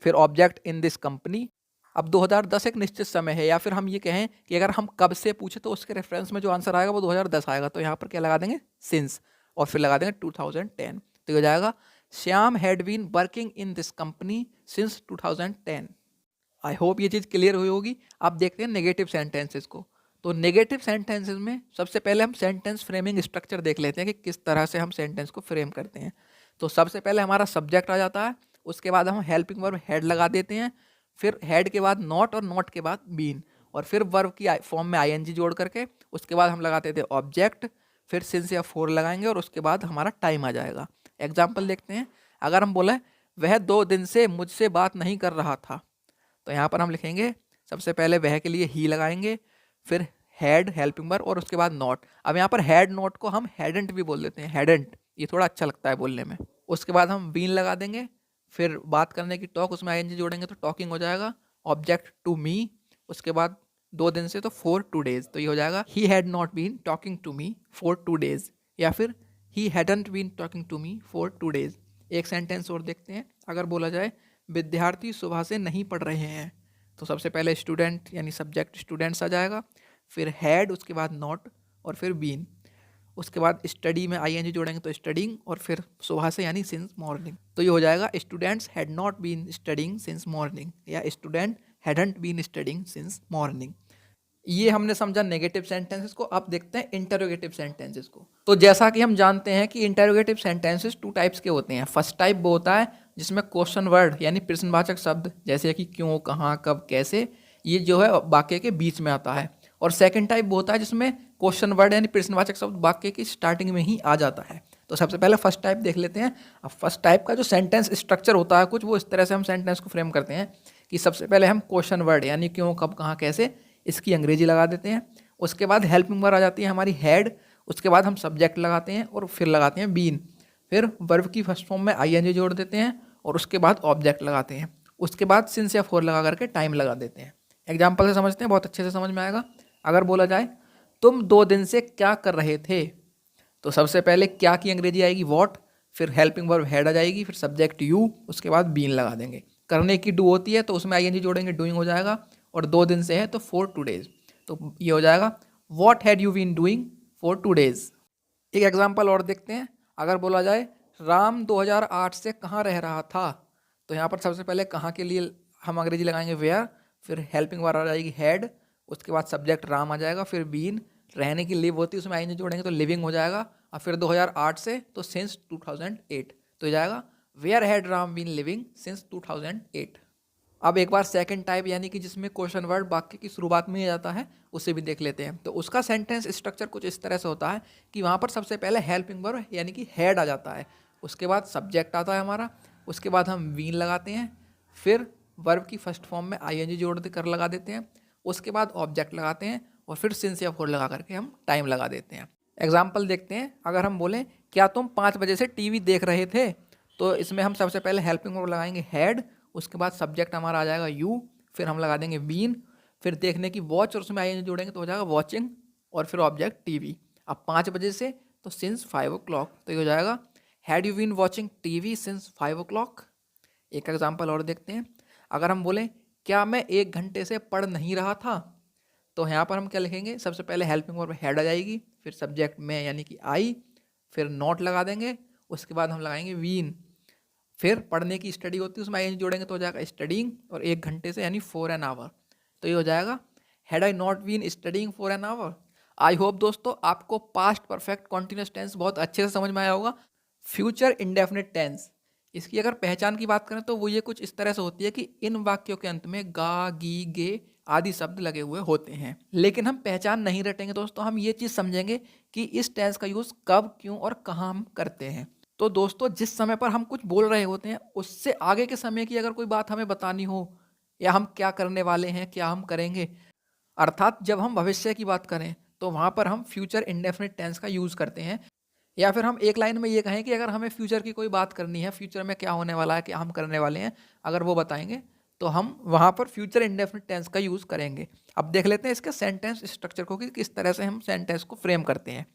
फिर ऑब्जेक्ट इन दिस कंपनी। अब 2010 एक निश्चित समय है, या फिर हम ये कहें कि अगर हम कब से पूछे तो उसके रेफरेंस में जो आंसर आएगा वो 2010 आएगा। तो यहाँ पर क्या लगा देंगे, सिंस, और फिर लगा देंगे 2010। तो हो जाएगा Shyam had been working in this company since 2010। I hope ये चीज़ क्लियर हुई होगी। अब देखते हैं नेगेटिव सेंटेंसेस को। तो नेगेटिव सेंटेंसेस में सबसे पहले हम सेंटेंस फ्रेमिंग स्ट्रक्चर देख लेते हैं कि किस तरह से हम सेंटेंस को फ्रेम करते हैं। तो सबसे पहले हमारा सब्जेक्ट आ जाता है, उसके बाद हम हेल्पिंग वर्ब हेड लगा देते हैं, फिर हेड के बाद नॉट और नॉट के बाद बीन, और फिर वर्ब की फॉर्म में आईएनजी जोड़ करके उसके बाद हम लगाते थे ऑब्जेक्ट, फिर सिंस या फोर लगाएंगे और उसके बाद हमारा टाइम आ जाएगा। एग्जाम्पल देखते हैं। अगर हम बोले वह 2 दिन से मुझसे बात नहीं कर रहा था, तो यहाँ पर हम लिखेंगे सबसे पहले वह के लिए ही लगाएंगे, फिर हैड हेल्पिंग वर्ब और उसके बाद नॉट। अब यहाँ पर हैड नॉट को हम हैडेंट भी बोल देते हैं, हैडेंट, ये थोड़ा अच्छा लगता है बोलने में। उसके बाद हम बीन लगा देंगे, फिर बात करने की टॉक, उसमें आईएनजी जोड़ेंगे तो टॉकिंग हो जाएगा, ऑब्जेक्ट टू मी, उसके बाद 2 दिन से तो फॉर 2 डेज, तो ये हो जाएगा he had not been talking to me for 2 days, या फिर he hadn't been talking to me for 2 days. एक सेंटेंस और देखते हैं। अगर बोला जाए विद्यार्थी सुबह से नहीं पढ़ रहे हैं, तो सबसे पहले स्टूडेंट यानी सब्जेक्ट स्टूडेंट्स आ जाएगा, फिर हैड, उसके बाद नॉट और फिर बीन, उसके बाद स्टडी में आईएनजी जोड़ेंगे तो स्टडिंग, और फिर सुबह से यानी सिंस मॉर्निंग। तो ये हो जाएगा students had not been studying since morning, या student hadn't been studying since morning. ये हमने समझा नेगेटिव सेंटेंसेस को। अब देखते हैं इंटरोगेटिव सेंटेंसेस को। तो जैसा कि हम जानते हैं कि इंटरोगेटिव सेंटेंसेस 2 टाइप्स के होते हैं। फर्स्ट टाइप वो होता है जिसमें क्वेश्चन वर्ड यानी प्रश्नवाचक शब्द जैसे कि क्यों, कहाँ, कब, कैसे, ये जो है वाक्य के बीच में आता है। और सेकंड टाइप वो होता है जिसमें क्वेश्चन वर्ड यानी प्रश्नवाचक शब्द वाक्य की स्टार्टिंग में ही आ जाता है। तो सबसे पहले फर्स्ट टाइप देख लेते हैं। अब फर्स्ट टाइप का जो सेंटेंस स्ट्रक्चर होता है कुछ वो इस तरह से हम सेंटेंस को फ्रेम करते हैं कि सबसे पहले हम क्वेश्चन वर्ड यानी क्यों, कब, कहाँ, कैसे, इसकी अंग्रेजी लगा देते हैं। उसके बाद हेल्पिंग वर्ब आ जाती है हमारी हेड, उसके बाद हम सब्जेक्ट लगाते हैं और फिर लगाते हैं बीन, फिर वर्ब की फर्स्ट फॉर्म में आईएनजी जोड़ देते हैं और उसके बाद ऑब्जेक्ट लगाते हैं। उसके बाद सिंस या फोर लगा करके टाइम लगा देते हैं। एग्जाम्पल से समझते हैं, बहुत अच्छे से समझ में आएगा। अगर बोला जाए तुम 2 दिन से क्या कर रहे थे, तो सबसे पहले क्या की अंग्रेजी आएगी वॉट, फिर हेल्पिंग वर्ब हेड आ जाएगी, फिर सब्जेक्ट यू, उसके बाद बीन लगा देंगे। करने की डू होती है तो उसमें आईएनजी जोड़ेंगे, डूइंग हो जाएगा, और 2 दिन से है तो फॉर 2 डेज, तो ये हो जाएगा what had you been doing for 2 days. एक एग्जाम्पल और देखते हैं। अगर बोला जाए राम 2008 से कहाँ रह रहा था, तो यहाँ पर सबसे पहले कहाँ के लिए हम अंग्रेजी लगाएंगे वेयर, फिर हेल्पिंग वर्ब आ जाएगी हेड, उसके बाद सब्जेक्ट राम आ जाएगा, फिर बीन, रहने की लिव होती है उसमें आईएनजी जोड़ेंगे तो लिविंग हो जाएगा, और फिर 2008 से तो सिंस 2008, तो हो जाएगा where had Ram been living since 2008। अब एक बार सेकंड टाइप यानी कि जिसमें क्वेश्चन वर्ड वाक्य की शुरुआत में ही जाता है उसे भी देख लेते हैं। तो उसका सेंटेंस स्ट्रक्चर कुछ इस तरह से होता है कि वहाँ पर सबसे पहले हेल्पिंग वर्ब यानी कि हेड आ जाता है, उसके बाद सब्जेक्ट आता है हमारा, उसके बाद हम वीन लगाते हैं, फिर वर्ब की फर्स्ट फॉर्म में आईएनजी जोड़ कर लगा देते हैं, उसके बाद ऑब्जेक्ट लगाते हैं और फिर सिंस या फोर लगा करके हम टाइम लगा देते हैं। एग्जाम्पल देखते हैं। अगर हम बोलें क्या तुम 5 बजे से टीवी देख रहे थे, तो इसमें हम सबसे पहले हेल्पिंग वर्ब लगाएंगे हेड, उसके बाद सब्जेक्ट हमारा आ जाएगा यू, फिर हम लगा देंगे बीन, फिर देखने की वॉच और उसमें आईएनजी जोड़ेंगे तो हो जाएगा वॉचिंग, और फिर ऑब्जेक्ट टीवी। अब 5 बजे से तो सिंस 5 o'clock, तो ये हो जाएगा had you been watching TV since 5 o'clock। एक एग्जाम्पल और देखते हैं। अगर हम बोलें क्या मैं 1 घंटे से पढ़ नहीं रहा था, तो यहाँ पर हम क्या लिखेंगे, सबसे पहले हेल्पिंग वर्ब हेड आ जाएगी, फिर सब्जेक्ट में यानी कि आई, फिर नॉट लगा देंगे, उसके बाद हम लगाएंगे वीन, फिर पढ़ने की स्टडी होती है उसमें आईएनजी जोड़ेंगे तो हो जाएगा स्टडिंग, और 1 घंटे से यानी फॉर एन आवर, तो ये हो जाएगा had I not been studying for an hour. I hope दोस्तों आपको पास्ट परफेक्ट कॉन्टिन्यूस टेंस बहुत अच्छे से समझ में आया होगा। फ्यूचर इंडेफिनिट टेंस, इसकी अगर पहचान की बात करें तो वो ये कुछ इस तरह से होती है कि इन वाक्यों के अंत में गा, गी, गे आदि शब्द लगे हुए होते हैं। लेकिन हम पहचान नहीं रटेंगे दोस्तों, हम ये चीज़ समझेंगे कि इस टेंस का यूज़ कब, क्यों और कहाँ हम करते हैं। तो दोस्तों जिस समय पर हम कुछ बोल रहे होते हैं उससे आगे के समय की अगर कोई बात हमें बतानी हो, या हम क्या करने वाले हैं, क्या हम करेंगे, अर्थात जब हम भविष्य की बात करें तो वहाँ पर हम फ्यूचर इंडेफिनिट टेंस का यूज़ करते हैं। या फिर हम एक लाइन में ये कहें कि अगर हमें फ्यूचर की कोई बात करनी है, फ्यूचर में क्या होने वाला है, क्या हम करने वाले हैं, अगर वो बताएंगे तो हम वहाँ पर फ्यूचर इंडेफिनिट टेंस का यूज़ करेंगे। अब देख लेते हैं इसके सेंटेंस स्ट्रक्चर को कि किस तरह से हम सेंटेंस को फ्रेम करते हैं।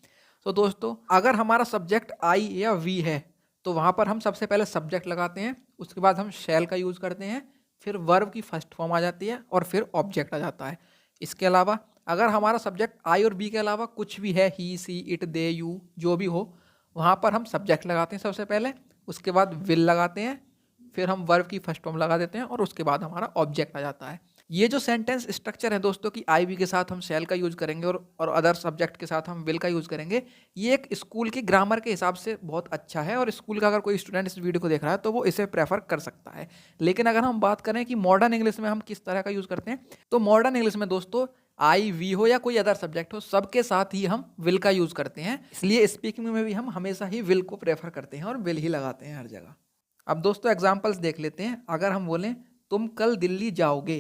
तो दोस्तों, अगर हमारा सब्जेक्ट आई या वी है तो वहाँ पर हम सबसे पहले सब्जेक्ट लगाते हैं, उसके बाद हम शैल का यूज़ करते हैं, फिर वर्ब की फर्स्ट फॉर्म आ जाती है और फिर ऑब्जेक्ट आ जाता है। इसके अलावा अगर हमारा सब्जेक्ट आई और बी के अलावा कुछ भी है, ही, सी, इट, दे, यू, जो भी हो, वहाँ पर हम सब्जेक्ट लगाते हैं सबसे पहले, उसके बाद विल लगाते हैं, फिर हम वर्ब की फर्स्ट फॉर्म लगा देते हैं और उसके बाद हमारा ऑब्जेक्ट आ जाता है। ये जो सेंटेंस स्ट्रक्चर है दोस्तों कि आई वी के साथ हम शैल का यूज़ करेंगे और अदर सब्जेक्ट के साथ हम विल का यूज़ करेंगे, ये एक स्कूल की ग्रामर के हिसाब से बहुत अच्छा है और स्कूल का अगर कोई स्टूडेंट इस वीडियो को देख रहा है तो वो इसे प्रेफर कर सकता है। लेकिन अगर हम बात करें कि मॉडर्न इंग्लिश में हम किस तरह का यूज़ करते हैं, तो मॉडर्न इंग्लिश में दोस्तों आई वी हो या कोई अदर सब्जेक्ट हो, सबके साथ ही हम विल का यूज़ करते हैं। इसलिए स्पीकिंग में भी हम हमेशा ही विल को प्रेफर करते हैं और विल ही लगाते हैं हर जगह। अब दोस्तों एग्जाम्पल्स देख लेते हैं। अगर हम बोलें तुम कल दिल्ली जाओगे,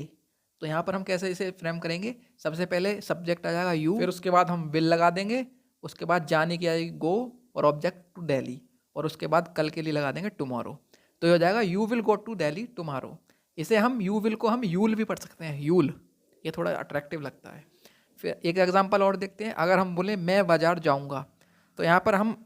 तो यहाँ पर हम कैसे इसे फ्रेम करेंगे। सबसे पहले सब्जेक्ट आ जाएगा यू, फिर उसके बाद हम विल लगा देंगे, उसके बाद जाने की आएगी गो और ऑब्जेक्ट टू दिल्ली, और उसके बाद कल के लिए लगा देंगे टुमारो। तो ये हो जाएगा you will go to Delhi tomorrow. इसे हम यू विल को हम यूल भी पढ़ सकते हैं, यूल, ये थोड़ा अट्रैक्टिव लगता है। फिर एक एग्जाम्पल और देखते हैं। अगर हम बोलें मैं बाजार जाऊँगा, तो यहाँ पर हम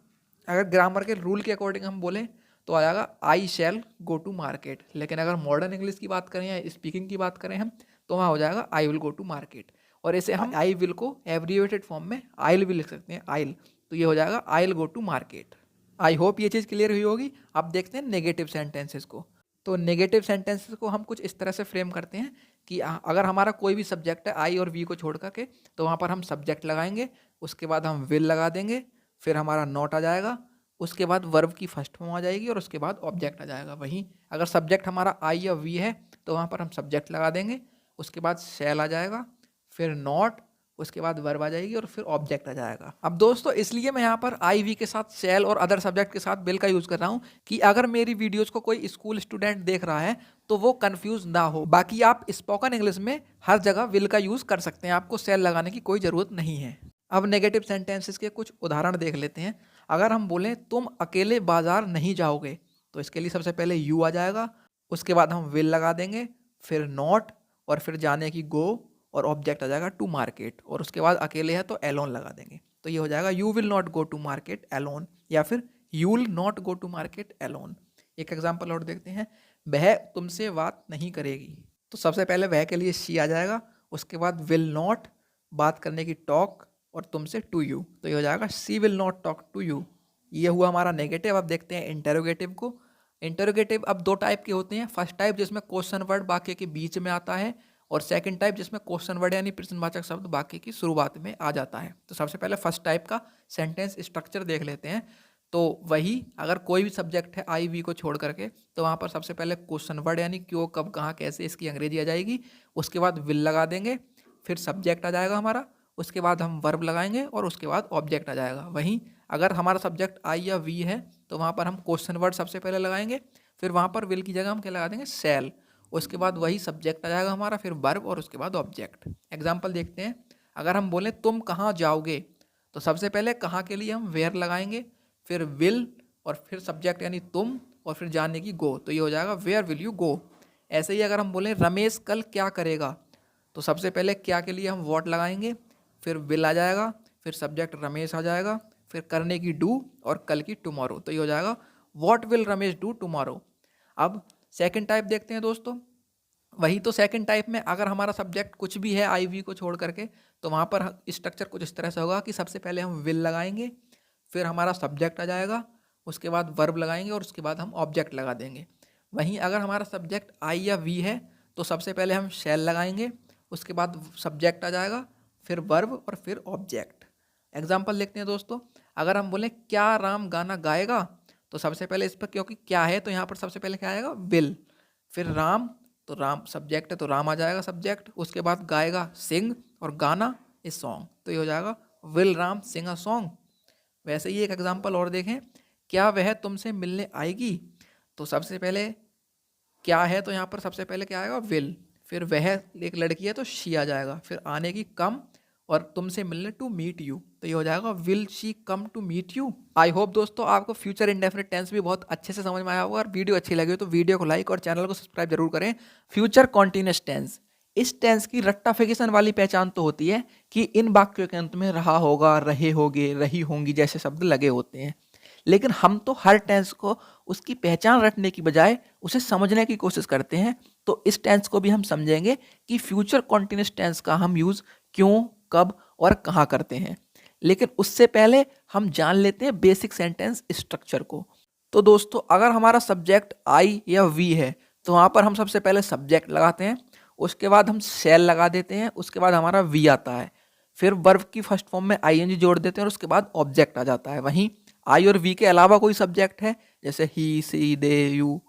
अगर ग्रामर के रूल के अकॉर्डिंग हम बोलें तो आ जाएगा आई शैल गो टू मार्केट। लेकिन अगर मॉडर्न इंग्लिश की बात करें या स्पीकिंग की बात करें हम, तो वहाँ हो जाएगा I will go to market. और इसे हम आई विल को एब्रिवेटेड फॉर्म में आइल भी लिख सकते हैं, आइल। तो ये हो जाएगा I will go to market. I hope ये चीज़ क्लियर हुई होगी। अब देखते हैं नेगेटिव सेंटेंसेस को। तो नेगेटिव सेंटेंसेस को हम कुछ इस तरह से फ्रेम करते हैं कि अगर हमारा कोई भी सब्जेक्ट है आई और वी को छोड़ करके, तो वहाँ पर हम सब्जेक्ट लगाएंगे, उसके बाद हम विल लगा देंगे, फिर हमारा नॉट आ जाएगा, उसके बाद वर्ब की फर्स्ट फॉर्म आ जाएगी और उसके बाद ऑब्जेक्ट आ जाएगा। वहीं अगर सब्जेक्ट हमारा आई या वी है तो वहाँ पर हम सब्जेक्ट लगा देंगे, उसके बाद शैल आ जाएगा, फिर नॉट, उसके बाद वर्ब आ जाएगी और फिर ऑब्जेक्ट आ जाएगा। अब दोस्तों इसलिए मैं यहाँ पर आई वी के साथ शैल और अदर सब्जेक्ट के साथ विल का यूज़ कर रहा हूँ कि अगर मेरी वीडियोज़ को कोई स्कूल स्टूडेंट देख रहा है तो वो कंफ्यूज ना हो। बाकी आप स्पोकन इंग्लिश में हर जगह विल का यूज़ कर सकते हैं, आपको शैल लगाने की कोई ज़रूरत नहीं है। अब नेगेटिव सेंटेंसेस के कुछ उदाहरण देख लेते हैं। अगर हम बोलें तुम अकेले बाजार नहीं जाओगे, तो इसके लिए सबसे पहले यू आ जाएगा, उसके बाद हम विल लगा देंगे, फिर नॉट, और फिर जाने की गो, और ऑब्जेक्ट आ जाएगा टू मार्केट, और उसके बाद अकेले है तो एलोन लगा देंगे। तो ये हो जाएगा you will not go to market alone, या फिर you will not go to market alone. एक एग्जाम्पल और देखते हैं। वह तुमसे बात नहीं करेगी, तो सबसे पहले वह के लिए शी आ जाएगा, उसके बाद विल नॉट, बात करने की टॉक, और तुमसे टू यू, तो ये हो जाएगा she will not talk to you. ये हुआ हमारा नेगेटिव। अब देखते हैं इंटेरोगेटिव को। इंटेरोगेटिव अब दो टाइप के होते हैं। फर्स्ट टाइप जिसमें क्वेश्चन वर्ड वाक्य के बीच में आता है, और सेकंड टाइप जिसमें क्वेश्चन वर्ड यानी प्रश्नवाचक शब्द वाक्य की शुरुआत में आ जाता है। तो सबसे पहले फर्स्ट टाइप का सेंटेंस स्ट्रक्चर देख लेते हैं। तो वही अगर कोई भी सब्जेक्ट है आई वी को छोड़ करके, तो वहाँ पर सबसे पहले क्वेश्चन वर्ड यानी क्यों, कब, कहाँ, कैसे, इसकी अंग्रेजी आ जाएगी, उसके बाद विल लगा देंगे, फिर सब्जेक्ट आ जाएगा हमारा, उसके बाद हम वर्ब लगाएंगे और उसके बाद ऑब्जेक्ट आ जाएगा। वहीं अगर हमारा सब्जेक्ट आई या वी है तो वहाँ पर हम क्वेश्चन वर्ड सबसे पहले लगाएंगे, फिर वहाँ पर विल की जगह हम क्या लगा देंगे, शैल, उसके बाद वही सब्जेक्ट आ जाएगा हमारा, फिर वर्ब और उसके बाद ऑब्जेक्ट। एग्जाम्पल देखते हैं। अगर हम बोले तुम कहाँ जाओगे, तो सबसे पहले कहाँ के लिए हम वेयर लगाएंगे, फिर विल, और फिर सब्जेक्ट यानी तुम, और फिर जाने की गो, तो ये हो जाएगा वेयर विल यू गो। ऐसे ही अगर हम बोलें रमेश कल क्या करेगा, तो सबसे पहले क्या के लिए हम वॉट लगाएंगे, फिर विल आ जाएगा, फिर सब्जेक्ट रमेश आ जाएगा, फिर करने की डू, और कल की टुमारो, तो ये हो जाएगा what will Ramesh do tomorrow. अब सेकंड टाइप देखते हैं दोस्तों। वही तो सेकंड टाइप में अगर हमारा सब्जेक्ट कुछ भी है आई वी को छोड़ करके, तो वहाँ पर स्ट्रक्चर कुछ इस तरह से होगा कि सबसे पहले हम विल लगाएंगे, फिर हमारा सब्जेक्ट आ जाएगा, उसके बाद वर्ब लगाएंगे और उसके बाद हम ऑब्जेक्ट लगा देंगे। वहीं अगर हमारा सब्जेक्ट आई या वी है तो सबसे पहले हम शैल लगाएंगे, उसके बाद सब्जेक्ट आ जाएगा, फिर वर्ब और फिर ऑब्जेक्ट। एग्जाम्पल देखते हैं दोस्तों। अगर हम बोलें क्या राम गाना गाएगा, तो सबसे पहले इस पर क्योंकि क्या है तो यहाँ पर सबसे पहले क्या आएगा, विल, फिर राम, तो राम सब्जेक्ट है तो राम आ जाएगा सब्जेक्ट, उसके बाद गाएगा सिंग, और गाना इज सॉन्ग, तो ये हो जाएगा will Ram sing a song. वैसे ही एक एग्जाम्पल और देखें। क्या वह तुमसे मिलने आएगी, तो सबसे पहले क्या है तो यहाँ पर सबसे पहले क्या आएगा, विल, फिर वह एक लड़की है तो शी आ जाएगा, फिर आने की कम, और तुमसे मिलने टू मीट यू, तो ये हो जाएगा will she come to meet you. I hope दोस्तों आपको फ्यूचर इंडेफिनिट टेंस भी बहुत अच्छे से समझ में आया होगा, और वीडियो अच्छी लगी हो तो वीडियो को लाइक और चैनल को सब्सक्राइब जरूर करें। फ्यूचर कॉन्टिन्यूअस टेंस, इस टेंस की रट्टाफिकेशन वाली पहचान तो होती है कि इन वाक्यों के अंत में रहा होगा, रहे होगे, रही होंगी जैसे शब्द लगे होते हैं, लेकिन हम तो हर टेंस को उसकी पहचान रटने की बजाय उसे समझने की कोशिश करते हैं। तो इस टेंस को भी हम समझेंगे कि फ्यूचर कॉन्टिन्यूअस टेंस का हम यूज क्यों, कब और कहाँ करते हैं। लेकिन उससे पहले हम जान लेते हैं बेसिक सेंटेंस स्ट्रक्चर को। तो दोस्तों अगर हमारा सब्जेक्ट आई या वी है तो वहाँ पर हम सबसे पहले सब्जेक्ट लगाते हैं, उसके बाद हम शैल लगा देते हैं, उसके बाद हमारा वी आता है, फिर वर्ब की फर्स्ट फॉर्म में आईएनजी जोड़ देते हैं और उसके बाद ऑब्जेक्ट आ जाता है। वहीं आई और वी के अलावा कोई सब्जेक्ट है जैसे ही, सी, दे, यू,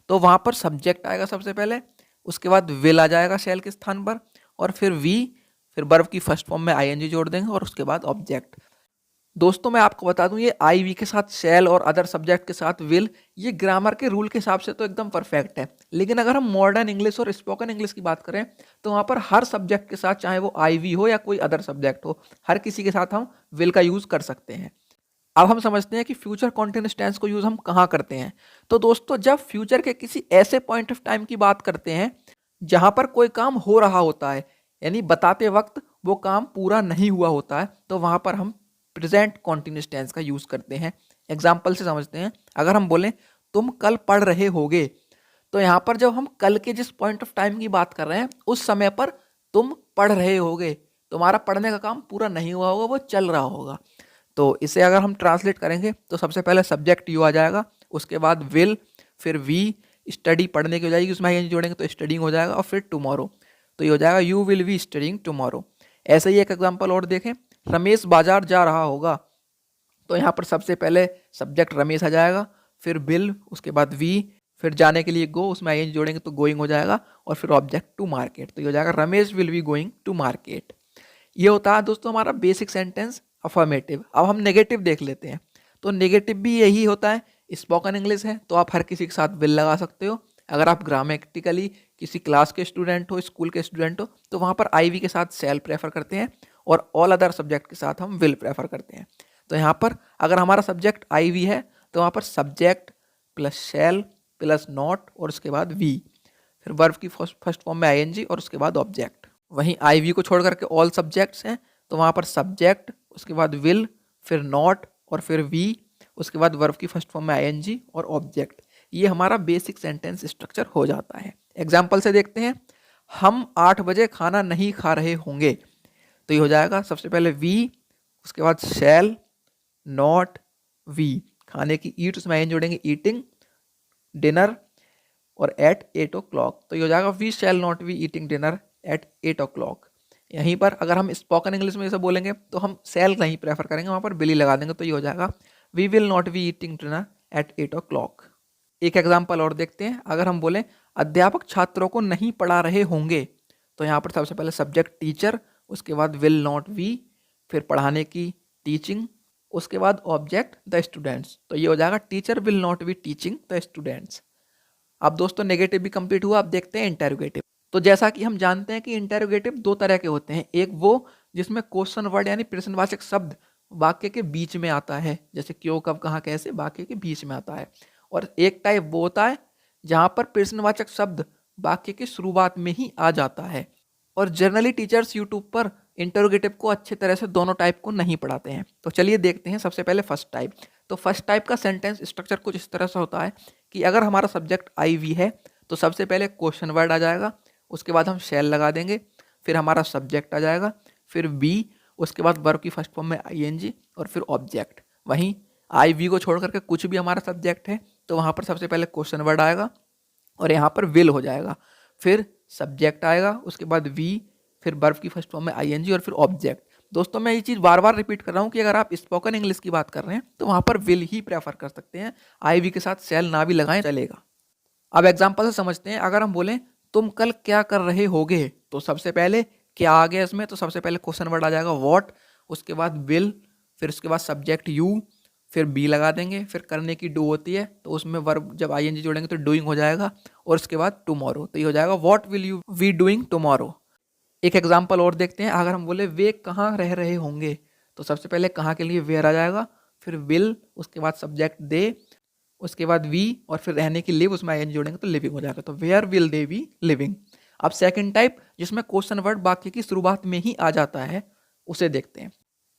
तो वहाँ पर सब्जेक्ट आएगा सबसे पहले, उसके बाद विल आ जाएगा शैल के स्थान पर, और फिर वी, फिर वर्ब की फर्स्ट फॉर्म में आईएनजी जोड़ देंगे और उसके बाद ऑब्जेक्ट। दोस्तों मैं आपको बता दूं, ये आई वी के साथ शैल और अदर सब्जेक्ट के साथ विल, ये ग्रामर के रूल के हिसाब से तो एकदम परफेक्ट है। लेकिन अगर हम मॉडर्न इंग्लिश और स्पोकन इंग्लिश की बात करें तो वहाँ पर हर सब्जेक्ट के साथ, चाहे वो आई वी हो या कोई अदर सब्जेक्ट हो, हर किसी के साथ हम विल का यूज कर सकते हैं। अब हम समझते हैं कि फ्यूचर कॉन्टिन्यूअस टेंस को यूज हम कहाँ करते हैं। तो दोस्तों जब फ्यूचर के किसी ऐसे पॉइंट ऑफ टाइम की बात करते हैं जहां पर कोई काम हो रहा होता है, यानी बताते वक्त वो काम पूरा नहीं हुआ होता है, तो वहां पर हम प्रेजेंट कॉन्टिन्यूअस टेंस का यूज करते हैं। एग्जाम्पल से समझते हैं, अगर हम बोलें तुम कल पढ़ रहे होगे, तो यहाँ पर जब हम कल के जिस पॉइंट ऑफ टाइम की बात कर रहे हैं उस समय पर तुम पढ़ रहे होगे, तुम्हारा पढ़ने का काम पूरा नहीं हुआ होगा, वो चल रहा होगा। तो इसे अगर हम ट्रांसलेट करेंगे तो सबसे पहले सब्जेक्ट यू आ जाएगा, उसके बाद विल, फिर वी, स्टडी पढ़ने की हो जाएगी, उसमें आई जोड़ेंगे तो स्टडिंग हो जाएगा, और फिर टुमारो, तो ये हो जाएगा you will be studying tomorrow. ऐसे ही एक एग्जांपल और देखें, रमेश बाजार जा रहा होगा, तो यहाँ पर सबसे पहले सब्जेक्ट रमेश आ जाएगा, फिर विल, उसके बाद वी, फिर जाने के लिए गो, उसमें आई जोड़ेंगे तो गोइंग हो जाएगा, और फिर ऑब्जेक्ट टू मार्केट, तो ये हो जाएगा Ramesh will be going to market. ये होता है दोस्तों हमारा बेसिक सेंटेंस अफर्मेटिव। अब हम नेगेटिव देख लेते हैं, तो नेगेटिव भी यही होता है। स्पोकन इंग्लिश है तो आप हर किसी के साथ विल लगा सकते हो। अगर आप ग्रामेटिकली किसी क्लास के स्टूडेंट हो, स्कूल के स्टूडेंट हो, तो वहाँ पर आई वी के साथ शैल प्रेफर करते हैं, और ऑल अदर सब्जेक्ट के साथ हम विल प्रेफर करते हैं। तो यहाँ पर अगर हमारा सब्जेक्ट आई वी है तो वहाँ पर subject plus shell plus not और उसके बाद वी, फिर वर्ब की फर्स्ट फॉर्म में आईएनजी और उसके बाद ऑब्जेक्ट। वहीं आई वी को छोड़ करके ऑल सब्जेक्ट्स हैं तो वहाँ पर सब्जेक्ट, उसके बाद विल, फिर नॉट और फिर वी, उसके बाद वर्ब की फर्स्ट फॉर्म में आईएनजी और ऑब्जेक्ट। ये हमारा बेसिक सेंटेंस स्ट्रक्चर हो जाता है। एग्जाम्पल से देखते हैं, हम 8 बजे खाना नहीं खा रहे होंगे, तो ये हो जाएगा सबसे पहले वी, उसके बाद शैल, नॉट, वी, खाने की ईट, उसमें आईएन जोड़ेंगे ईटिंग, डिनर और एट 8 o'clock, तो ये हो जाएगा we shall not be eating dinner at 8 o'clock। यहीं पर अगर हम स्पोकन इंग्लिश में ऐसा बोलेंगे तो हम शैल नहीं प्रेफर करेंगे, वहाँ पर बिली लगा देंगे, तो ये हो जाएगा we will not be eating dinner at 8 o'clock। एक एग्जाम्पल और देखते हैं, अगर हम बोलें अध्यापक छात्रों को नहीं पढ़ा रहे होंगे, तो यहाँ पर सबसे पहले सब्जेक्ट टीचर, उसके बाद विल नॉट वी, फिर पढ़ाने की टीचिंग, उसके बाद ऑब्जेक्ट द स्टूडेंट्स, तो ये हो जाएगा teacher will not be teaching the students. अब दोस्तों नेगेटिव भी कंप्लीट हुआ, अब देखते हैं इंटेरोगेटिव। तो जैसा कि हम जानते हैं कि इंटेरोगेटिव दो तरह के होते हैं, एक वो जिसमें क्वेश्चन वर्ड यानी प्रश्नवाचक शब्द वाक्य के बीच में आता है, जैसे क्यों, कब, कहाँ, कैसे वाक्य के बीच में आता है, और एक टाइप वो होता है जहां पर प्रश्नवाचक शब्द वाक्य की शुरुआत में ही आ जाता है। और जनरली टीचर्स यूट्यूब पर इंटरोगेटिव को अच्छे तरह से दोनों टाइप को नहीं पढ़ाते हैं। तो चलिए देखते हैं सबसे पहले फर्स्ट टाइप। तो फर्स्ट टाइप का सेंटेंस स्ट्रक्चर कुछ इस तरह से होता है कि अगर हमारा सब्जेक्ट आई वी है तो सबसे पहले क्वेश्चन वर्ड आ जाएगा, उसके बाद हम शैल लगा देंगे, फिर हमारा सब्जेक्ट आ जाएगा, फिर बी, उसके बाद वर्ब की फर्स्ट फॉर्म में आईएनजी और फिर ऑब्जेक्ट। वहीं आई वी को छोड़ करके कुछ भी हमारा सब्जेक्ट है तो वहाँ पर सबसे पहले क्वेश्चन वर्ड आएगा और यहाँ पर विल हो जाएगा, फिर सब्जेक्ट आएगा, उसके बाद वी, फिर वर्ब की फर्स्ट फॉर्म में आईएनजी और फिर ऑब्जेक्ट। दोस्तों मैं ये चीज़ बार बार रिपीट कर रहा हूँ कि अगर आप स्पोकन इंग्लिश की बात कर रहे हैं तो वहाँ पर विल ही प्रेफर कर सकते हैं, आई वी के साथ शैल ना भी लगाएं चलेगा। अब एग्जाम्पल से समझते हैं, अगर हम बोलें तुम कल क्या कर रहे होगे, तो सबसे पहले क्या आ गया इसमें, तो सबसे पहले क्वेश्चन वर्ड आ जाएगा व्हाट, उसके बाद विल, फिर उसके बाद सब्जेक्ट यू, फिर बी लगा देंगे, फिर करने की डू होती है तो उसमें वर्ब जब आईएनजी जोड़ेंगे तो डूइंग हो जाएगा और उसके बाद टुमारो, तो ये हो जाएगा what will you be doing tomorrow. एक एग्जाम्पल और देखते हैं। अगर हम बोले वे कहाँ रह रहे होंगे, तो सबसे पहले कहाँ के लिए वेयर आ जाएगा, फिर विल, उसके बाद सब्जेक्ट दे, उसके बाद वी, और फिर रहने की लिव, उसमें आई जोड़ेंगे तो लिविंग हो जाएगा। तो where will they be living. अब सेकंड टाइप जिसमें क्वेश्चन वर्ड वाक्य की शुरुआत में ही आ जाता है, उसे देखते हैं।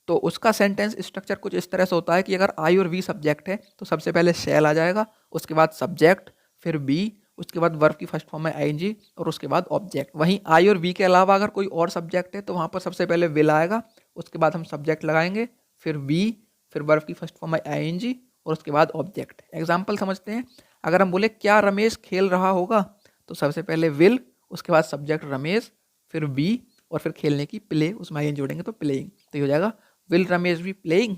तो उसका सेंटेंस स्ट्रक्चर कुछ इस तरह से होता है कि अगर आई और वी सब्जेक्ट है तो सबसे पहले शैल आ जाएगा, उसके बाद सब्जेक्ट, फिर बी, उसके बाद वर्ब की फर्स्ट फॉर्म है आईएनजी, और उसके बाद ऑब्जेक्ट। वहीं आई और वी के अलावा अगर कोई और सब्जेक्ट है तो वहाँ पर सबसे पहले विल आएगा, उसके बाद हम सब्जेक्ट लगाएंगे, फिर बी, फिर वर्ब की फर्स्ट फॉर्म है आईएनजी, और उसके बाद ऑब्जेक्ट। एग्जाम्पल समझते हैं। अगर हम बोले क्या रमेश खेल रहा होगा, तो सबसे पहले विल, उसके बाद सब्जेक्ट रमेश, फिर बी, और फिर खेलने की प्ले, उसमें आई जोड़ेंगे तो प्लेइंग। तो ये हो जाएगा विल रमेश बी प्लेइंग।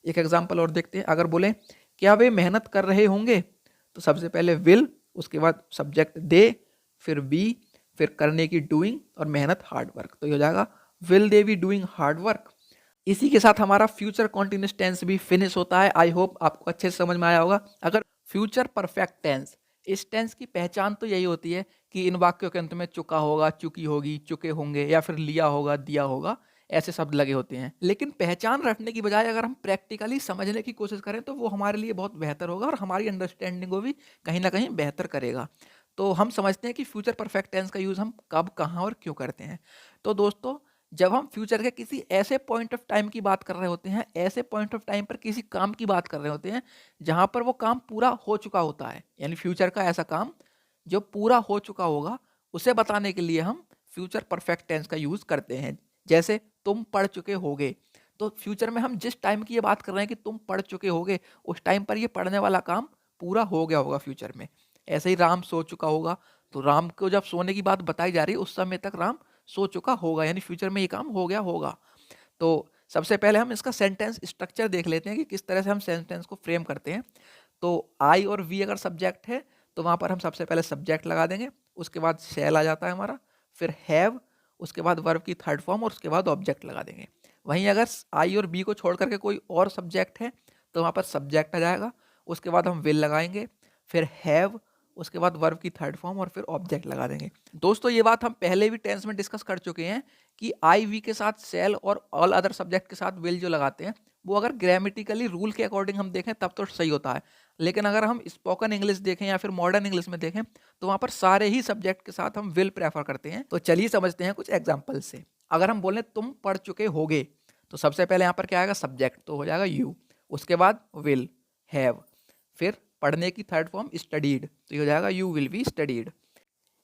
एक एग्जाम्पल और देखते हैं। अगर बोले क्या वे मेहनत कर रहे होंगे, तो सबसे पहले विल, उसके बाद सब्जेक्ट दे, फिर बी, फिर करने की डूइंग, और मेहनत हार्ड वर्क। तो ये हो जाएगा will they be doing hard work. इसी के साथ हमारा फ्यूचर कॉन्टिन्यूस टेंस भी फिनिश होता है। आई होप आपको अच्छे से समझ में आया होगा। अगर फ्यूचर परफेक्ट टेंस, इस टेंस की पहचान तो यही होती है कि इन वाक्यों के अंत में चुका होगा, चुकी होगी, चुके होंगे, या फिर लिया होगा, दिया होगा, ऐसे शब्द लगे होते हैं। लेकिन पहचान रखने की बजाय अगर हम प्रैक्टिकली समझने की कोशिश करें तो वो हमारे लिए बहुत बेहतर होगा और हमारी अंडरस्टैंडिंग को भी कहीं ना कहीं बेहतर करेगा। तो हम समझते हैं कि फ्यूचर परफेक्ट टेंस का यूज़ हम कब, कहाँ और क्यों करते हैं। तो दोस्तों, जब हम फ्यूचर के किसी ऐसे पॉइंट ऑफ टाइम की बात कर रहे होते हैं, ऐसे पॉइंट ऑफ टाइम पर किसी काम की बात कर रहे होते हैं जहां पर वो काम पूरा हो चुका होता है, यानी फ्यूचर का ऐसा काम जो पूरा हो चुका होगा, उसे बताने के लिए हम फ्यूचर परफेक्ट टेंस का यूज करते हैं। जैसे तुम पढ़ चुके होगे, तो फ्यूचर में हम जिस टाइम की ये बात कर रहे हैं कि तुम पढ़ चुके होगे, उस टाइम पर ये पढ़ने वाला काम पूरा हो गया होगा फ्यूचर में। ऐसे ही राम सो चुका होगा, तो राम को जब सोने की बात बताई जा रही है उस समय तक राम सो चुका होगा, यानी फ्यूचर में ये काम हो गया होगा। तो सबसे पहले हम इसका सेंटेंस स्ट्रक्चर देख लेते हैं कि किस तरह से हम सेंटेंस को फ्रेम करते हैं। तो आई और वी अगर सब्जेक्ट है तो वहाँ पर हम सबसे पहले सब्जेक्ट लगा देंगे, उसके बाद शैल आ जाता है हमारा, फिर हैव, उसके बाद वर्ब की थर्ड फॉर्म, और उसके बाद ऑब्जेक्ट लगा देंगे। वहीं अगर आई और बी को छोड़ करके कोई और सब्जेक्ट है तो वहाँ पर सब्जेक्ट आ जाएगा, उसके बाद हम विल लगाएंगे, फिर हैव, उसके बाद वर्ब की थर्ड फॉर्म, और फिर ऑब्जेक्ट लगा देंगे। दोस्तों, ये बात हम पहले भी टेंस में डिस्कस कर चुके हैं कि आई वी के साथ सेल और ऑल अदर सब्जेक्ट के साथ विल जो लगाते हैं वो अगर ग्रामेटिकली रूल के अकॉर्डिंग हम देखें तब तो सही होता है, लेकिन अगर हम स्पोकन इंग्लिश देखें या फिर मॉडर्न इंग्लिश में देखें तो वहाँ पर सारे ही सब्जेक्ट के साथ हम विल प्रेफर करते हैं। तो चलिए समझते हैं कुछ एग्जाम्पल से। अगर हम बोलें तुम पढ़ चुके होगे, तो सबसे पहले यहाँ पर क्या आएगा, सब्जेक्ट, तो हो जाएगा यू, उसके बाद विल, हैव, फिर पढ़ने की थर्ड फॉर्म स्टडीड, तो ये हो जाएगा यू विल बी स्टडीड।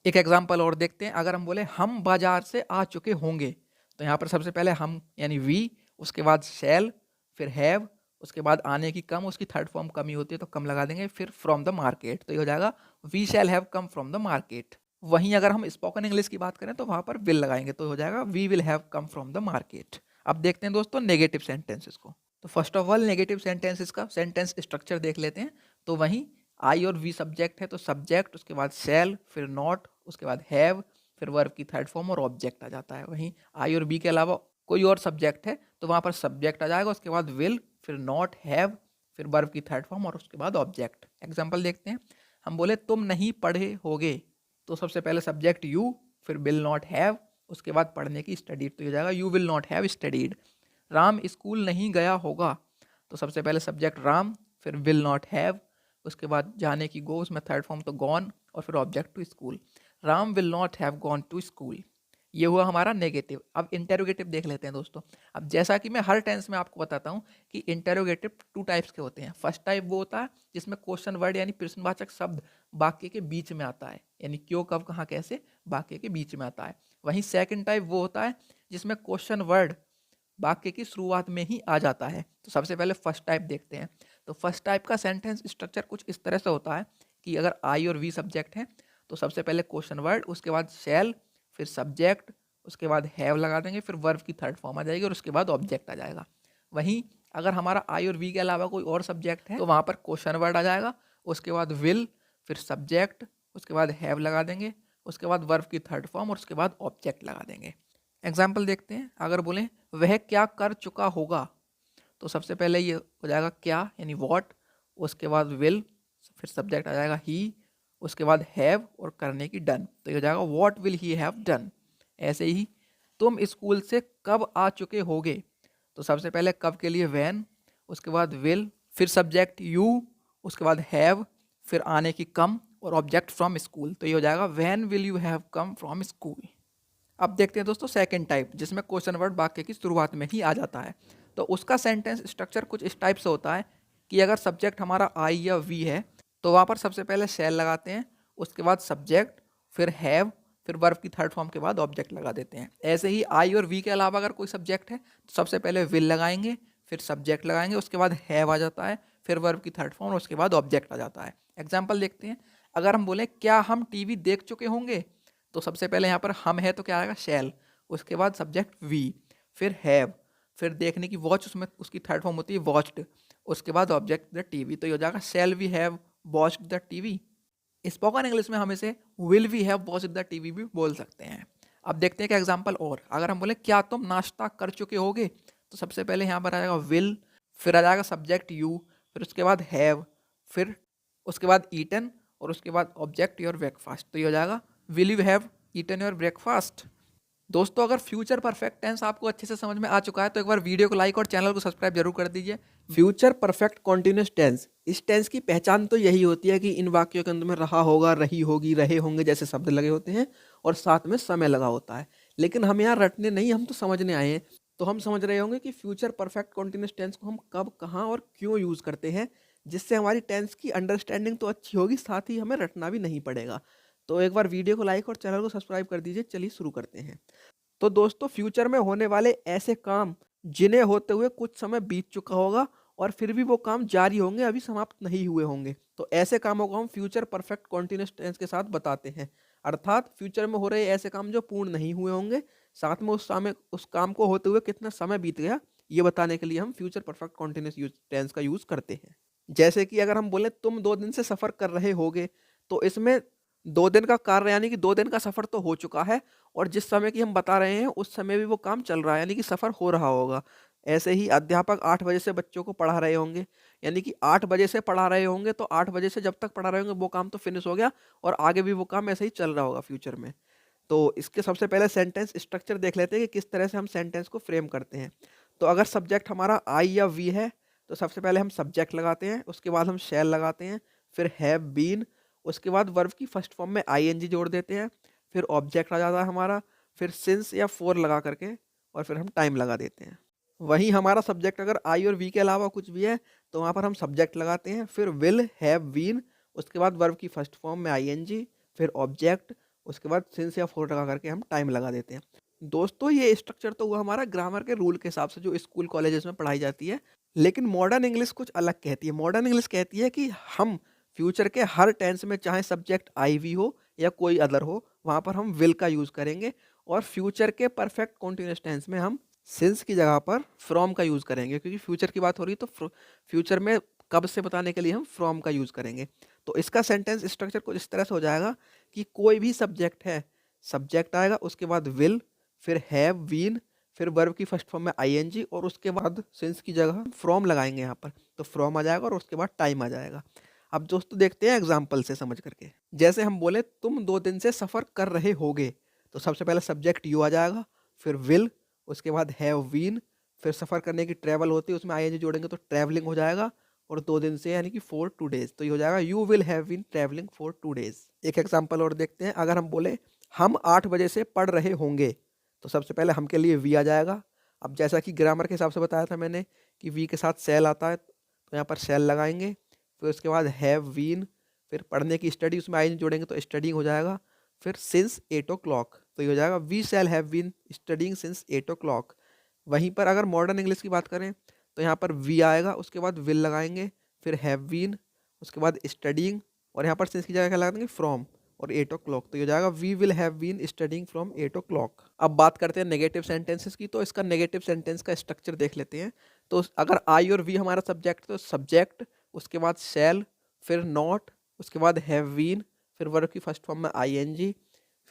एक एग्जांपल और देखते हैं। अगर हम बोले हम बाजार से आ चुके होंगे, तो यहाँ पर सबसे पहले हम यानी वी, उसके बाद शैल, फिर हैव, उसके बाद आने की कम, उसकी थर्ड फॉर्म कमी होती है तो कम लगा देंगे, फिर फ्रॉम द मार्केट, तो ये हो जाएगा we shall have come from the market. वहीं अगर हम स्पोकन इंग्लिश की बात करें तो वहाँ पर विल लगाएंगे, तो हो जाएगा we will have come from the market. अब देखते हैं दोस्तों नेगेटिव सेंटेंसेस को। तो first of all negative sentences का सेंटेंस स्ट्रक्चर देख लेते हैं। तो वहीं आई और वी सब्जेक्ट है तो सब्जेक्ट, उसके बाद शैल, फिर नॉट, उसके बाद हैव, फिर वर्ब की थर्ड फॉर्म और ऑब्जेक्ट आ जाता है। वहीं आई और बी के अलावा कोई और सब्जेक्ट है तो वहाँ पर सब्जेक्ट आ जाएगा, उसके बाद विल, फिर नॉट, हैव, फिर वर्ब की थर्ड फॉर्म और उसके बाद ऑब्जेक्ट। एग्जाम्पल देखते हैं। हम बोले तुम नहीं पढ़े होगे, तो सबसे पहले सब्जेक्ट यू, फिर विल नॉट हैव, उसके बाद पढ़ने की स्टडीड, तो ये जाएगा you will not have studied. Ram school नहीं गया होगा, तो सबसे पहले सब्जेक्ट राम, फिर विल नॉट हैव, उसके बाद जाने की गो, उसमें थर्ड फॉर्म तो गॉन, और फिर object to school, Ram will not have gone to school. ये हुआ हमारा नेगेटिव। अब इंटेरोगेटिव देख लेते हैं दोस्तों। अब जैसा कि मैं हर टेंस में आपको बताता हूँ कि इंटेरोगेटिव टू टाइप्स के होते हैं। फर्स्ट टाइप वो होता है जिसमें क्वेश्चन वर्ड यानी प्रश्नवाचक शब्द वाक्य के बीच में आता है, यानी क्यों, कब, कहाँ, कैसे वाक्य के बीच में आता है। वहीं सेकंड टाइप वो होता है जिसमें क्वेश्चन वर्ड वाक्य की शुरुआत में ही आ जाता है। तो सबसे पहले फर्स्ट टाइप देखते हैं। तो फर्स्ट टाइप का सेंटेंस स्ट्रक्चर कुछ इस तरह से होता है कि अगर आई और वी सब्जेक्ट है तो सबसे पहले क्वेश्चन वर्ड, उसके बाद शैल, फिर सब्जेक्ट, उसके बाद हैव लगा देंगे, फिर वर्ब की थर्ड फॉर्म आ जाएगी और उसके बाद ऑब्जेक्ट आ जाएगा। वहीं अगर हमारा आई और वी के अलावा कोई और सब्जेक्ट है तो वहाँ पर क्वेश्चन वर्ड आ जाएगा, उसके बाद विल, फिर सब्जेक्ट, उसके बाद हैव लगा देंगे, उसके बाद वर्ब की थर्ड फॉर्म और उसके बाद ऑब्जेक्ट लगा देंगे। एग्जाम्पल देखते हैं। अगर बोलें वह क्या कर चुका होगा, तो सबसे पहले ये हो जाएगा क्या यानी वॉट, उसके बाद विल, फिर सब्जेक्ट आ जाएगा ही, उसके बाद हैव और करने की डन, तो ये हो जाएगा what will he have done. ऐसे ही तुम स्कूल से कब आ चुके होगे। तो सबसे पहले कब के लिए व्हेन, उसके बाद विल, फिर सब्जेक्ट यू, उसके बाद हैव, फिर आने की कम और ऑब्जेक्ट फ्रॉम स्कूल। तो ये हो जाएगा when will you have come from school. अब देखते हैं दोस्तों सेकंड टाइप, जिसमें क्वेश्चन वर्ड वाक्य की शुरुआत में ही आ जाता है। तो उसका सेंटेंस स्ट्रक्चर कुछ इस टाइप से होता है कि अगर सब्जेक्ट हमारा आई या वी है तो वहाँ पर सबसे पहले शैल लगाते हैं, उसके बाद सब्जेक्ट, फिर हैव, फिर वर्ब की थर्ड फॉर्म के बाद ऑब्जेक्ट लगा देते हैं। ऐसे ही आई और वी के अलावा अगर कोई सब्जेक्ट है तो सबसे पहले विल लगाएंगे, फिर सब्जेक्ट लगाएंगे, उसके बाद हैव आ जाता है, फिर वर्ब की थर्ड फॉर्म, उसके बाद ऑब्जेक्ट आ जाता है। एग्जाम्पल देखते हैं। अगर हम बोले क्या हम टीवी देख चुके होंगे, तो सबसे पहले यहाँ पर हम है तो क्या आएगा शैल, उसके बाद सब्जेक्ट वी, फिर हैव, फिर देखने की वॉच, उसमें उसकी थर्ड फॉर्म होती है वॉच्ड, उसके बाद ऑब्जेक्ट द टीवी। तो ये हो जाएगा shall we have watched the TV. Spoken English में हम इसे will we have watched the TV भी बोल सकते हैं। अब देखते हैं कि एग्जाम्पल और अगर हम बोले क्या तुम नाश्ता कर चुके होगे, तो सबसे पहले यहाँ पर आ जाएगा विल, फिर आ जाएगा सब्जेक्ट यू, फिर उसके बाद हैव, फिर उसके बाद ईटन और उसके बाद ऑब्जेक्ट योर ब्रेकफास्ट। तो ये हो जाएगा will you have eaten your breakfast. दोस्तों अगर फ्यूचर परफेक्ट टेंस आपको अच्छे से समझ में आ चुका है तो एक बार वीडियो को लाइक और चैनल को सब्सक्राइब जरूर कर दीजिए। फ्यूचर परफेक्ट कॉन्टिन्यूस टेंस, इस टेंस की पहचान तो यही होती है कि इन वाक्यों के अंत में रहा होगा, रही होगी, रहे होंगे जैसे शब्द लगे होते हैं और साथ में समय लगा होता है। लेकिन हम यहाँ रटने नहीं, हम तो समझने आए हैं। तो हम समझ रहे होंगे कि फ्यूचर परफेक्ट कॉन्टिन्यूस टेंस को हम कब, कहाँ और क्यों यूज़ करते हैं, जिससे हमारी टेंस की अंडरस्टैंडिंग तो अच्छी होगी, साथ ही हमें रटना भी नहीं पड़ेगा। तो एक बार वीडियो को लाइक और चैनल को सब्सक्राइब कर दीजिए। चलिए शुरू करते हैं। तो दोस्तों फ्यूचर में होने वाले ऐसे काम जिन्हें होते हुए कुछ समय बीत चुका होगा और फिर भी वो काम जारी होंगे, अभी समाप्त नहीं हुए होंगे, तो ऐसे कामों को हम फ्यूचर परफेक्ट कॉन्टिन्यूस टेंस के साथ बताते हैं। अर्थात फ्यूचर में हो रहे ऐसे काम जो पूर्ण नहीं हुए होंगे, साथ में उस काम को होते हुए कितना समय बीत गया, ये बताने के लिए हम फ्यूचर परफेक्ट कॉन्टिन्यूस टेंस का यूज करते हैं। जैसे कि अगर हम बोले तुम 2 दिन से सफर कर रहे होगे, तो इसमें 2 दिन का कार्य यानी कि 2 दिन का सफर तो हो चुका है और जिस समय की हम बता रहे हैं उस समय भी वो काम चल रहा है, यानी कि सफर हो रहा होगा। ऐसे ही अध्यापक 8 बजे से बच्चों को पढ़ा रहे होंगे, यानी कि 8 बजे से पढ़ा रहे होंगे, तो 8 बजे से जब तक पढ़ा रहे होंगे वो काम तो फिनिश हो गया और आगे भी वो काम ऐसे ही चल रहा होगा फ्यूचर में। तो इसके सबसे पहले सेंटेंस स्ट्रक्चर देख लेते हैं कि किस तरह से हम सेंटेंस को फ्रेम करते हैं। तो अगर सब्जेक्ट हमारा आई या वी है तो सबसे पहले हम सब्जेक्ट लगाते हैं, उसके बाद हम शैल लगाते हैं, फिर हैव बीन, उसके बाद वर्ब की फर्स्ट फॉर्म में आईएनजी जोड़ देते हैं, फिर ऑब्जेक्ट आ जाता है हमारा, फिर सिंस या फोर लगा करके और फिर हम टाइम लगा देते हैं। वहीं हमारा सब्जेक्ट अगर आई और वी के अलावा कुछ भी है तो वहाँ पर हम सब्जेक्ट लगाते हैं, फिर विल हैव बीन, उसके बाद वर्ब की फर्स्ट फॉर्म में आईएनजी, फिर ऑब्जेक्ट, उसके बाद सिंस या फोर लगा करके हम टाइम लगा देते हैं। दोस्तों ये स्ट्रक्चर तो हुआ हमारा ग्रामर के रूल के हिसाब से जो स्कूल कॉलेजेस में पढ़ाई जाती है, लेकिन मॉडर्न इंग्लिश कुछ अलग कहती है। मॉडर्न इंग्लिश कहती है कि हम फ्यूचर के हर टेंस में चाहे सब्जेक्ट आई वी हो या कोई अदर हो, वहाँ पर हम विल का यूज़ करेंगे और फ्यूचर के परफेक्ट कॉन्टिन्यूस टेंस में हम सिंस की जगह पर फ्रॉम का यूज़ करेंगे, क्योंकि फ्यूचर की बात हो रही है तो फ्यूचर में कब से बताने के लिए हम फ्रॉम का यूज़ करेंगे। तो इसका सेंटेंस स्ट्रक्चर कुछ इस तरह से हो जाएगा कि कोई भी सब्जेक्ट है, सब्जेक्ट आएगा, उसके बाद विल, फिर हैव बीन, फिर वर्ब की फर्स्ट फॉर्म में आईएनजी और उसके बाद सिंस की जगह फ्रॉम लगाएंगे यहाँ पर, तो फ्रॉम आ जाएगा और उसके बाद टाइम आ जाएगा। अब दोस्तों देखते हैं एग्जाम्पल से समझ करके। जैसे हम बोले तुम 2 दिन से सफ़र कर रहे होगे, तो सबसे पहले सब्जेक्ट यू आ जाएगा, फिर विल, उसके बाद हैव बीन, फिर सफ़र करने की ट्रैवल होती है उसमें आईएनजी जोड़ेंगे तो ट्रैवलिंग हो जाएगा और 2 दिन से यानी कि 4 2 डेज, तो ये हो जाएगा you will have been travelling 4 2 days. एक एग्जाम्पल और देखते हैं। अगर हम बोले हम 8 बजे से पढ़ रहे होंगे, तो सबसे पहले हम के लिए वी आ जाएगा। अब जैसा कि ग्रामर के हिसाब से बताया था मैंने कि वी के साथ सेल आता है, तो यहाँ पर सेल लगाएंगे, फिर उसके बाद हैव बीन, फिर पढ़ने की स्टडी उसमें आई जोड़ेंगे तो स्टडिंग हो जाएगा, फिर सिंस 8 o'clock, तो ये हो जाएगा we shall have been studying since 8 o'clock। वहीं पर अगर मॉडर्न इंग्लिश की बात करें तो यहाँ पर वी आएगा, उसके बाद विल लगाएंगे, फिर हैव बीन, उसके बाद स्टडिंग और यहाँ पर सिंस की जगह क्या लगा देंगे फ्रॉम और 8 o'clock, तो ये हो जाएगा we will have been studying from 8 o'clock। अब बात करते हैं नेगेटिव सेंटेंसेस की, तो इसका नेगेटिव सेंटेंस का स्ट्रक्चर देख लेते हैं। तो अगर आई और वी हमारा सब्जेक्ट, तो सब्जेक्ट, उसके बाद शैल, फिर नॉट, उसके बाद हैव बीन, फिर वर्ब की फर्स्ट फॉर्म में आईएनजी,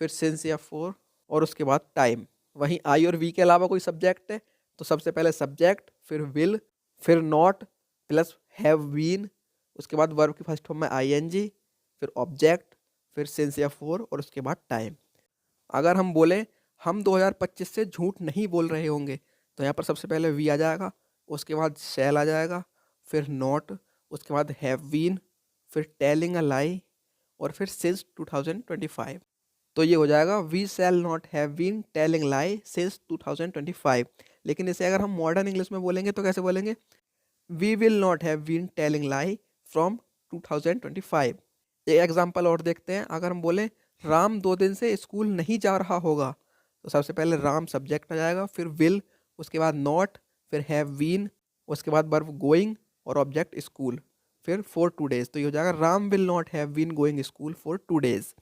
फिर सिंस या फोर और उसके बाद टाइम। वहीं आई और वी के अलावा कोई सब्जेक्ट है तो सबसे पहले सब्जेक्ट, फिर विल, फिर नॉट प्लस हैव बीन, उसके बाद वर्ब की फर्स्ट फॉर्म में आईएनजी, फिर ऑब्जेक्ट, फिर सिंस या फोर और उसके बाद टाइम। अगर हम बोले हम 2025 से झूठ नहीं बोल रहे होंगे। तो यहाँ पर सबसे पहले वी आ जाएगा, उसके बाद शैल आ जाएगा, फिर नॉट, उसके बाद हैव बीन, फिर टेलिंग अ लाई, और फिर सिंस 2025। तो ये हो जाएगा we shall not have been telling lie since 2025। लेकिन इसे अगर हम मॉडर्न इंग्लिश में बोलेंगे तो कैसे बोलेंगे? We will not have been telling lie from 2025। एक एग्जाम्पल और देखते हैं। अगर हम बोले राम 2 दिन से स्कूल नहीं जा रहा होगा, तो सबसे पहले राम सब्जेक्ट आ जाएगा, फिर विल, उसके बाद नॉट, फिर हैव बीन, उसके बाद वर्ब गोइंग और ऑब्जेक्ट स्कूल, फिर फॉर 2 days। तो ये हो जाएगा Ram will not have been going school for 2 days।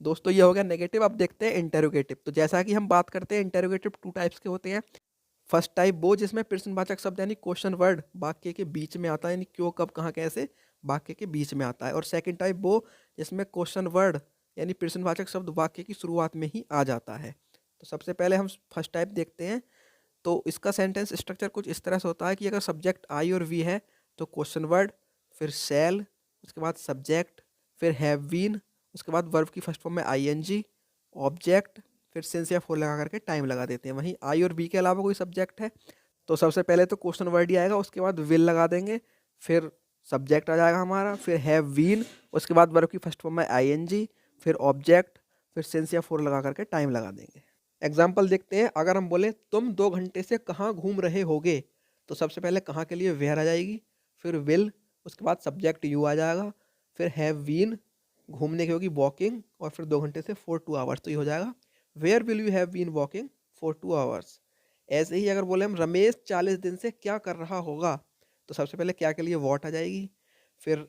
दोस्तों ये हो गया नेगेटिव। अब देखते हैं इंटेरोगेटिव। तो जैसा कि हम बात करते हैं, इंटेरोगेटिव 2 टाइप्स के होते हैं। फर्स्ट टाइप वो जिसमें प्रश्नवाचक शब्द यानी क्वेश्चन वर्ड वाक्य के बीच में आता है, यानी क्यों, कब, कहाँ, कैसे वाक्य के बीच में आता है। और सेकंड टाइप वो जिसमें क्वेश्चन वर्ड यानी प्रश्नवाचक शब्द वाक्य की शुरुआत में ही आ जाता है। तो सबसे पहले हम फर्स्ट टाइप देखते हैं। तो इसका सेंटेंस स्ट्रक्चर कुछ इस तरह से होता है कि अगर सब्जेक्ट आई और वी है तो क्वेश्चन वर्ड, फिर शैल, उसके बाद सब्जेक्ट, फिर हैव बीन, उसके बाद वर्ब की फर्स्ट फॉर्म में आईएनजी, ऑब्जेक्ट, फिर सिंस या फॉर लगा करके टाइम लगा देते हैं। वहीं आई और बी के अलावा कोई सब्जेक्ट है तो सबसे पहले तो क्वेश्चन वर्ड ही आएगा, उसके बाद विल लगा देंगे, फिर सब्जेक्ट आ जाएगा हमारा, फिर हैव बीन, उसके बाद वर्ब की फर्स्ट फॉर्म में आईएनजी, फिर ऑब्जेक्ट, फिर सिंस या फॉर लगा करके टाइम लगा देंगे। एग्जाम्पल देखते हैं। अगर हम बोले तुम 2 घंटे से कहाँ घूम रहे होगे, तो सबसे पहले कहाँ के लिए वेयर आ जाएगी, फिर विल, उसके बाद सब्जेक्ट यू आ जाएगा, फिर हैव बीन, घूमने की होगी वॉकिंग, और फिर 2 घंटे से फॉर 2 hours। तो ये हो जाएगा where will you have been walking for 2 hours। ऐसे ही अगर बोले हम रमेश 40 दिन से क्या कर रहा होगा, तो सबसे पहले क्या के लिए वॉट आ जाएगी, फिर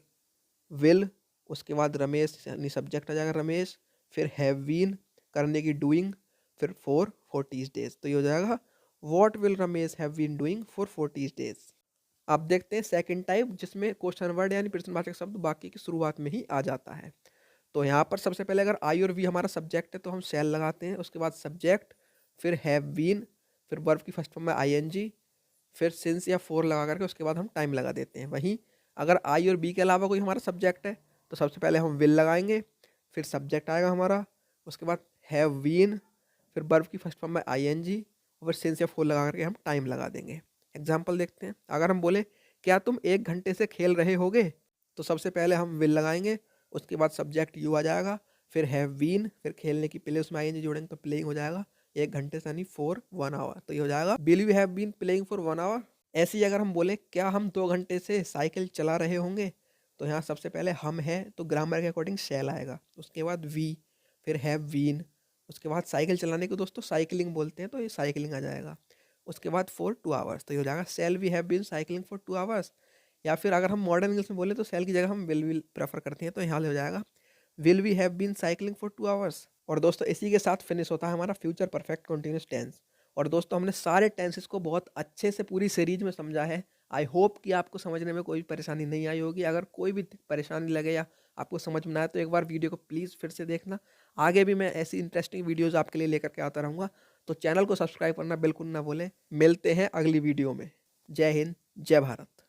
विल, उसके बाद रमेश यानी सब्जेक्ट आ जाएगा रमेश, फिर हैव बीन, करने की डूइंग, फिर फॉर 40 days। तो ये हो जाएगा what will Ramesh have been doing for 40 days। अब देखते हैं सेकंड टाइप जिसमें क्वेश्चन वर्ड यानी प्रश्नवाचक शब्द वाक्य की शुरुआत में ही आ जाता है। तो यहाँ पर सबसे पहले अगर आई और वी हमारा सब्जेक्ट है तो हम शैल लगाते हैं, उसके बाद सब्जेक्ट, फिर हैव बीन, फिर वर्ब की फर्स्ट फॉर्म में आईएनजी, फिर सिंस या फॉर लगा करके उसके बाद हम टाइम लगा देते हैं। वहीं अगर आई और बी के अलावा कोई हमारा सब्जेक्ट है तो सबसे पहले हम विल लगाएंगे, फिर सब्जेक्ट आएगा हमारा, उसके बाद हैव बीन, फिर वर्ब की फर्स्ट फॉर्म में आईएनजी, और फिर सिंस या फॉर लगा करके हम टाइम लगा देंगे। एग्जाम्पल देखते हैं। अगर हम बोले क्या तुम 1 घंटे से खेल रहे होगे, तो सबसे पहले हम विल लगाएंगे, उसके बाद सब्जेक्ट यू आ जाएगा, फिर हैव बीन, फिर खेलने की प्ले उसमें आईएनजी जोड़ेंगे तो प्लेइंग हो जाएगा 1 घंटे से यानी फॉर 1 hour। तो ये हो जाएगा will you have been playing for 1 hour। ऐसे ही अगर हम बोले क्या हम 2 घंटे से साइकिल चला रहे होंगे, तो यहाँ सबसे पहले हम है तो ग्रामर के अकॉर्डिंग शैल आएगा, उसके बाद वी, फिर हैव बीन, उसके बाद साइकिल चलाने को दोस्तों साइकिलिंग बोलते हैं तो ये साइकिलिंग आ जाएगा, उसके बाद फॉर 2 hours। तो ये हो जाएगा shall we have been cycling for 2 hours। या फिर अगर हम मॉडर्न इंग्लिश में बोले तो शैल की जगह हम विल प्रेफर करते हैं, तो यहाँ हो जाएगा will we have been cycling for 2 hours। और दोस्तों इसी के साथ फिनिश होता है हमारा फ्यूचर परफेक्ट कंटिन्यूस टेंस। और दोस्तों हमने सारे टेंसेस को बहुत अच्छे से पूरी सीरीज में समझा है। आई होप कि आपको समझने में कोई परेशानी नहीं आई होगी। अगर कोई भी परेशानी लगे या आपको समझ में ना आए तो एक बार वीडियो को प्लीज़ फिर से देखना। आगे भी मैं ऐसी इंटरेस्टिंग वीडियोज़ आपके लिए लेकर के आता रहूँगा, तो चैनल को सब्सक्राइब करना बिल्कुल ना भूलें। मिलते हैं अगली वीडियो में। जय हिंद, जय भारत।